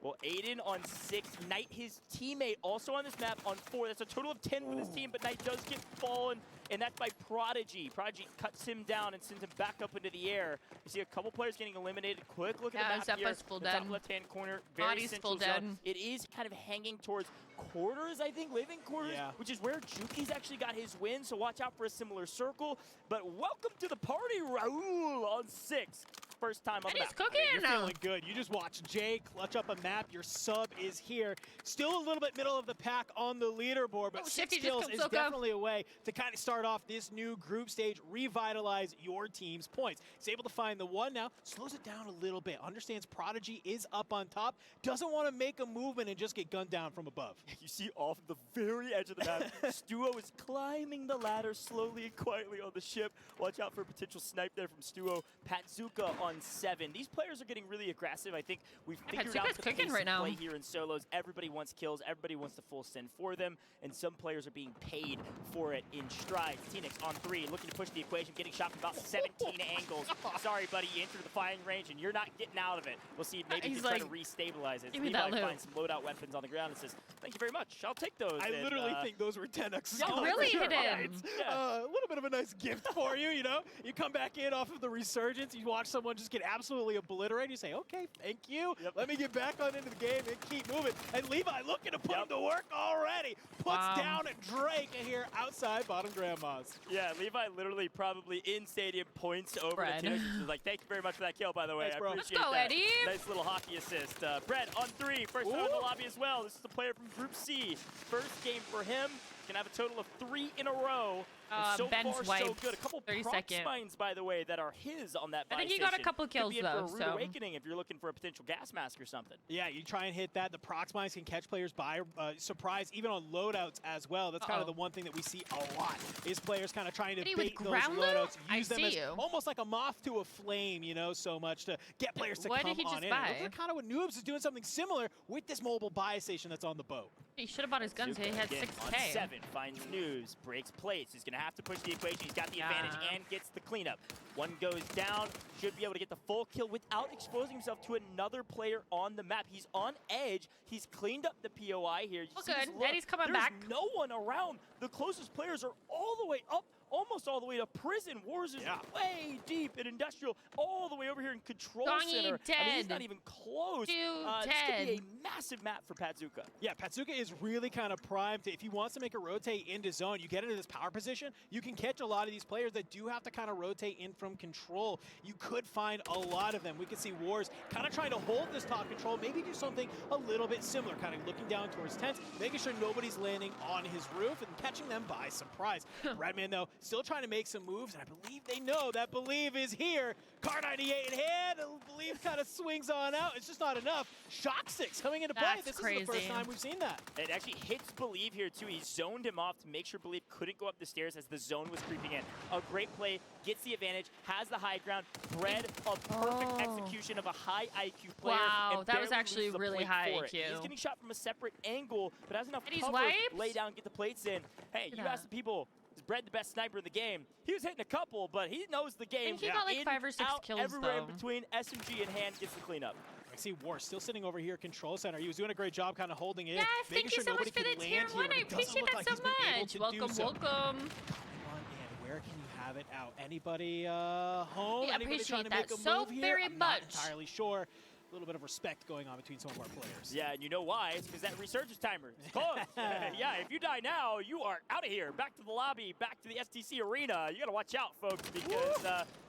Well, Aiden on 6, Knight, his teammate, also on this map on 4. That's a total of 10 for this team, but Knight does get fallen, and that's by Prodigy. Prodigy cuts him down and sends him back up into the air. You see a couple players getting eliminated. Quick look at Yeah, the map here. Zeppa's full The dead. top left-hand corner, very Body's central full zone. dead. It is kind of hanging towards quarters, I think, living quarters, Yeah. which is where Juki's actually got his win, so watch out for a similar circle. But welcome to the party, Raul on 6. First time on And the he's map. cooking. You're feeling good. You just watch Jay clutch up a map. Your sub is here. Still a little bit middle of the pack on the leaderboard, but Oh, 6 Shifty just kills killed is Soka. definitely a way to kind of start off this new group stage, revitalize your team's points. He's able to find the 1 now, slows it down a little bit, understands Prodigy is up on top, doesn't want to make a movement and just get gunned down from above. You see off the very edge of the map, Stuo is climbing the ladder slowly and quietly on the ship. Watch out for a potential snipe there from Stuo. Patzuka on 7. These players are getting really aggressive. I think we've figured out Patzuka's the cooking pace right of now. play here in solos. Everybody wants kills. Everybody wants the full send for them, and some players are being paid for it in strides. Phoenix on 3, looking to push the equation, getting shot from about 17 angles. Sorry, buddy, you entered the firing range, and you're not getting out of it. We'll see. Maybe He's he's trying to like, restabilize it. "Give me that Levi loot." finds some loadout weapons on the ground and says, "Thank you very much. I'll take those." I And, literally think those were 10x. You really hit him. Yeah. A little bit of a nice gift for you, you know? You come back in off of the Resurgence, you watch someone just get absolutely obliterated, you say, okay, thank you. Yep. Let me get back on into the game and keep moving. And Levi looking to put him to work already. Puts Wow. down Drake here outside bottom grandma's. Yeah, Levi literally probably in stadium points over Brad. to Phoenix. He's like, "Thank you very much for that kill, by the way. Thanks, I bro. appreciate Let's go, that." Eddie. Nice little hockey assist. Brett on 3, first time in the Ooh. lobby as well. This is the player from Group C. First game for him. Gonna have a total of 3 in a row. And so Ben's far, so wiped. good. A couple 30 proc second. spines, by the way, that are his on that I think buy he got a station. couple Could kills, be in for though, a rude so- awakening if you're looking for a potential gas mask or something. Yeah, you try and hit that. The proc mines can catch players by surprise, even on loadouts as well. That's kind of the one thing that we see a lot, is players kind of trying to Eddie with bait those ground loot? loadouts, I use them see as you. almost like a moth to a flame, you know, so much to get players to What come did he on just in. buy? And look kind of what Noobs is doing something similar with this mobile buy station that's on the boat. He should have bought his guns. He Zuko had again 6K. on 7, finds news, breaks plates. He's going to have to push the equation. He's got the advantage Yeah. and gets the cleanup. 1 goes down, should be able to get the full kill without exposing himself to another player on the map. He's on edge. He's cleaned up the POI here. You Oh, see his good. look. Eddie's coming There's back. no one around. The closest players are all the way up, almost all the way to prison. Wars is way deep in industrial, all the way over here in control Dongy center. I mean, he's dead. not even close. Dude, This could be dead. a massive map for Patzuka. Yeah, Patzuka is really kind of primed to, if he wants to make a rotate into zone, you get into this power position, you can catch a lot of these players that do have to kind of rotate in from control. You could find a lot of them. We could see Wars kind of trying to hold this top control, maybe do something a little bit similar, kind of looking down towards tents, making sure nobody's landing on his roof and catching them by surprise. Redman, though, still trying to make some moves, and I believe they know that Believe is here. Car 98 in hand, Believe kind of swings on out. It's just not enough. Shock 6 coming into play. This is the first time we've seen that. It actually hits Believe here too. He zoned him off to make sure Believe couldn't go up the stairs as the zone was creeping in. A great play, gets the advantage, has the high ground, bred a perfect execution of a high IQ player. Wow, and that was barely actually loses the really plate high for it. IQ. He's getting shot from a separate angle, but has enough And he's cover wiped? to lay down, get the plates in. Hey, you Yeah. asked the people, is Bred the best sniper in the game? He was hitting a couple, but he knows the game. think he got like In, 5 or 6 out, kills, everywhere though. in between, SMG in hand gets the cleanup. I see War still sitting over here, control center. He was doing a great job kind of holding it. Yes, making thank you sure so much nobody for the could tier land 1. here, I but it doesn't appreciate look that like so he's been able much. to do Welcome, so. welcome. And where can you have it out? Anybody home? We Anybody trying to appreciate make a that so move here? very I'm not much. entirely sure. A little bit of respect going on between some of our players. Yeah, and you know why? It's because that resurgence timer is closed. Yeah, if you die now, you are out of here. Back to the lobby, back to the STC arena. You got to watch out, folks, because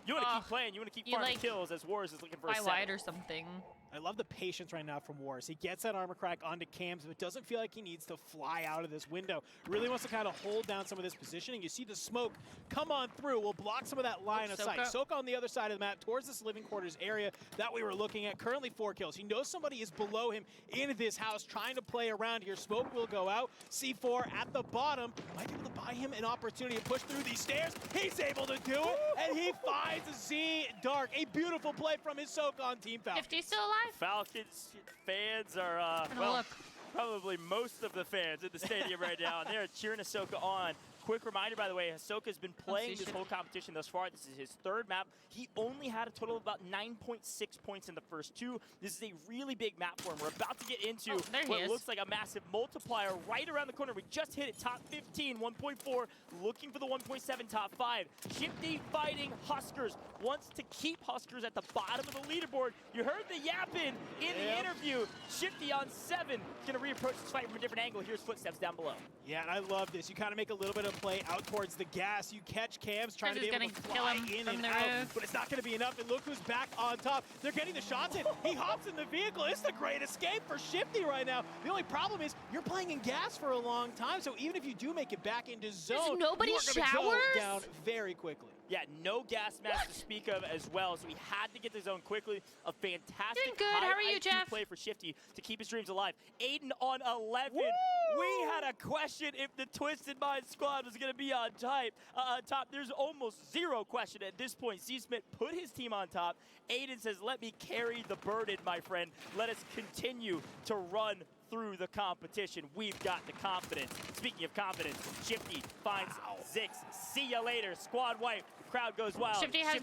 you want to keep playing. You want to keep farming kills as Wars is looking for a set. wide or something. I love the patience right now from Wars. He gets that armor crack onto Cams, but doesn't feel like he needs to fly out of this window. Really wants to kind of hold down some of this positioning. You see the smoke come on through. We'll block some of that line of sight. Soka on the other side of the map towards this living quarters area that we were looking at. Currently 4 kills. He knows somebody is below him in this house trying to play around here. Smoke will go out. C4 at the bottom. Might be able to buy him an opportunity to push through these stairs. He's able to do it, and he finds Z Dark. A beautiful play from his Soka on Team Falcons. 50 still alive? Falcons fans are, well, probably most of the fans in the stadium right now, and they're cheering Ahsoka on. Quick reminder, by the way, Ahsoka's been playing this whole competition thus far. This is his 3rd map. He only had a total of about 9.6 points in the first 2. This is a really big map for him. We're about to get into what looks like a massive multiplier right around the corner. We just hit it, top 15, 1.4, looking for the 1.7 top 5. Shifty fighting Huskers, wants to keep Huskers at the bottom of the leaderboard. You heard the yapping in the interview. Shifty on 7, gonna reapproach this fight from a different angle. Here's footsteps down below. Yeah, and I love this. You kind of make a little bit of play out towards the gas. You catch Cams trying to be able to fly in and out, but it's not going to be enough. And look who's back on top. They're getting the shots in. He hops in the vehicle. It's the great escape for Shifty right now. The only problem is you're playing in gas for a long time, so even if you do make it back into zone, nobody you are going to go showers? down very quickly. Yeah, no gas mask to speak of as well, so he had to get the zone quickly. A fantastic Doing good. How are you, IQ Jeff? play for Shifty to keep his dreams alive. Aiden on 11. Woo! We had a question if the Twisted Mind squad was going to be on top. There's almost zero question at this point. Z-Smith put his team on top. Aiden says, let me carry the burden, my friend. Let us continue to run through the competition. We've got the confidence. Speaking of confidence, Shifty finds Zix. See ya later. Squad wipe. Crowd goes wild. Shifty has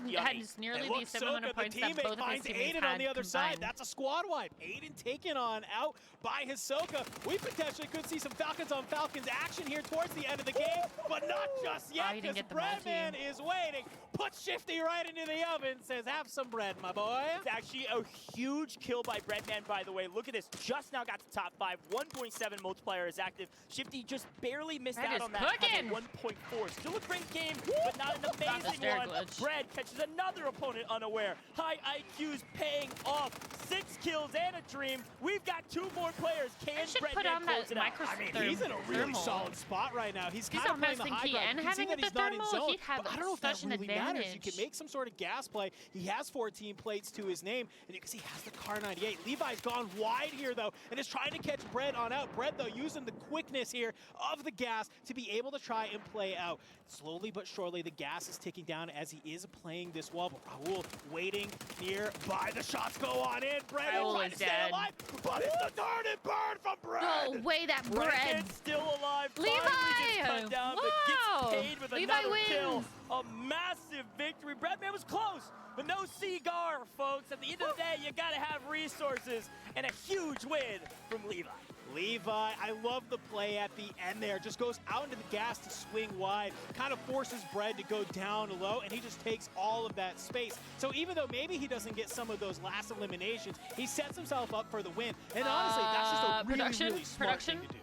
nearly the 700 points that both of his finds teammates Aiden had on the other side. combined. That's a squad wipe. Aiden taken on out by Hisoka. We potentially could see some Falcons on Falcons action here towards the end of the game, but not just yet because Breadman is waiting. Puts Shifty right into the oven, says, have some bread, my boy. It's actually a huge kill by Breadman, by the way. Look at this. Just now got to top 5. 1.7 multiplier is active. Shifty just barely missed out on that. Having 1.4. Still a great game, but not an amazing one. Bread catches another opponent unaware. High IQ's paying off. 6 kills and a dream. We've got 2 more players. Can Breadman close it out? I mean, he's in a really solid spot right now. He's kind of playing the high ground. And You can see having that the he's not in thermal, zone, he'd have but I don't know if that such an really matters. You advantage. can make some sort of gas play. He has 14 plates to his name, and you can see he has the Car 98. Levi's gone wide here, though, and is trying to catch Bread on out. Bread, though, using the quickness here of the gas to be able to try and play out. Slowly but surely, the gas is ticking down as he is playing this wall, but Raul waiting nearby. The shots go on in. Bread is trying to stay alive, but it's the turn and burn from Bread. No way, that Bread. Still alive. Levi! Finally gets cut down, but gets paid with Levi another wins. kill. A massive victory. Breadman was close, but no cigar, folks. At the end of the day, you got to have resources, and a huge win from Levi. Levi, I love the play at the end there. Just goes out into the gas to swing wide, kind of forces Bread to go down low, and he just takes all of that space. So even though maybe he doesn't get some of those last eliminations, he sets himself up for the win. And honestly, that's just a really, really smart thing to do.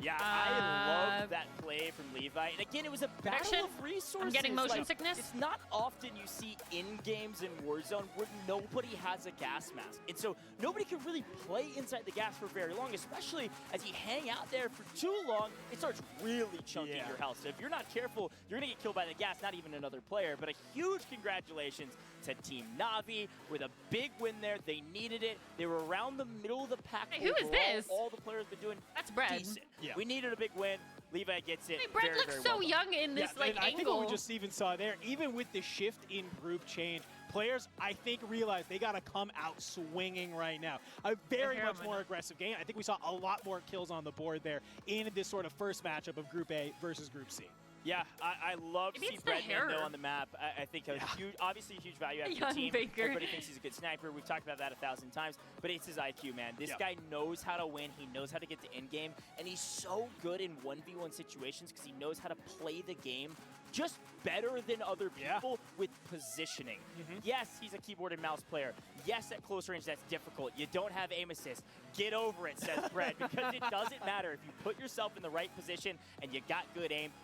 Yeah, I love that play from Levi. And again, it was a battle of resources. I'm getting motion Like, sickness. It's not often you see in games in Warzone where nobody has a gas mask. And so nobody can really play inside the gas for very long, especially as you hang out there for too long, it starts really chunking your health. So if you're not careful, you're going to get killed by the gas, not even another player. But a huge congratulations to Team Na'Vi with a big win there. They needed it. They were around the middle of the pack. Hey, who is this? All the players been doing That's Brad. decent. Yeah. We needed a big win. Levi gets it. Hey, Brad very, looks very so well young in this and I think what we angle. just even saw there, even with the shift in group change, players, I think, realize they got to come out swinging right now. A very much more aggressive game. I think we saw a lot more kills on the board there in this sort of first matchup of Group A versus Group C. Yeah, I love to Maybe see it's the Breadman hair. though on the map. I think a huge, obviously a huge value add to the Young team. Baker. Everybody thinks he's a good sniper. We've talked about that 1,000 times, but it's his IQ, man. This guy knows how to win. He knows how to get to end game, and he's so good in 1v1 situations because he knows how to play the game just better than other people with positioning. Yes, he's a keyboard and mouse player. Yes, at close range, that's difficult. You don't have aim assist. Get over it, says Brett, because it doesn't matter. If you put yourself in the right position and you got good aim,